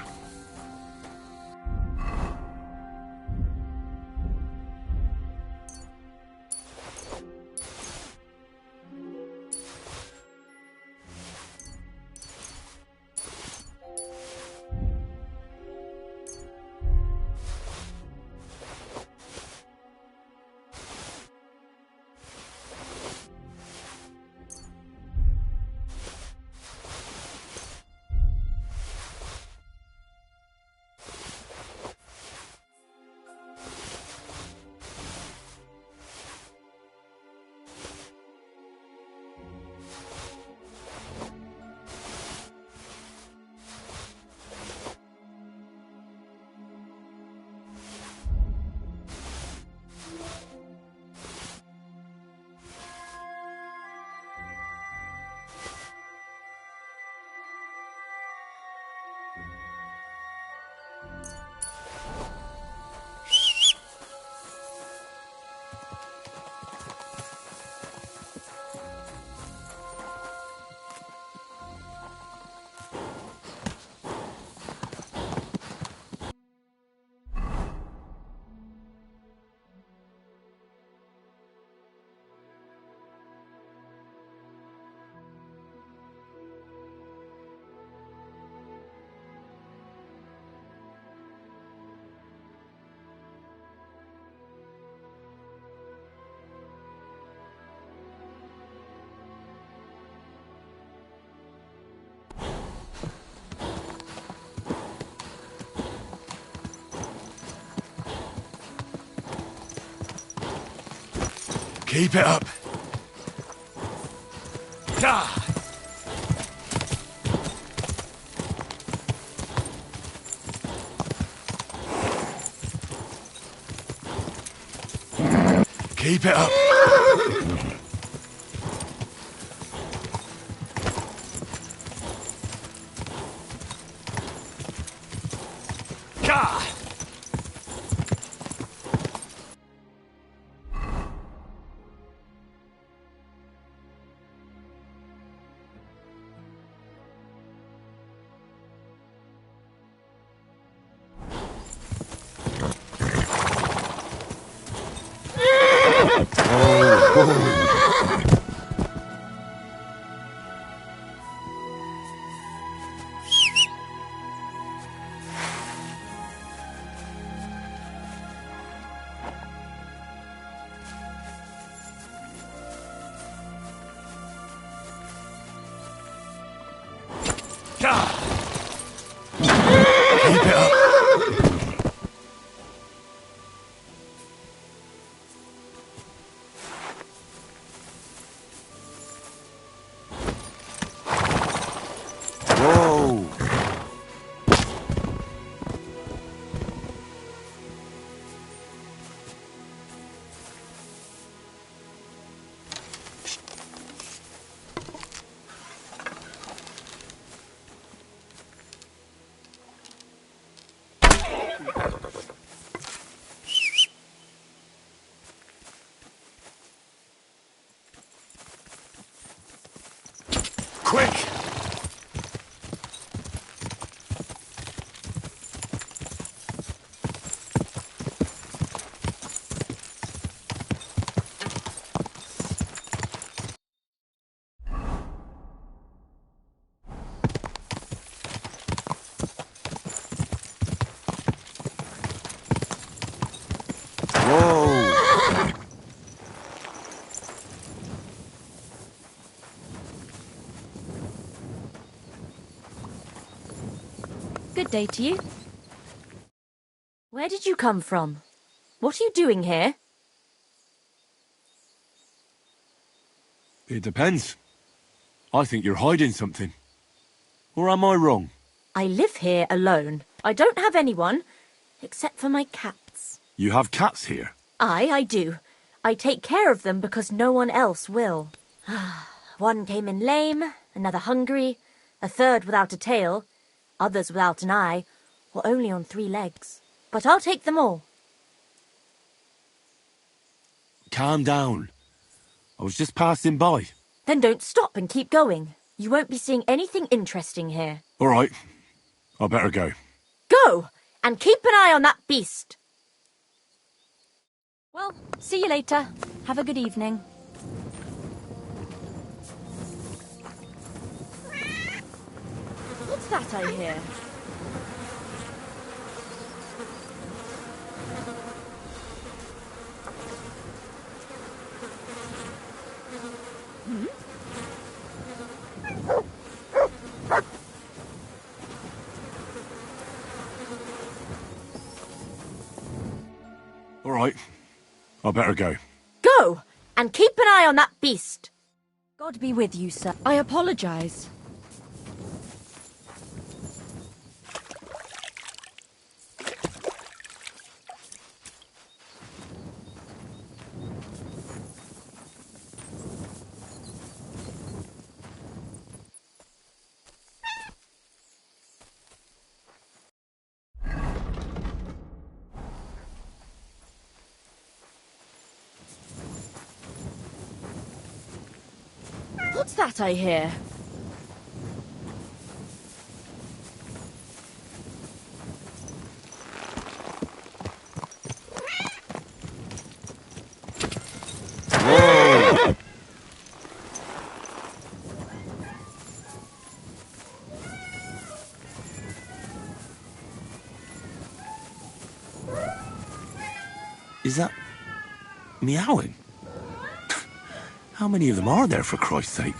Keep it up. Keep it up. Keep it up. Whoa. Quick! Whoa! Good day to you. Where did you come from? What are you doing here? It depends. I think you're hiding something. Or am I wrong? I live here alone. I don't have anyone, except for my cats. You have cats here? I do. I take care of them because no one else will. One came in lame, another hungry, a third without a tail, others without an eye, or only on 3 legs. But I'll take them all. Calm down. I was just passing by. Then don't stop and keep going. You won't be seeing anything interesting here. All right. I better go. Go! And keep an eye on that beast. Well, see you later. Have a good evening. What's that I hear? All right. I better go. Go! And keep an eye on that beast. God be with you, sir. I apologize. What's that I hear? Whoa! Is that meowing? How many of them are there, for Christ's sake?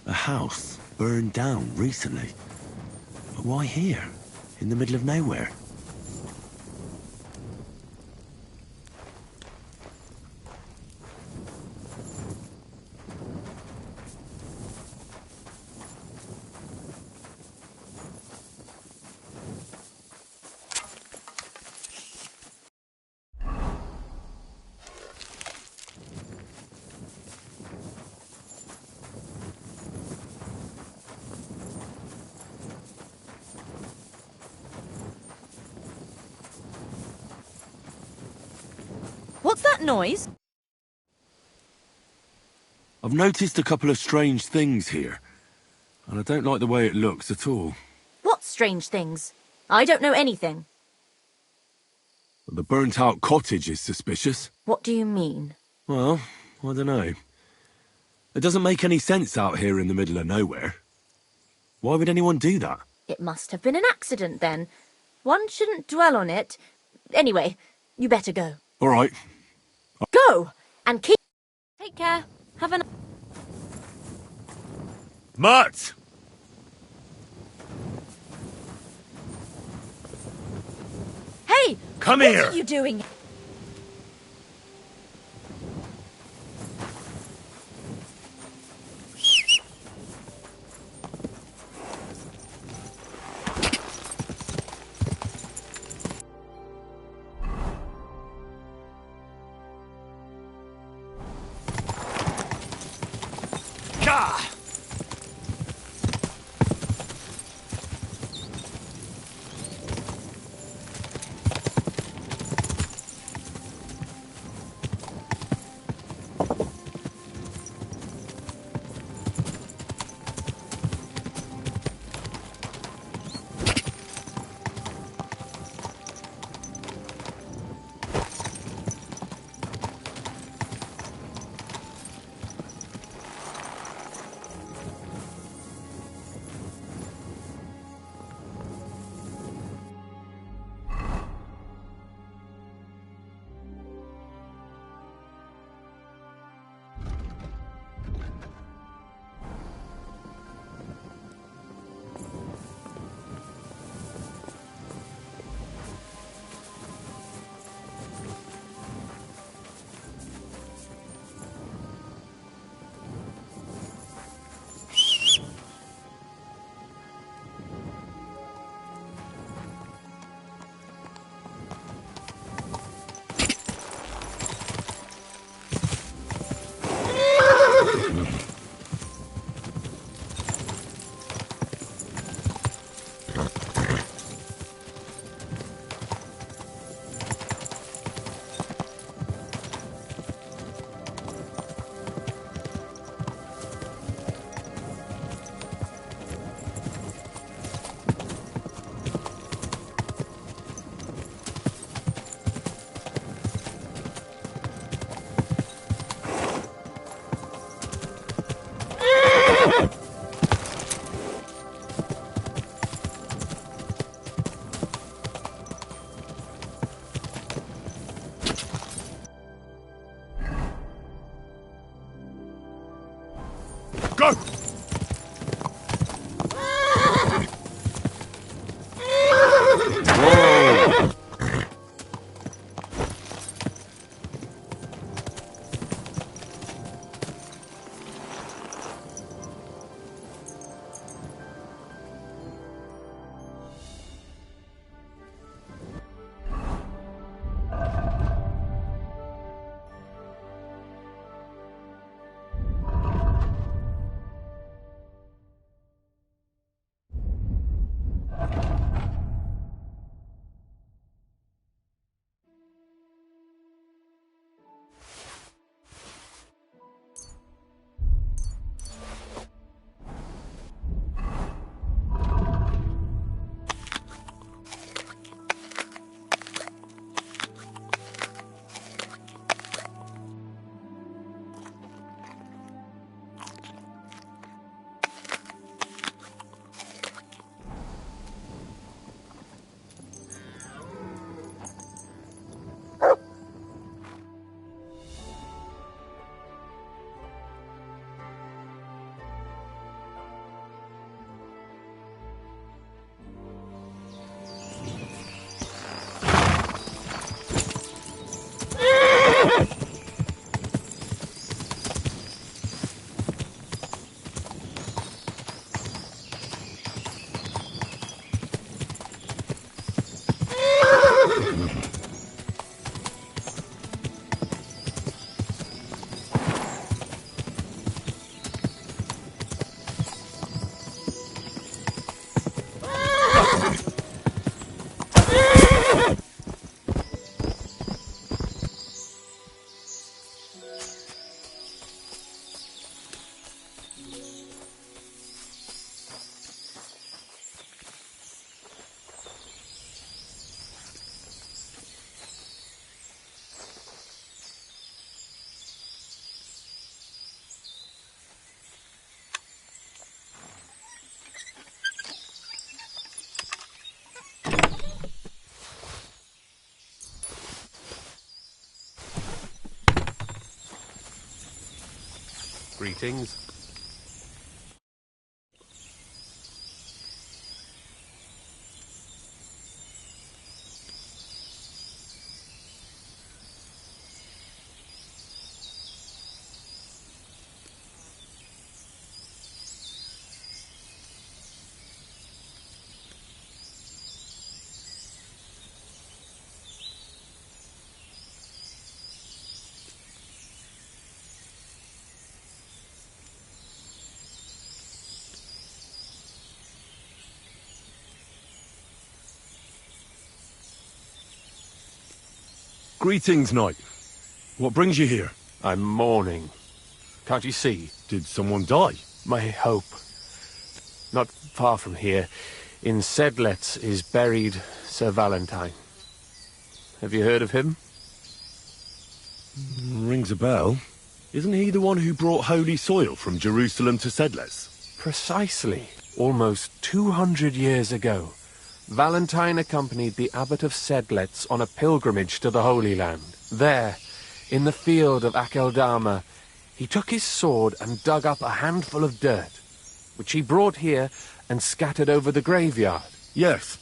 A house burned down recently. But why here? In the middle of nowhere? What's that noise? I've noticed a couple of strange things here, and I don't like the way it looks at all. What strange things? I don't know anything. The burnt-out cottage is suspicious. What do you mean? Well, I don't know. It doesn't make any sense out here in the middle of nowhere. Why would anyone do that? It must have been an accident, then. One shouldn't dwell on it. Anyway, you better go. All right. Go! And keep... Take care. Have a... Mutt! Hey! Come what here! What are you doing? Go! Whoa! Greetings. Greetings, knight. What brings you here? I'm mourning. Can't you see? Did someone die? My hope. Not far from here, in Sedlets, is buried Sir Valentine. Have you heard of him? Rings a bell. Isn't he the one who brought holy soil from Jerusalem to Sedles? Precisely. Almost 200 years ago, Valentine accompanied the abbot of Sedlets on a pilgrimage to the Holy Land. There, in the field of Akeldama, he took his sword and dug up a handful of dirt, which he brought here and scattered over the graveyard. Yes.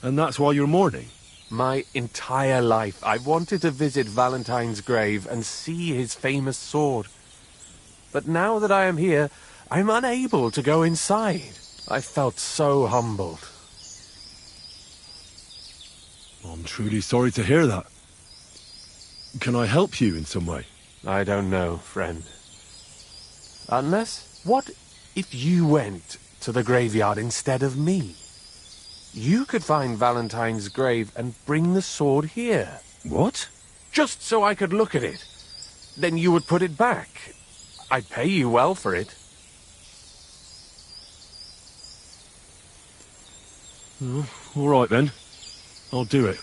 And that's why you're mourning? My entire life, I wanted to visit Valentine's grave and see his famous sword. But now that I am here, I'm unable to go inside. I felt so humbled. I'm truly sorry to hear that. Can I help you in some way? I don't know, friend. Unless, what if you went to the graveyard instead of me? You could find Valentine's grave and bring the sword here. What? Just so I could look at it. Then you would put it back. I'd pay you well for it. Oh, all right then. I'll do it.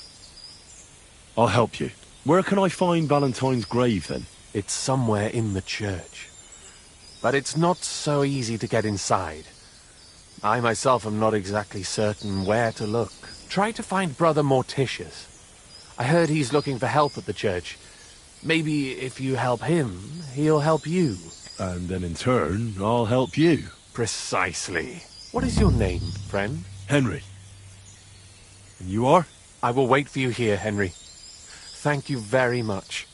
I'll help you. Where can I find Valentine's grave, then? It's somewhere in the church. But it's not so easy to get inside. I myself am not exactly certain where to look. Try to find Brother Morticius. I heard he's looking for help at the church. Maybe if you help him, he'll help you. And then in turn, I'll help you. Precisely. What is your name, friend? Henry. And you are? I will wait for you here, Henry. Thank you very much.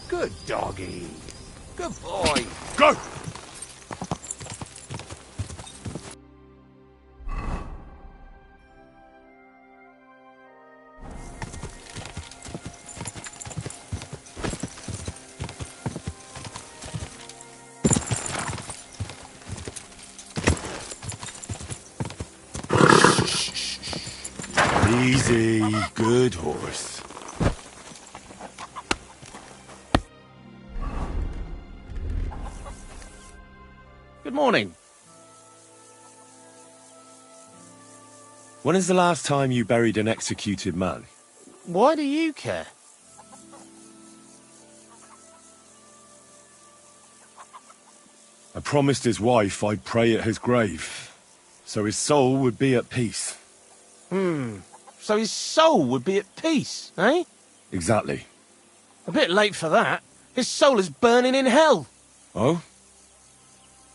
Good doggy. Good boy. Go! Easy. Good horse. Good morning. When is the last time you buried an executed man? Why do you care? I promised his wife I'd pray at his grave, so his soul would be at peace. So his soul would be at peace, eh? Exactly. A bit late for that. His soul is burning in hell. Oh?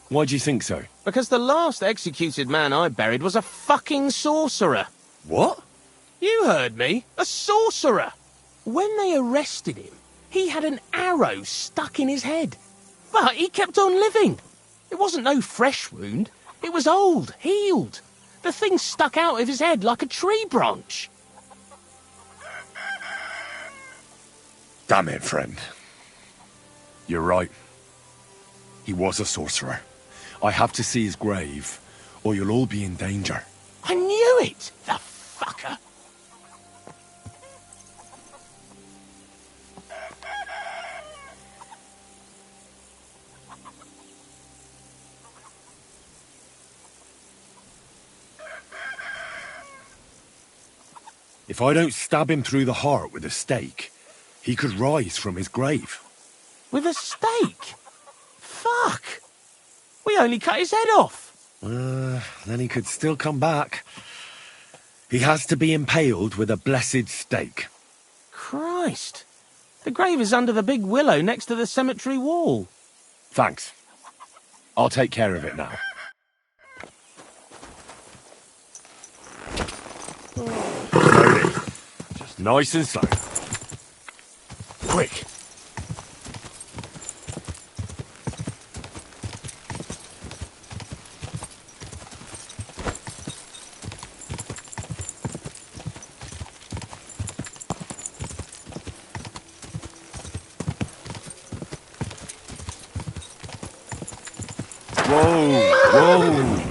Why do you think so? Because the last executed man I buried was a fucking sorcerer. What? You heard me. A sorcerer. When they arrested him, he had an arrow stuck in his head. But he kept on living. It wasn't no fresh wound. It was old, healed. The thing stuck out of his head like a tree branch. Damn it, friend. You're right. He was a sorcerer. I have to see his grave, or you'll all be in danger. I knew it, the fucker. If I don't stab him through the heart with a stake, he could rise from his grave. With a stake? Fuck! We only cut his head off. Then he could still come back. He has to be impaled with a blessed stake. Christ. The grave is under the big willow next to the cemetery wall. Thanks. I'll take care of it now. Slowly. Just nice and slow. Quick. Whoa! Whoa!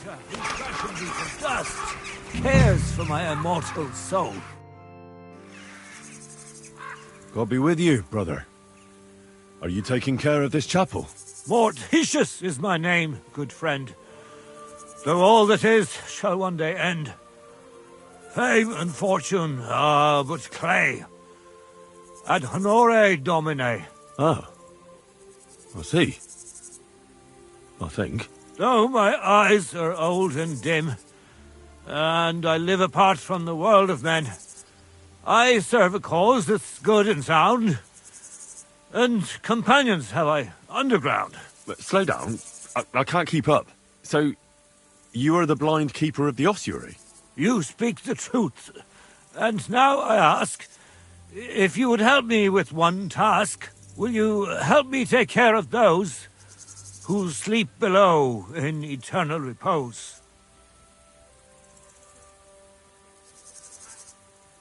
creator who fashioned me from dust cares for my immortal soul. God be with you, brother. Are you taking care of this chapel? Mortitius is my name, good friend. Though all that is shall one day end. Fame and fortune are but clay. Ad honore domine. Ah. I see. I think. Though my eyes are old and dim, and I live apart from the world of men, I serve a cause that's good and sound, and companions have I underground. But slow down. I can't keep up. So, you are the blind keeper of the ossuary? You speak the truth. And now I ask, if you would help me with one task, will you help me take care of those who sleep below in eternal repose?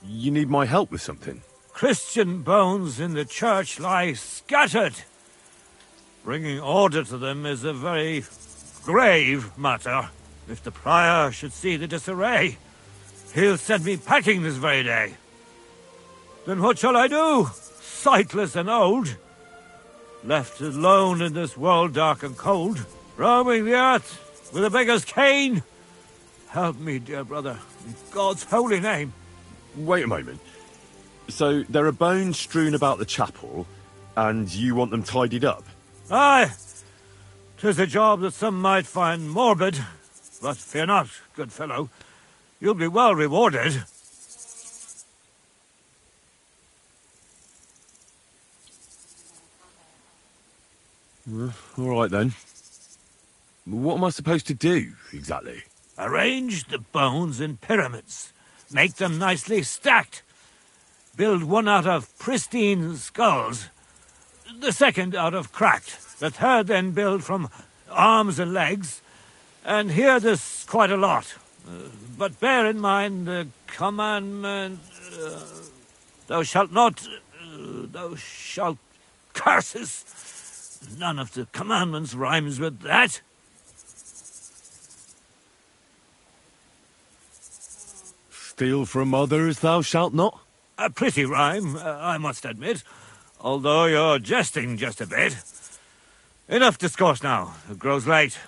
You need my help with something? Christian bones in the church lie scattered. Bringing order to them is a very grave matter. If the prior should see the disarray, he'll send me packing this very day. Then what shall I do, sightless and old? Left alone in this world dark and cold, roaming the earth with a beggar's cane? Help me, dear brother, in God's holy name. Wait a moment. So, there are bones strewn about the chapel, and you want them tidied up? Aye. 'Tis a job that some might find morbid, but fear not, good fellow. You'll be well rewarded. All right, then. What am I supposed to do, exactly? Arrange the bones in pyramids. Make them nicely stacked. Build one out of pristine skulls, the second out of cracked, the third then build from arms and legs, and here there's quite a lot. But bear in mind the commandment, thou shalt not, thou shalt curses. None of the commandments rhymes with that. Steal from others thou shalt not? A pretty rhyme, I must admit, although you're jesting just a bit. Enough discourse now. It grows late.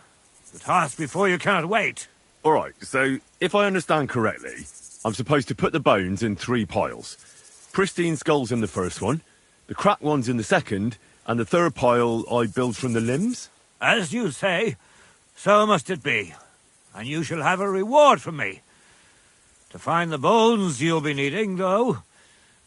The task before you cannot wait. All right, so if I understand correctly, I'm supposed to put the bones in 3 piles. Pristine skulls in the first one, the cracked ones in the second, and the third pile I build from the limbs? As you say, so must it be. And you shall have a reward from me. To find the bones you'll be needing, though,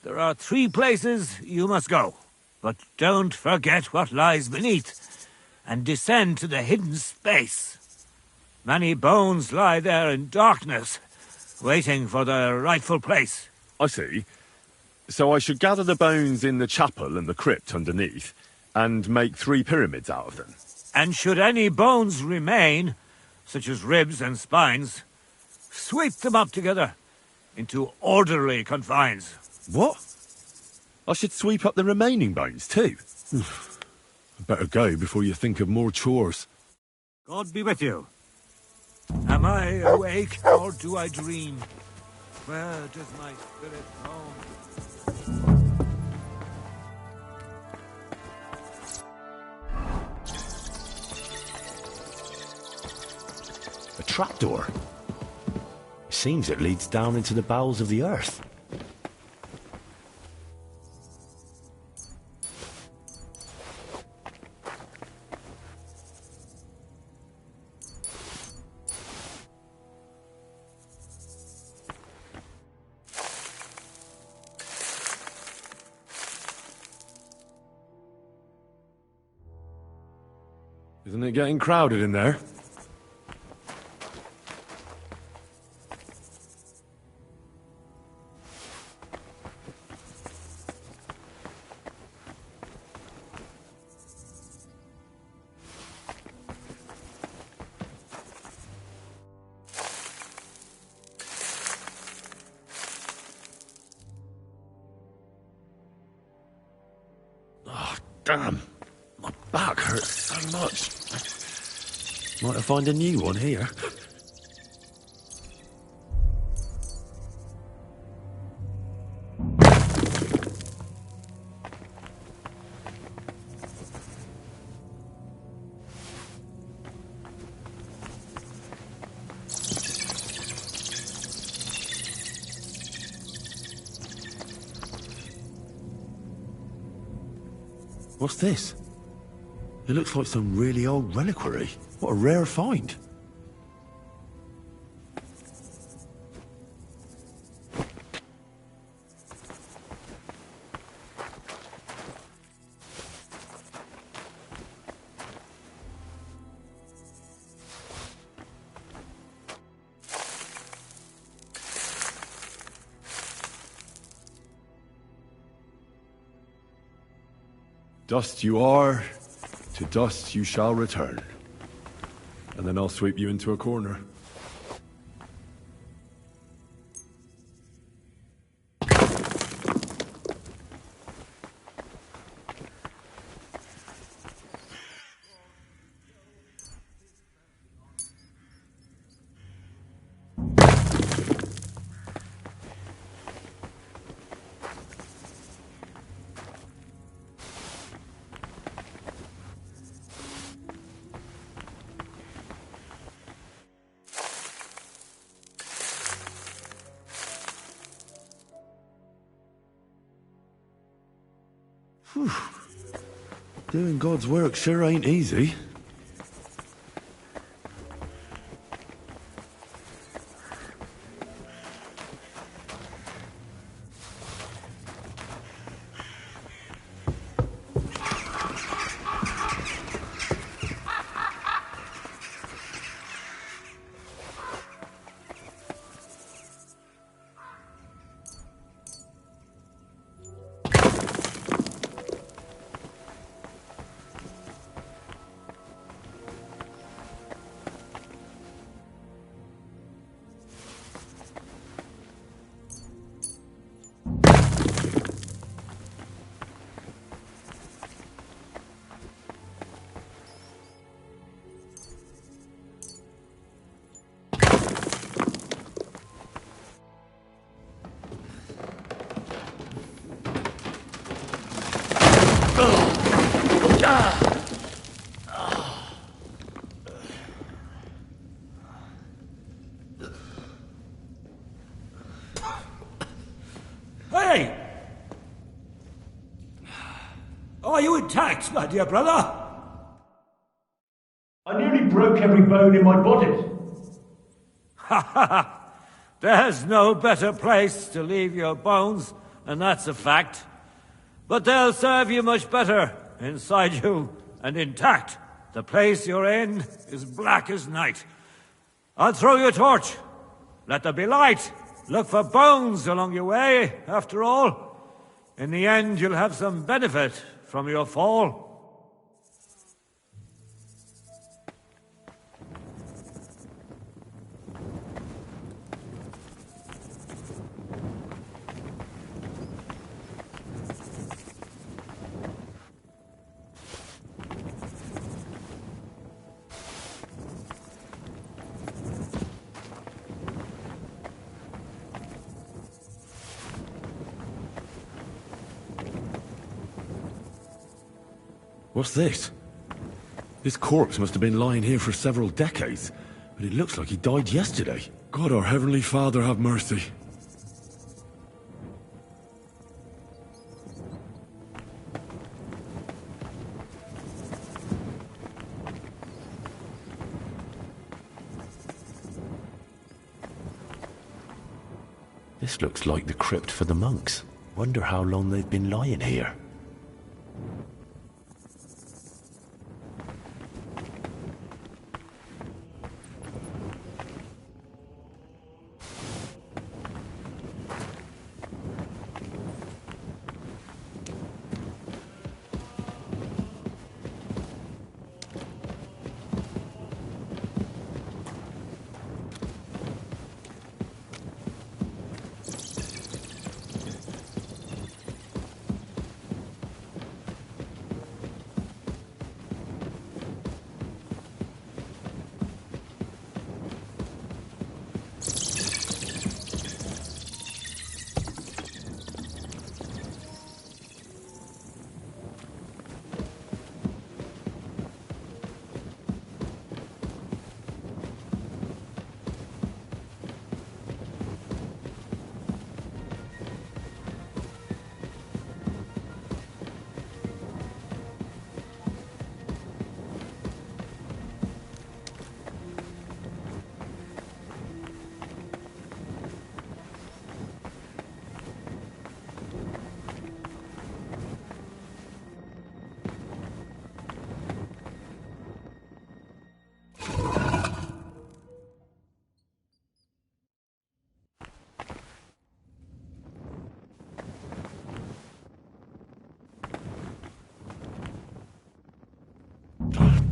there are 3 places you must go. But don't forget what lies beneath, and descend to the hidden space. Many bones lie there in darkness, waiting for their rightful place. I see. So I should gather the bones in the chapel and the crypt underneath, and make 3 pyramids out of them. And should any bones remain, such as ribs and spines, sweep them up together into orderly confines. What? I should sweep up the remaining bones too? I better go before you think of more chores. God be with you. Am I awake or do I dream? Where does my spirit roam? A trapdoor. Seems it leads down into the bowels of the earth. Isn't it getting crowded in there? Oh, damn. My back hurts so much. Might I find a new one here? What's this? It looks like some really old reliquary. What a rare find. Dust you are, to dust you shall return. And then I'll sweep you into a corner. Whew. Doing God's work sure ain't easy. Hey! Are you intact, my dear brother? I nearly broke every bone in my body. Ha ha ha! There's no better place to leave your bones, and that's a fact. But they'll serve you much better inside you and intact. The place you're in is black as night. I'll throw you a torch. Let there be light. Look for bones along your way, after all. In the end, you'll have some benefit from your fall. What's this? This corpse must have been lying here for several decades, but it looks like he died yesterday. God, our Heavenly Father, have mercy. This looks like the crypt for the monks. Wonder how long they've been lying here.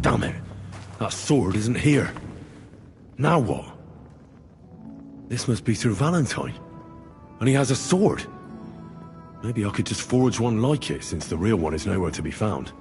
Damn it. That sword isn't here. Now what? This must be through Valentine. And he has a sword. Maybe I could just forge one like it, since the real one is nowhere to be found.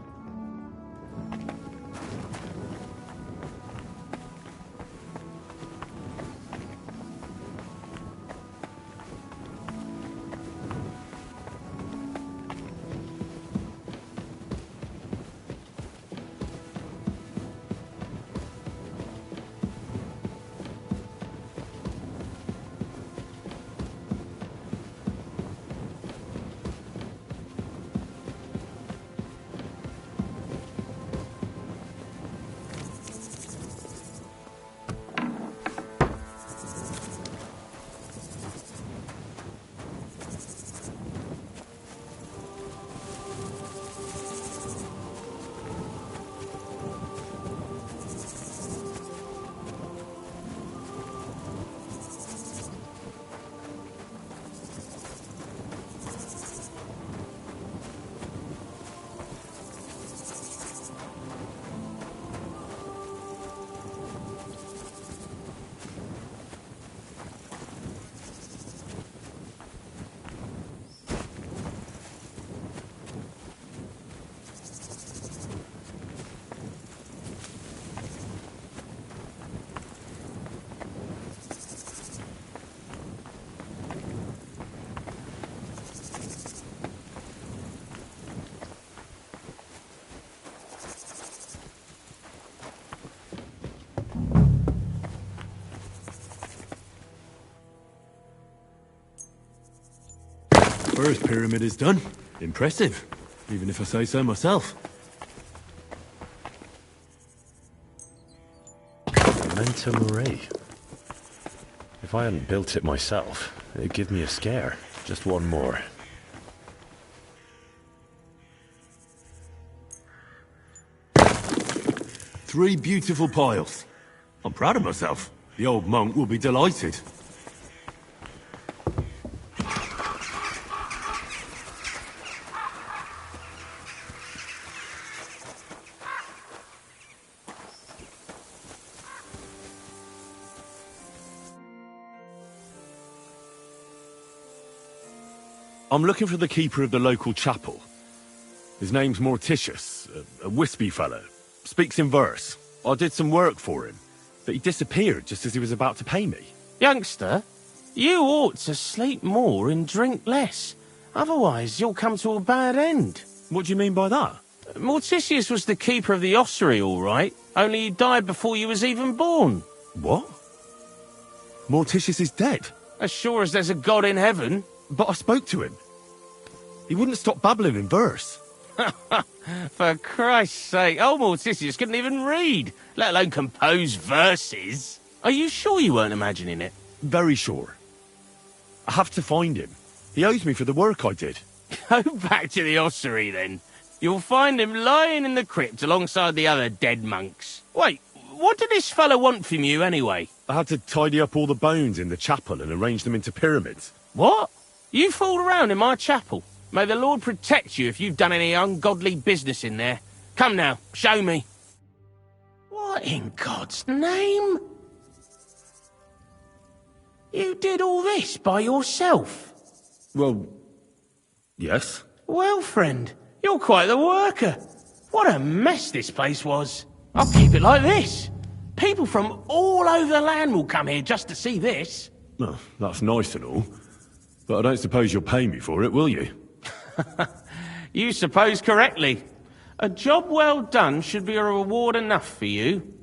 First pyramid is done. Impressive, even if I say so myself. Memento Mori. If I hadn't built it myself, it'd give me a scare. Just one more. Three beautiful piles. I'm proud of myself. The old monk will be delighted. I'm looking for the keeper of the local chapel. His name's Morticius, a wispy fellow. Speaks in verse. I did some work for him, but he disappeared just as he was about to pay me. Youngster, you ought to sleep more and drink less. Otherwise, you'll come to a bad end. What do you mean by that? Morticius was the keeper of the ossuary, all right. Only he died before you was even born. What? Morticius is dead? As sure as there's a God in heaven. But I spoke to him. He wouldn't stop babbling in verse. For Christ's sake, old Morticius couldn't even read, let alone compose verses. Are you sure you weren't imagining it? Very sure. I have to find him. He owes me for the work I did. Go back to the ossuary, then. You'll find him lying in the crypt alongside the other dead monks. Wait, what did this fellow want from you, anyway? I had to tidy up all the bones in the chapel and arrange them into pyramids. What? You fooled around in my chapel. May the Lord protect you if you've done any ungodly business in there. Come now, show me. What in God's name? You did all this by yourself? Well, yes. Well, friend, you're quite the worker. What a mess this place was. I'll keep it like this. People from all over the land will come here just to see this. Well, that's nice and all. But I don't suppose you'll pay me for it, will you? You suppose correctly. A job well done should be a reward enough for you.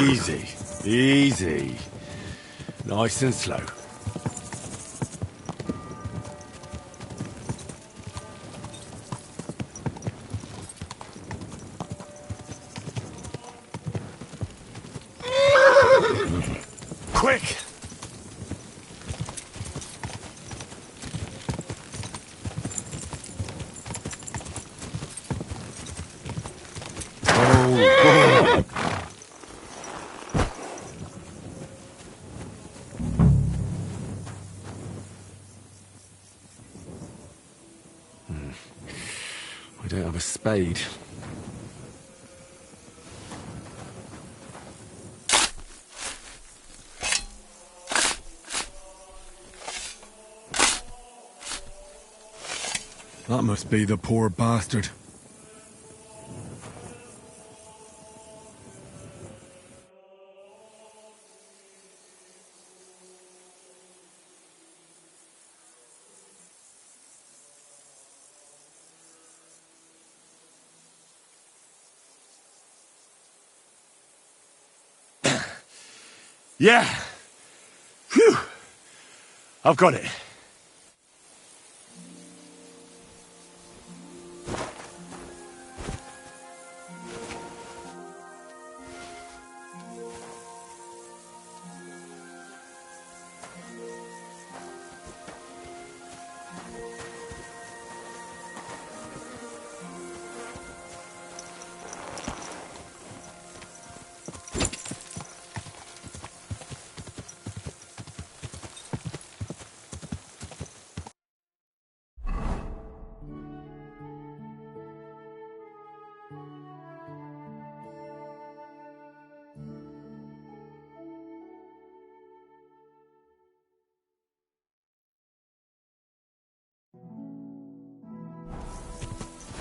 Easy. Easy. Nice and slow. Quick! Oh, I don't have a spade. That must be the poor bastard. Yeah! Phew! I've got it.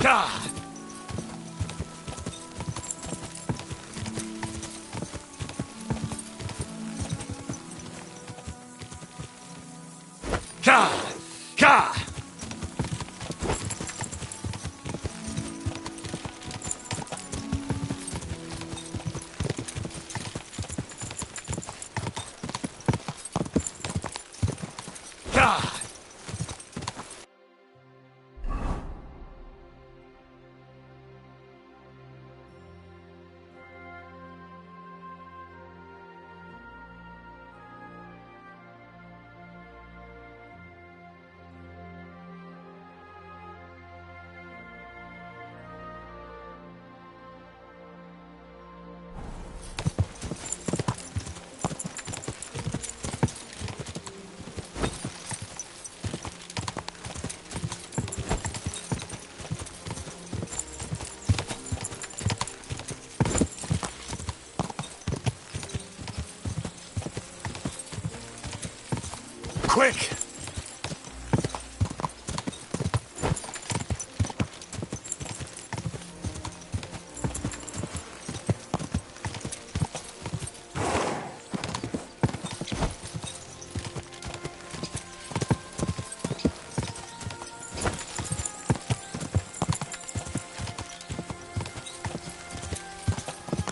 Ah! Ka! Ka! Ka! Quick!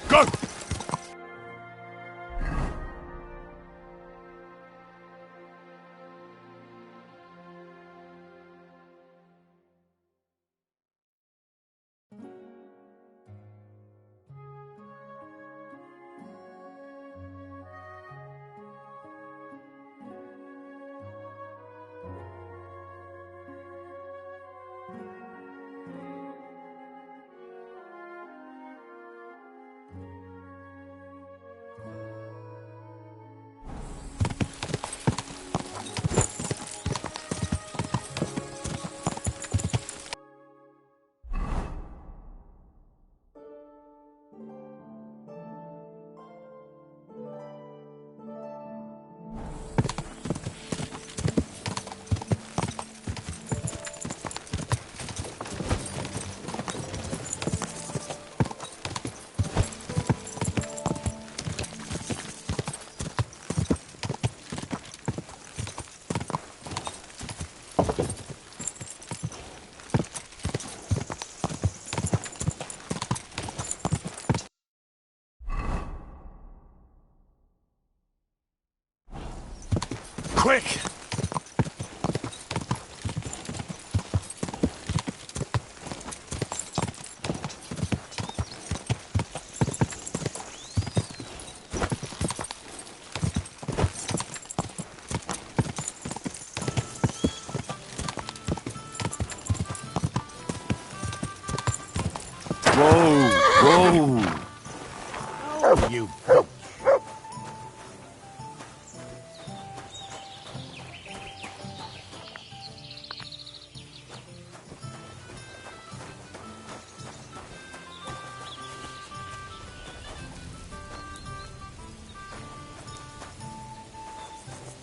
Go! quick! Whoa! Oh, you...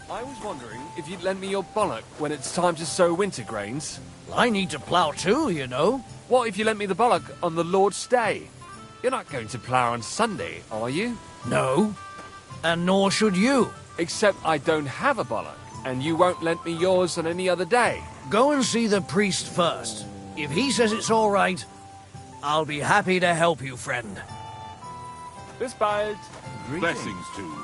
I was wondering if you'd lend me your bollock when it's time to sow winter grains. I need to plough too, you know. What if you lent me the bollock on the Lord's Day? You're not going to plough on Sunday, are you? No. And nor should you. Except I don't have a bollock, and you won't lend me yours on any other day. Go and see the priest first. If he says it's all right, I'll be happy to help you, friend. Bis bald. Blessings to you.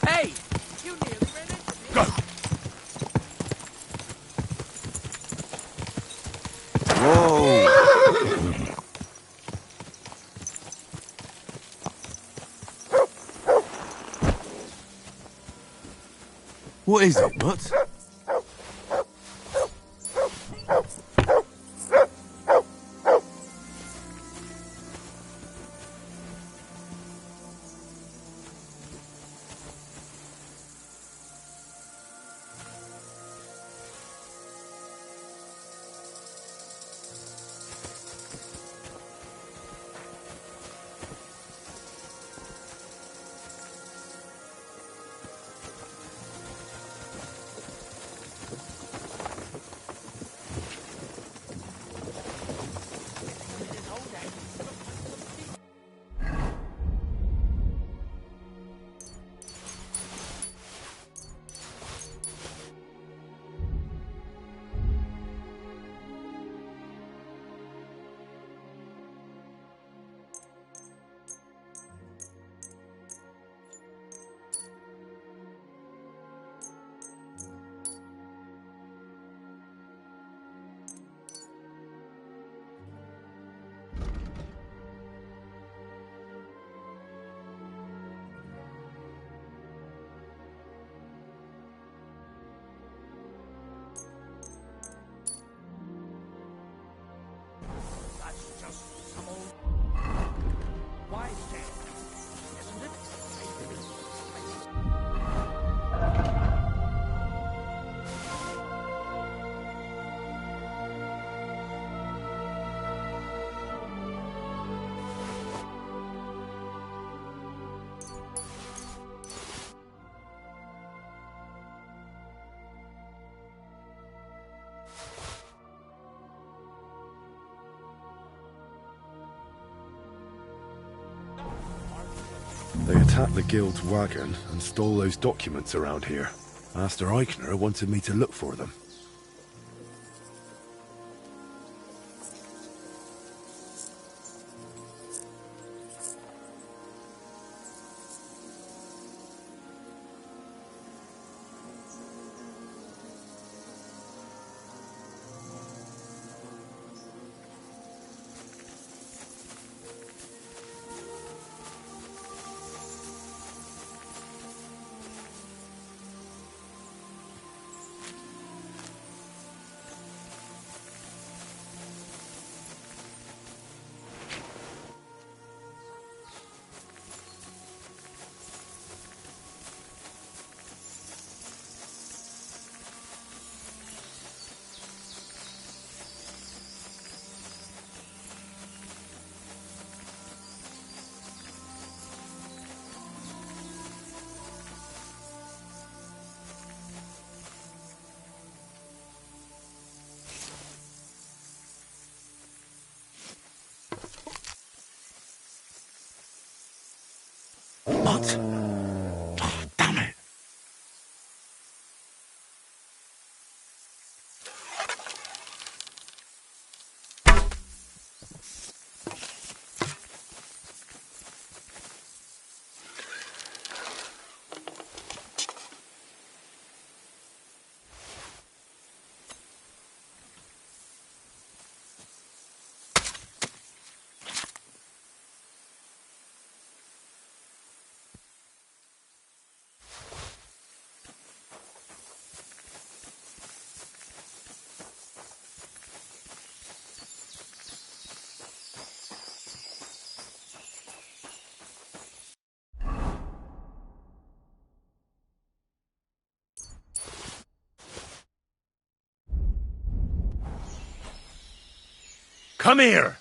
Hey! You nearly ran into me. Go! Whoa! What is it, Mutt? That's just some old wives' tale, isn't it? They attacked the guild's wagon and stole those documents around here. Master Eichner wanted me to look for them. What? Oh, damn it. Come here!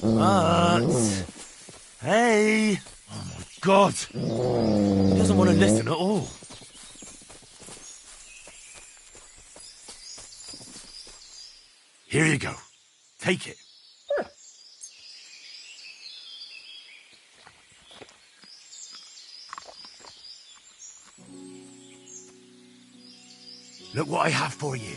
But... Hey! Oh my God! He doesn't want to listen at all. Here you go. Take it. Look what I have for you.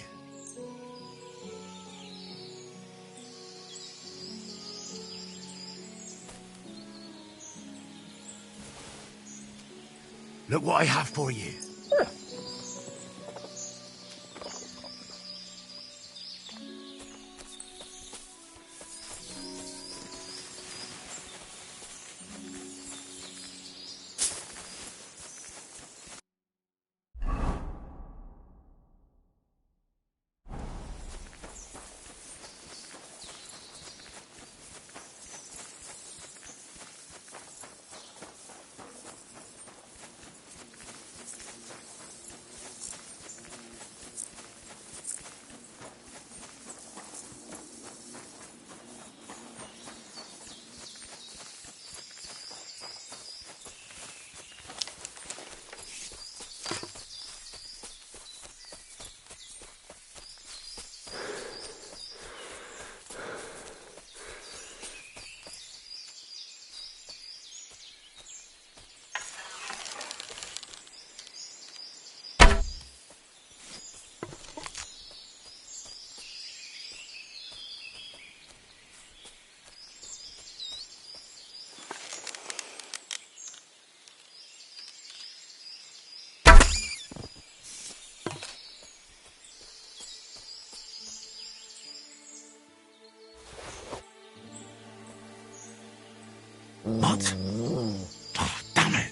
Look what I have for you. What? Oh, damn it.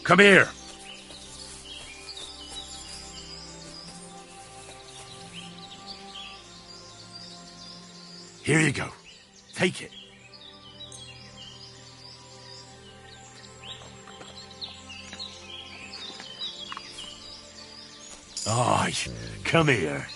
Come here. Here you go. Take it. Aye, come here.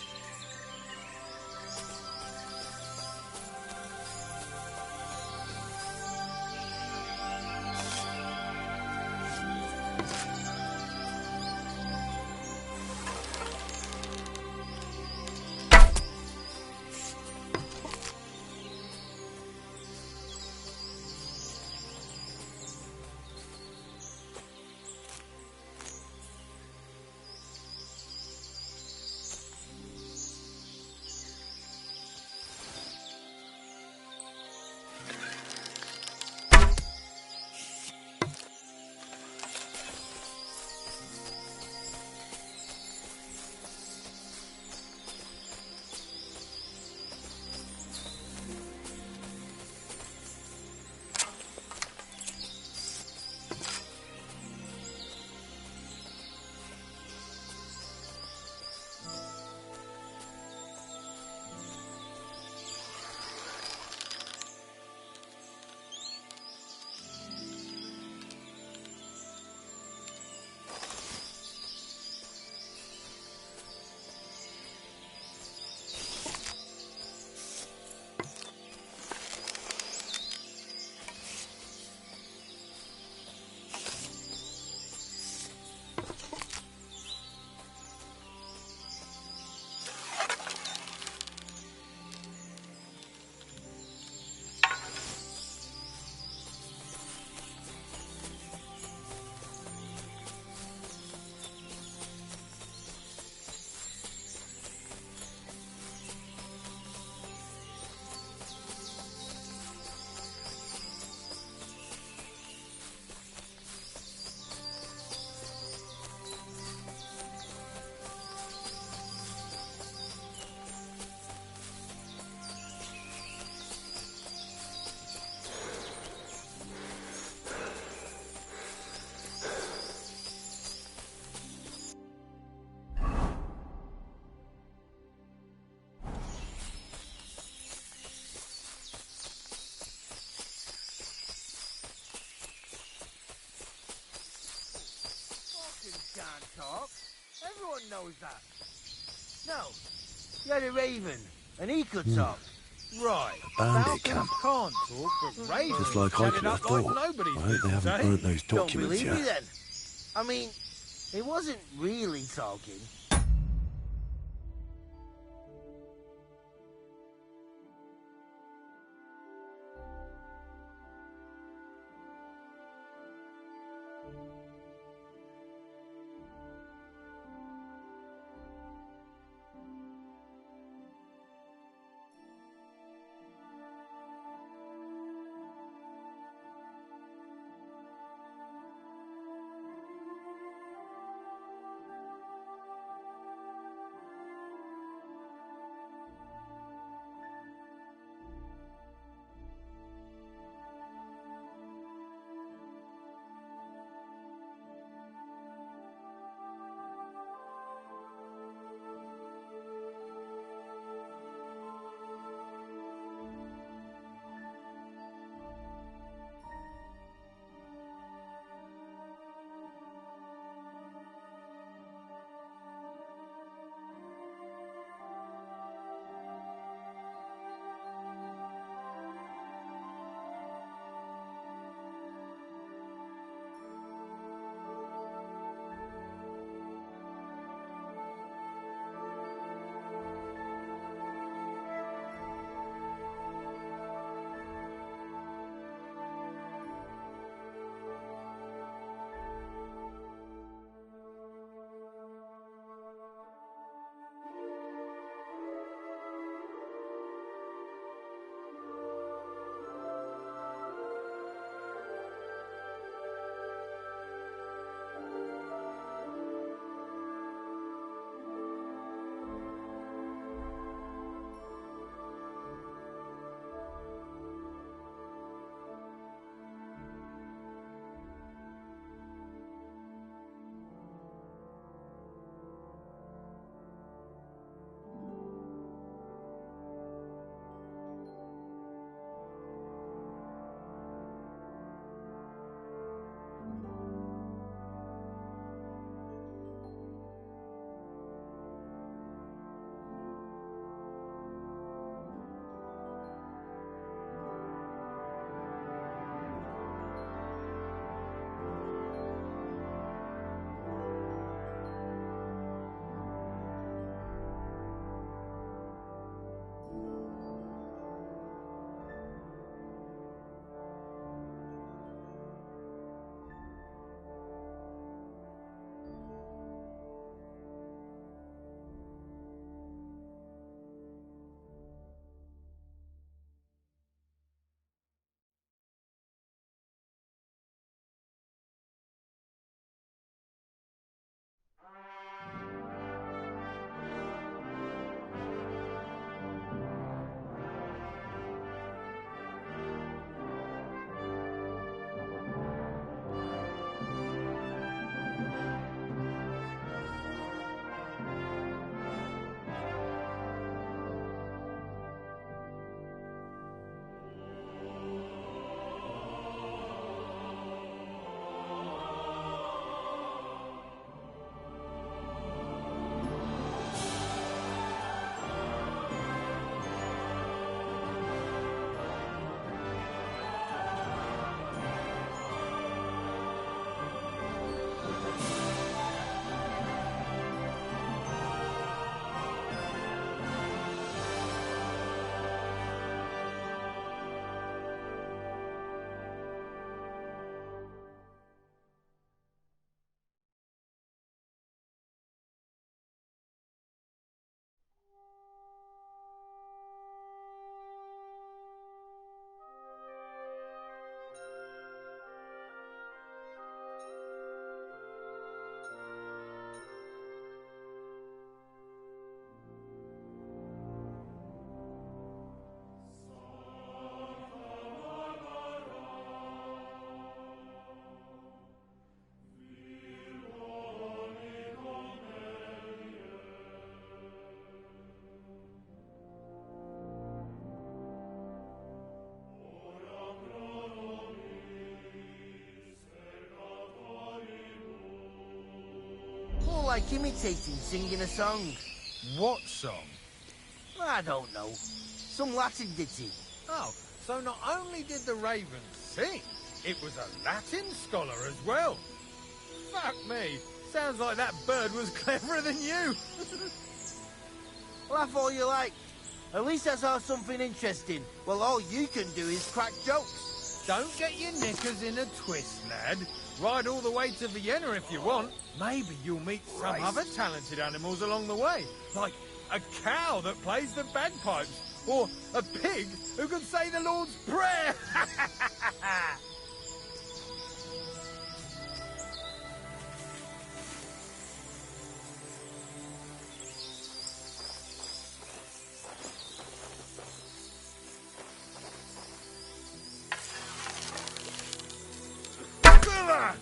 Can't talk. Everyone knows that. No, you had a raven, and he could talk. Right. Bandit Falcons camp. can't talk, but ravens Just like I set could it have up like thought. nobody's I hope they business, haven't eh? burnt those Don't documents believe me yet. then. I mean, it wasn't really talking. like imitating singing a song. What song? I don't know. Some Latin ditty. Oh, so not only did the raven sing, it was a Latin scholar as well. Fuck me. Sounds like that bird was cleverer than you. Laugh all you like. At least I saw something interesting. Well, all you can do is crack jokes. Don't get your knickers in a twist, lad. Ride all the way to Vienna if you want. Maybe you'll meet some other talented animals along the way. Like a cow that plays the bagpipes. Or a pig who can say the Lord's Prayer.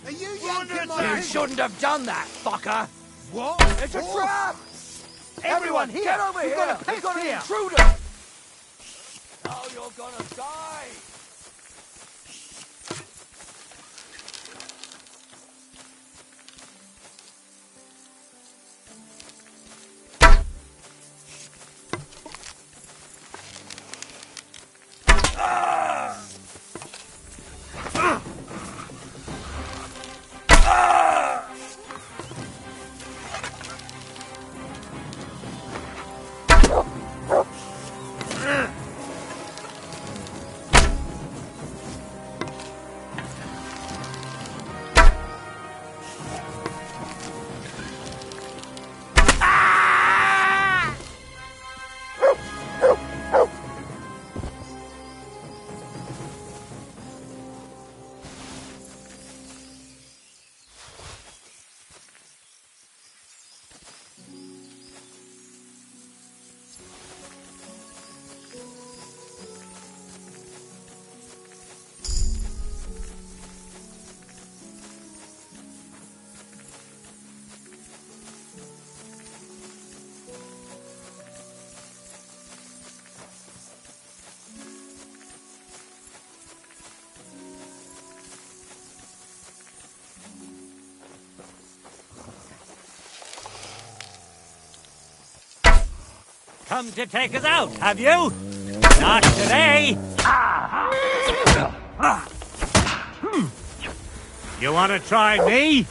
Are you yanking my... You shouldn't have done that, fucker! What? It's a trap! Everyone here! Get over We've here! got a pest We've got an here. intruder! Now you're gonna die! Come to take us out, have you? Not today! You want to try me?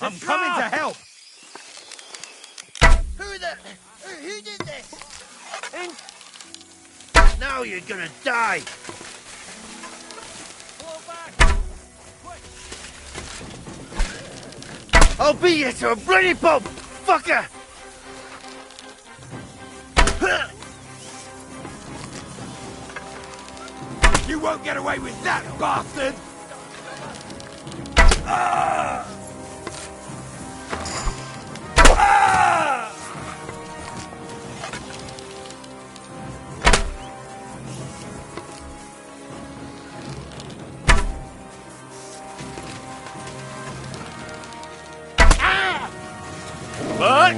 I'm coming to help. Who did this? Now you're gonna die. I'll beat you to a bloody pulp, fucker! You won't get away with that, bastard! But...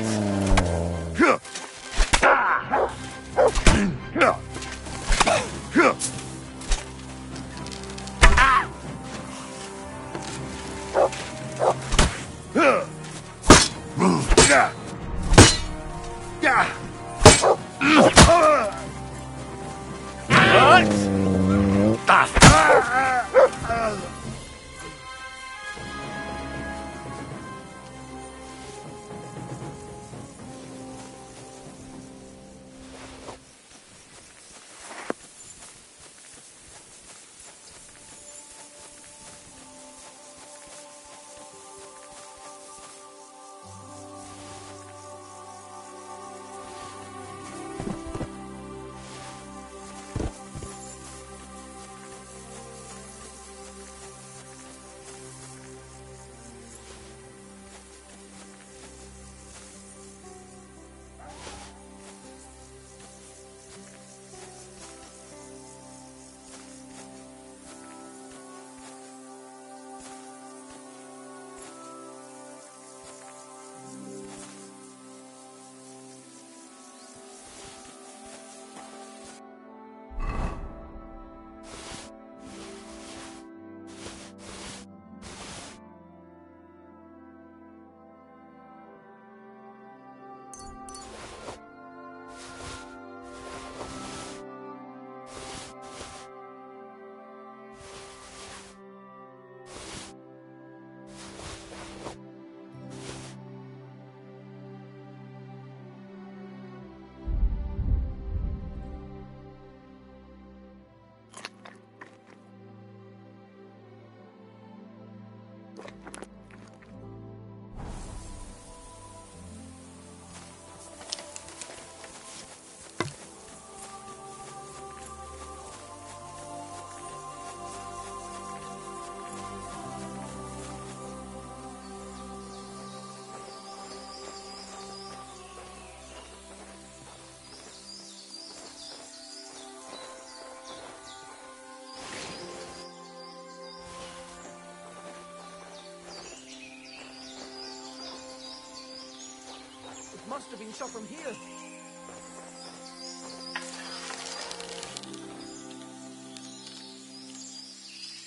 Must have been shot from here.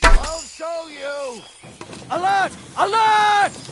I'll show you! Alert! Alert!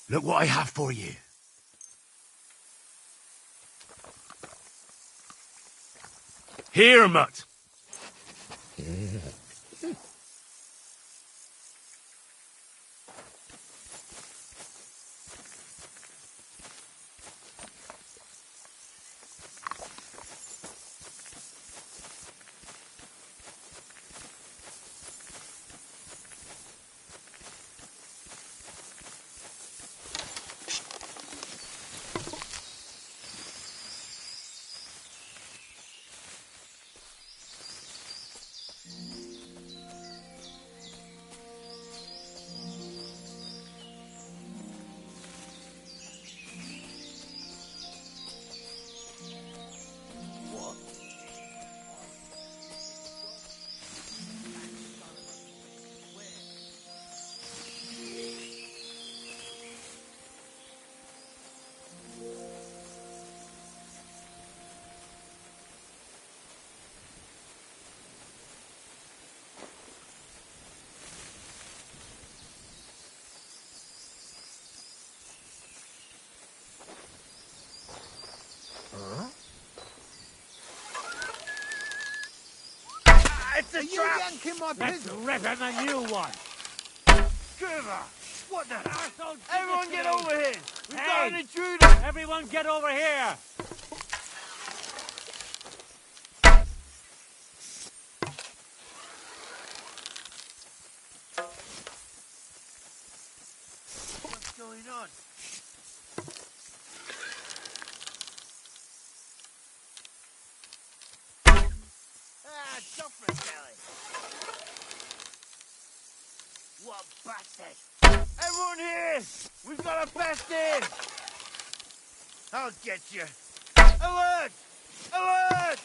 Look what I have for you. Here, mutt. It's a trap! You yanking my Let's pistol? rip him a new one. Giver! What the? Arsehole, give Everyone it to get me. over here! We've got Hey, an intruder! everyone get over here. What's going on? Ah, Joffrey Kelly! What a bastard! Everyone here! We've got a best in! I'll get you! Alert! Alert!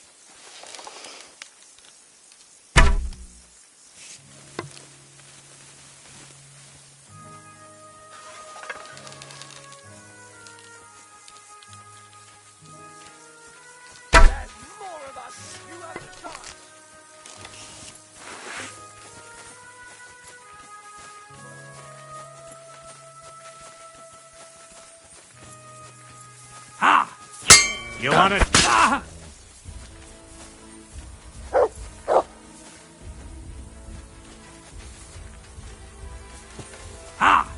There's more of us! You have the chance! Ha! You want it? Ah! Ha!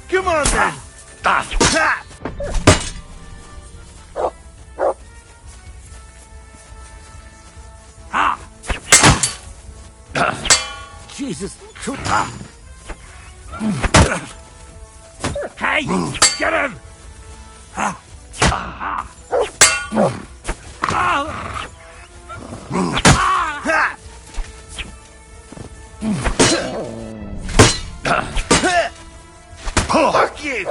Come on then! Ha! Ha! Jesus. Hey! Get him! Ah! Ah! Ah! Ah! Fuck you!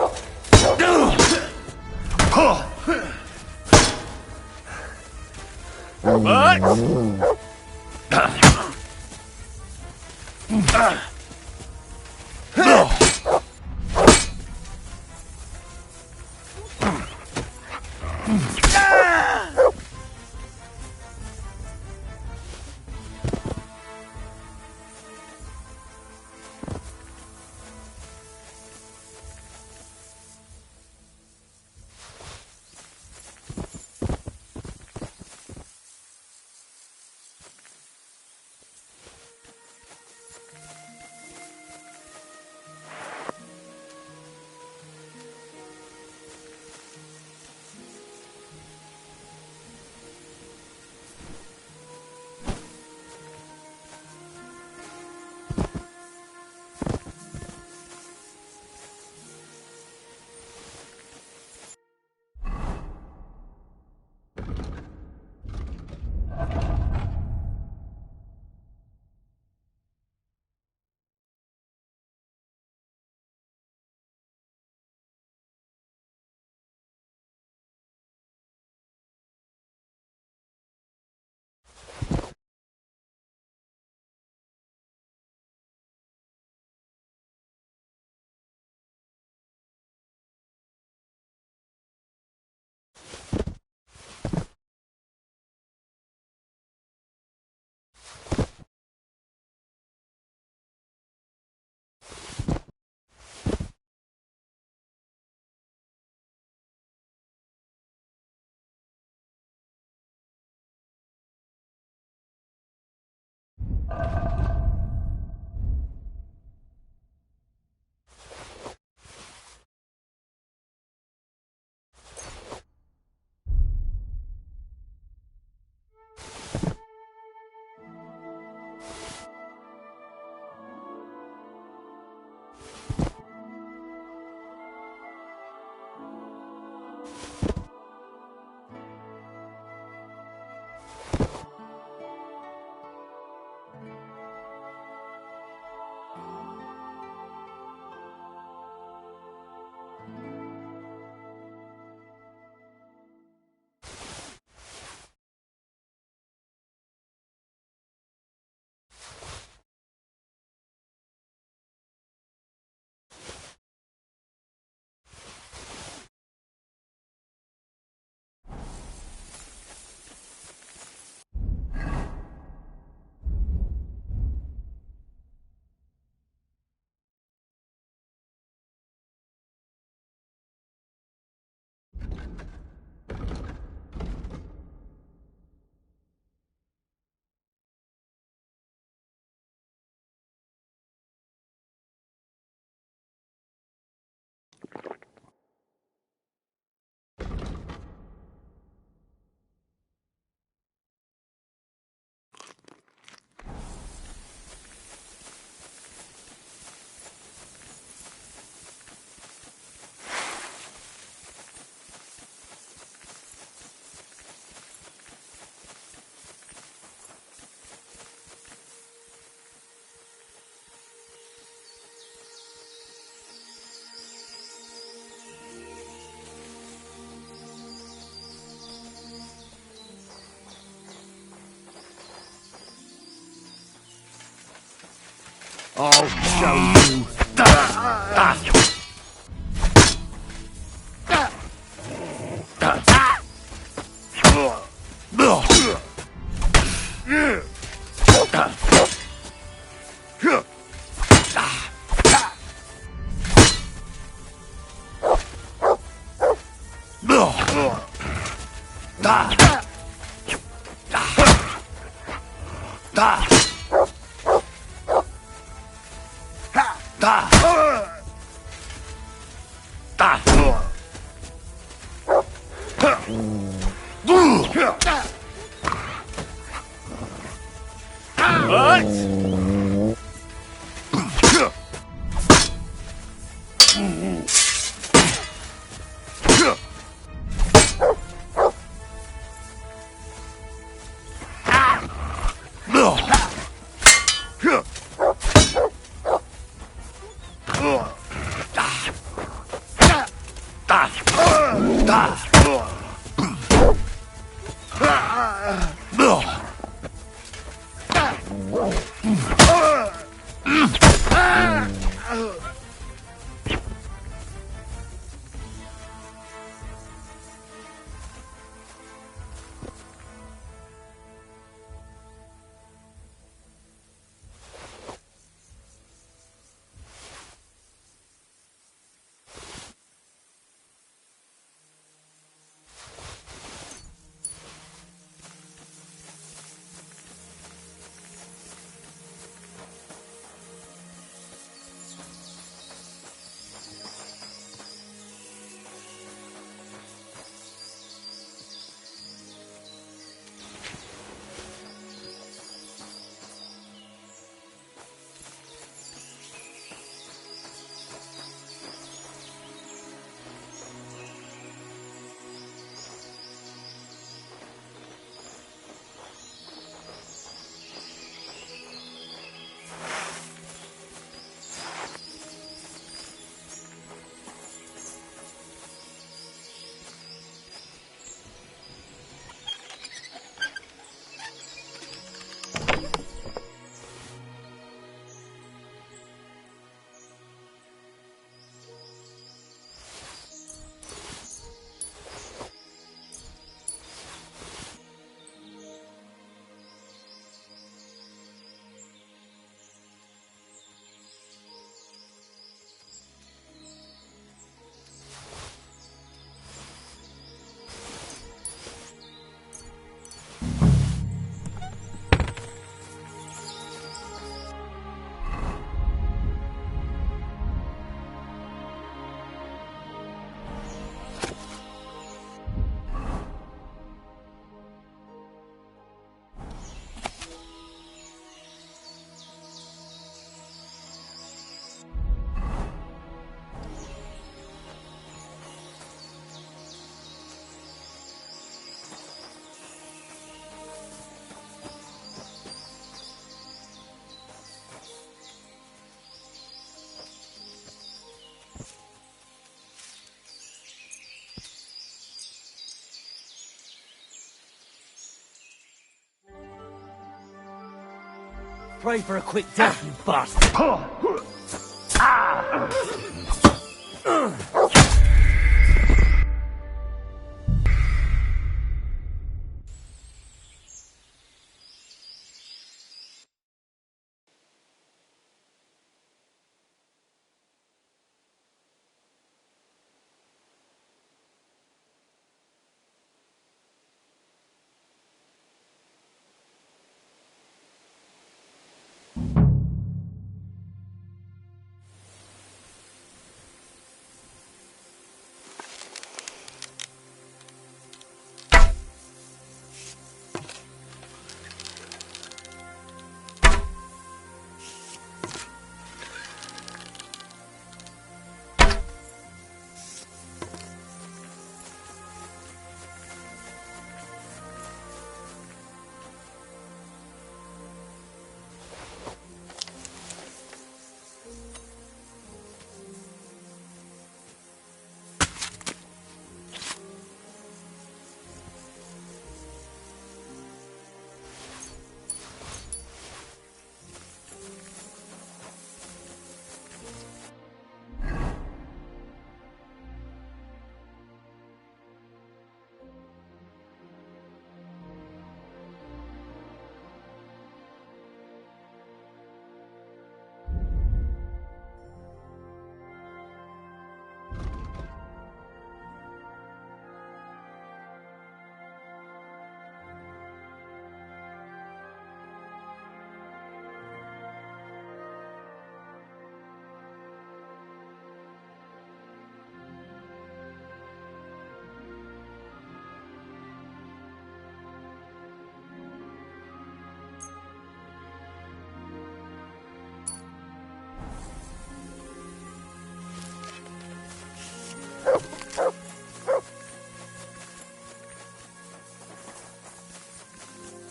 What? I'll show you. Pray for a quick death, you bastard!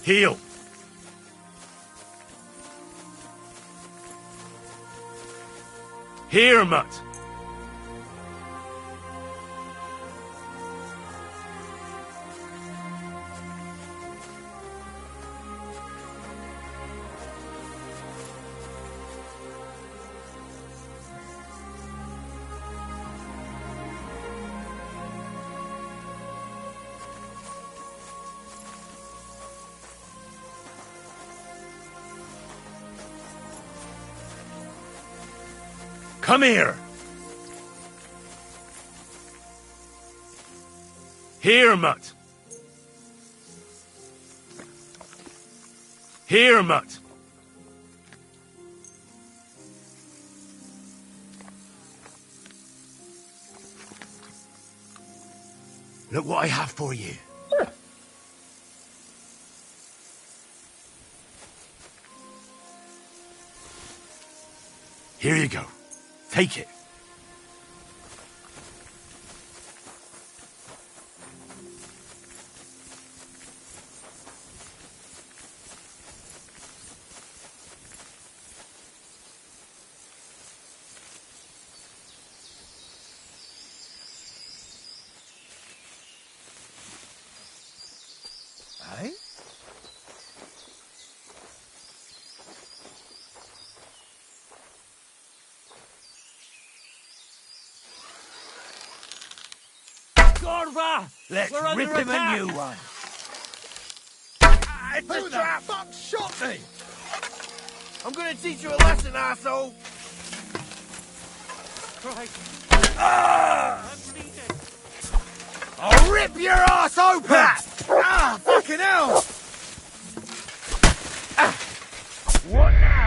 Heal! Here, Mutt! Come here! Here, Mutt! Here, Mutt! Look what I have for you. Here you go. Take it. Eh? Gorva! Let's We're under rip him attack. a new one. It's Who a the trap! Fuck shot me! I'm gonna teach you a lesson, asshole! Christ. Ah! I'll rip your ass open! Ah, fucking hell! Ah. What now?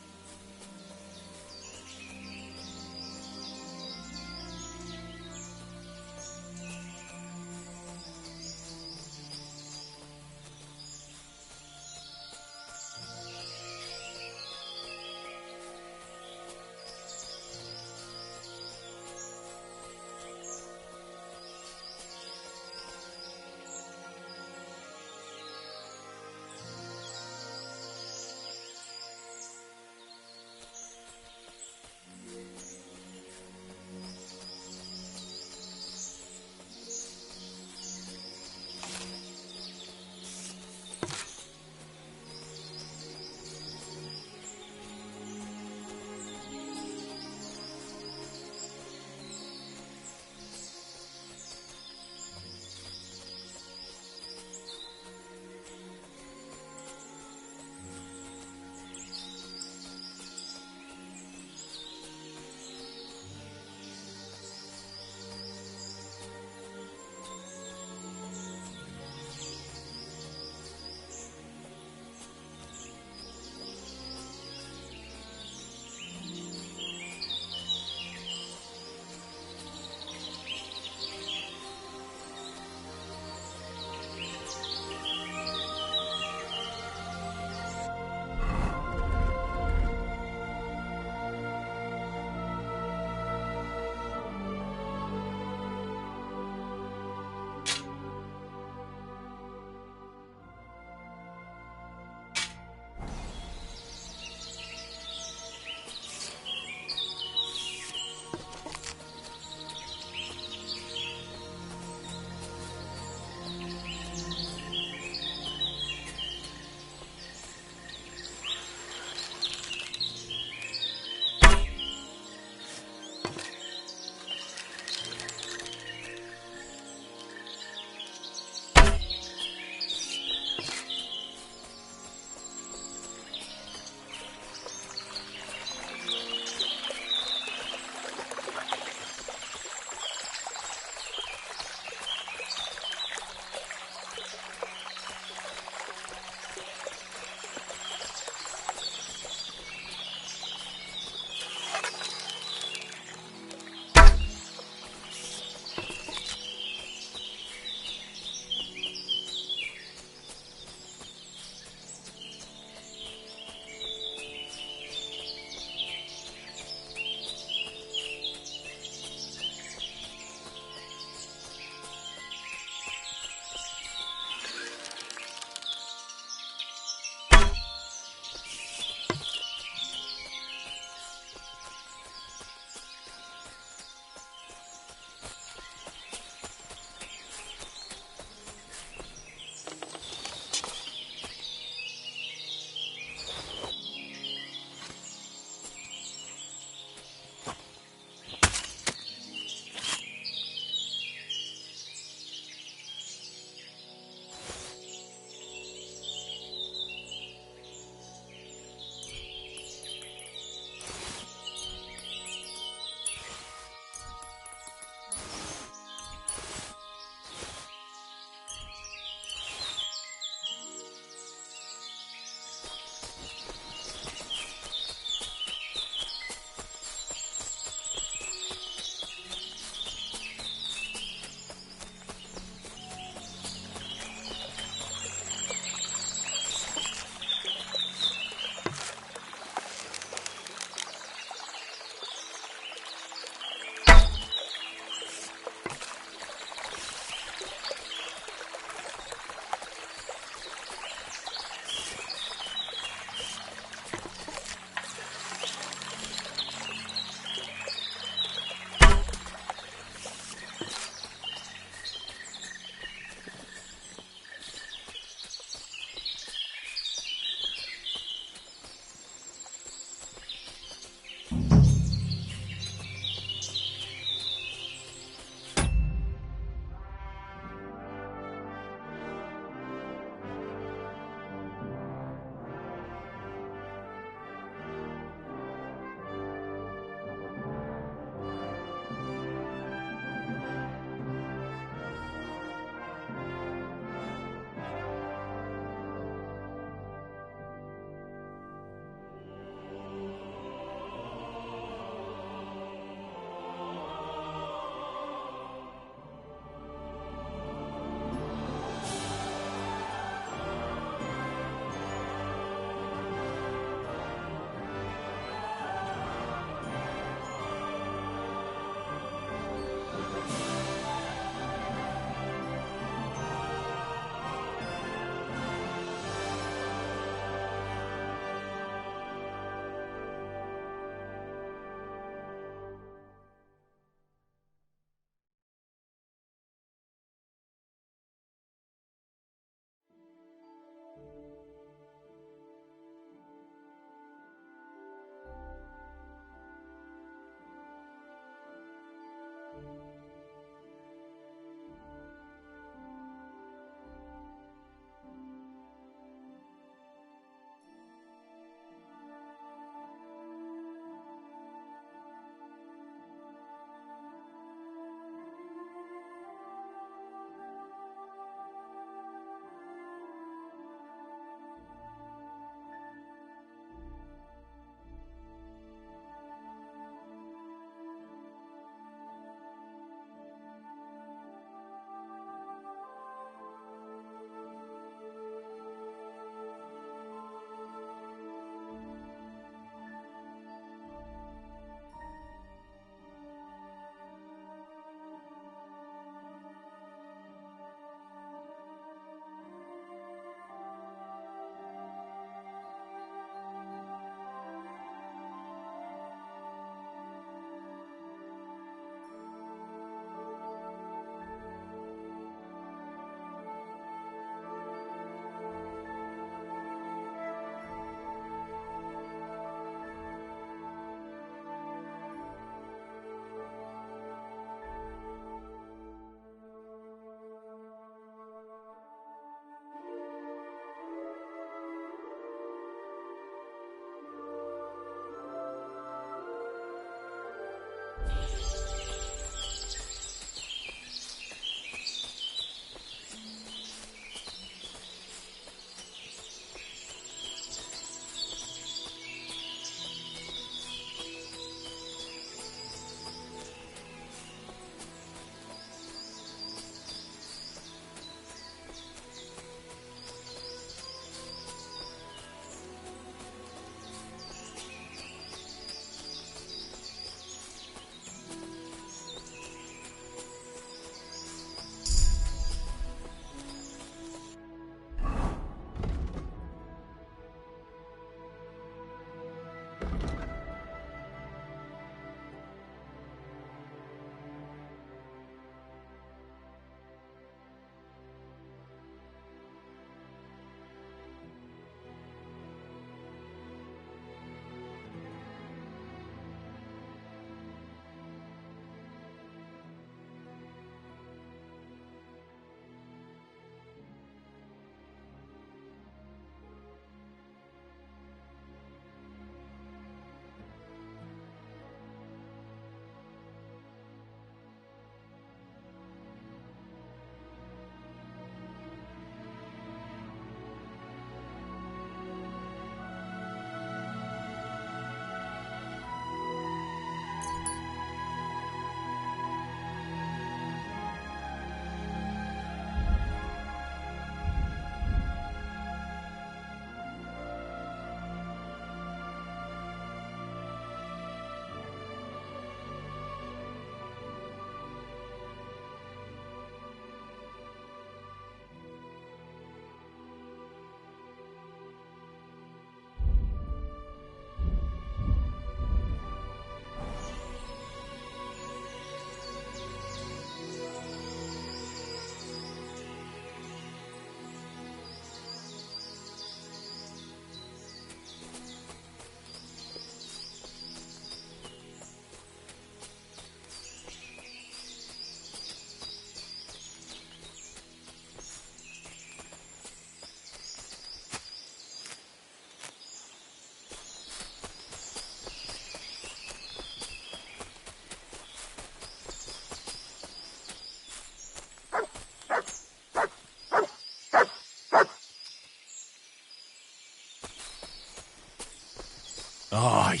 Aye,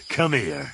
come here.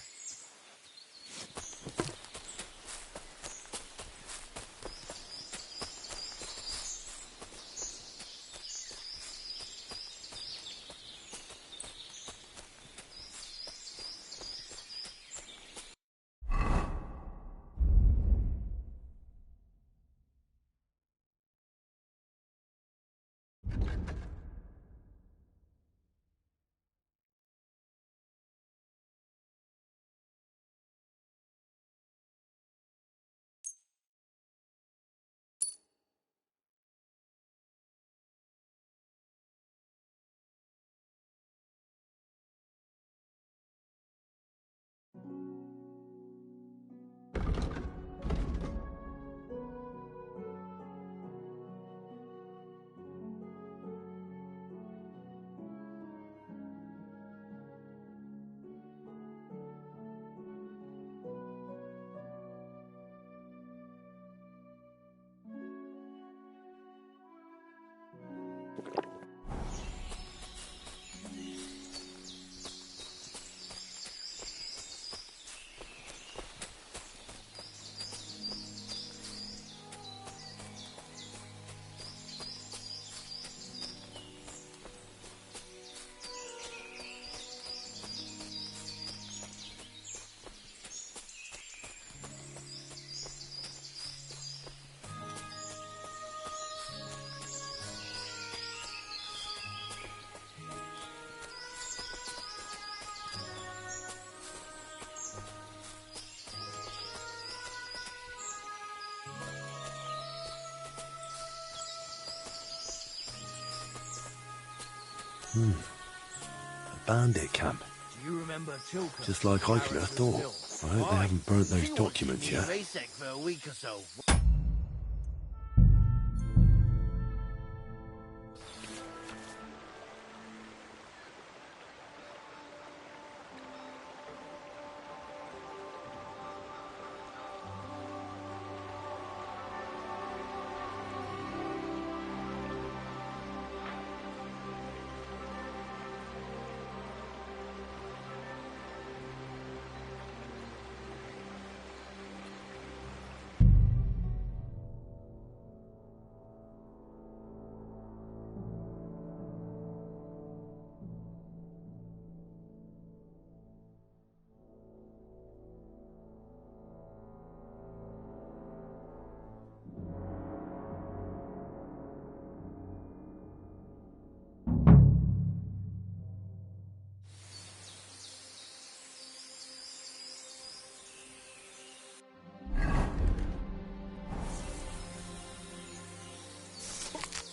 A bandit camp. Do you remember Tilka? Just like I could have thought. I hope they haven't burnt those documents yet. For a week or so.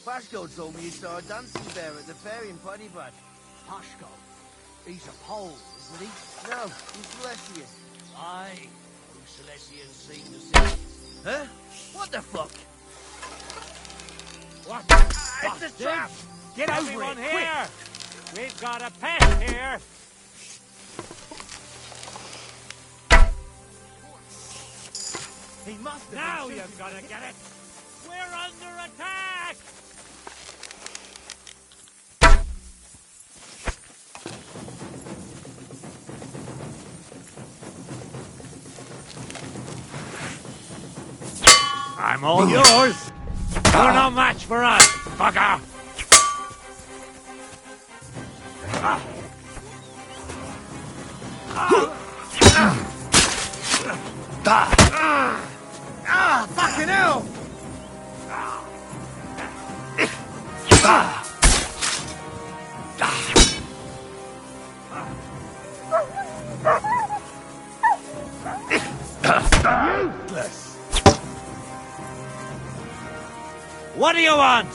Pashko told me he saw a dancing bear at the fair in Pontypridd. Pashko? He's a Pole, isn't he? No, he's Celestian. Aye. Who Celestians seem to see. Huh? What the fuck? What? It's a trap! Get Everyone over it, here! quick! We've got a pest here! He must have Now been you've got to get it! We're under attack! I'm all yours! You're no match for us, fucker! Ah, fucking hell! Useless! What do you want?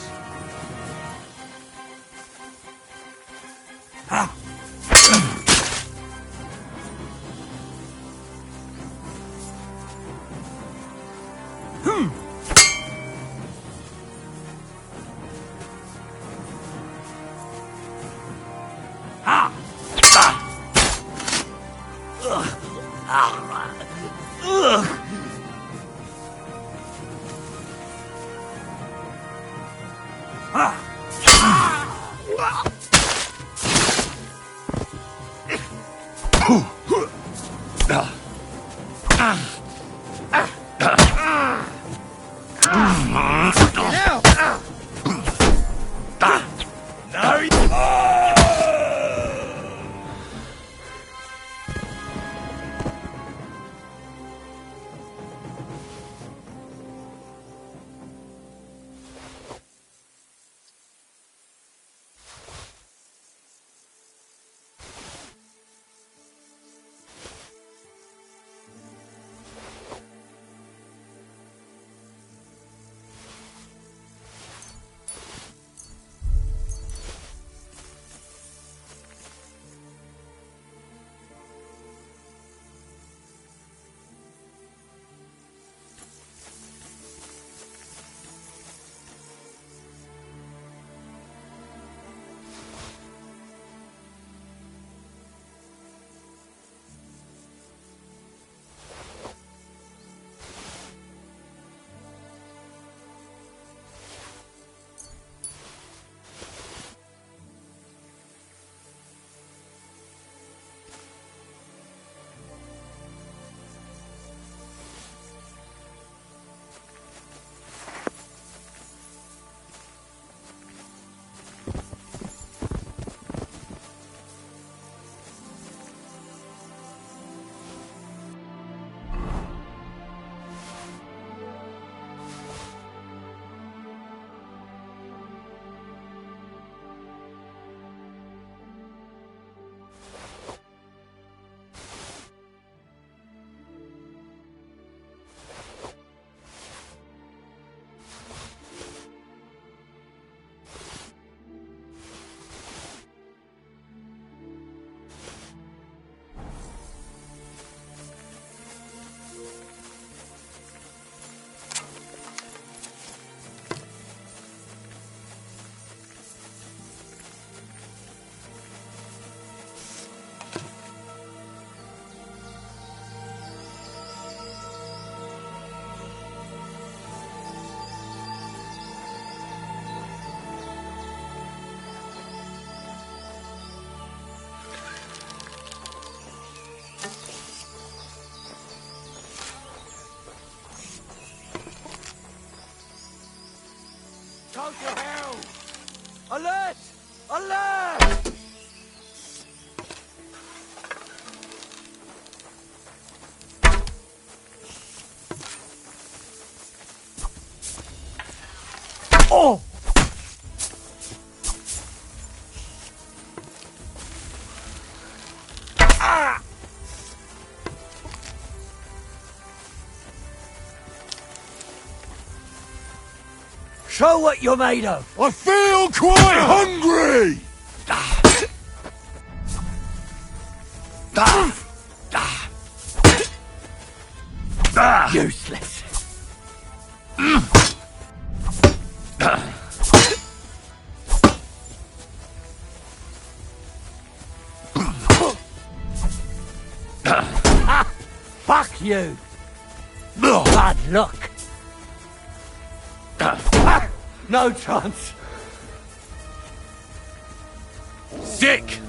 Go to hell! Alert! Alert! Oh! Ah! Show what you're made of! I feel quite hungry! Useless. Fuck you! Bad luck! No chance! Sick!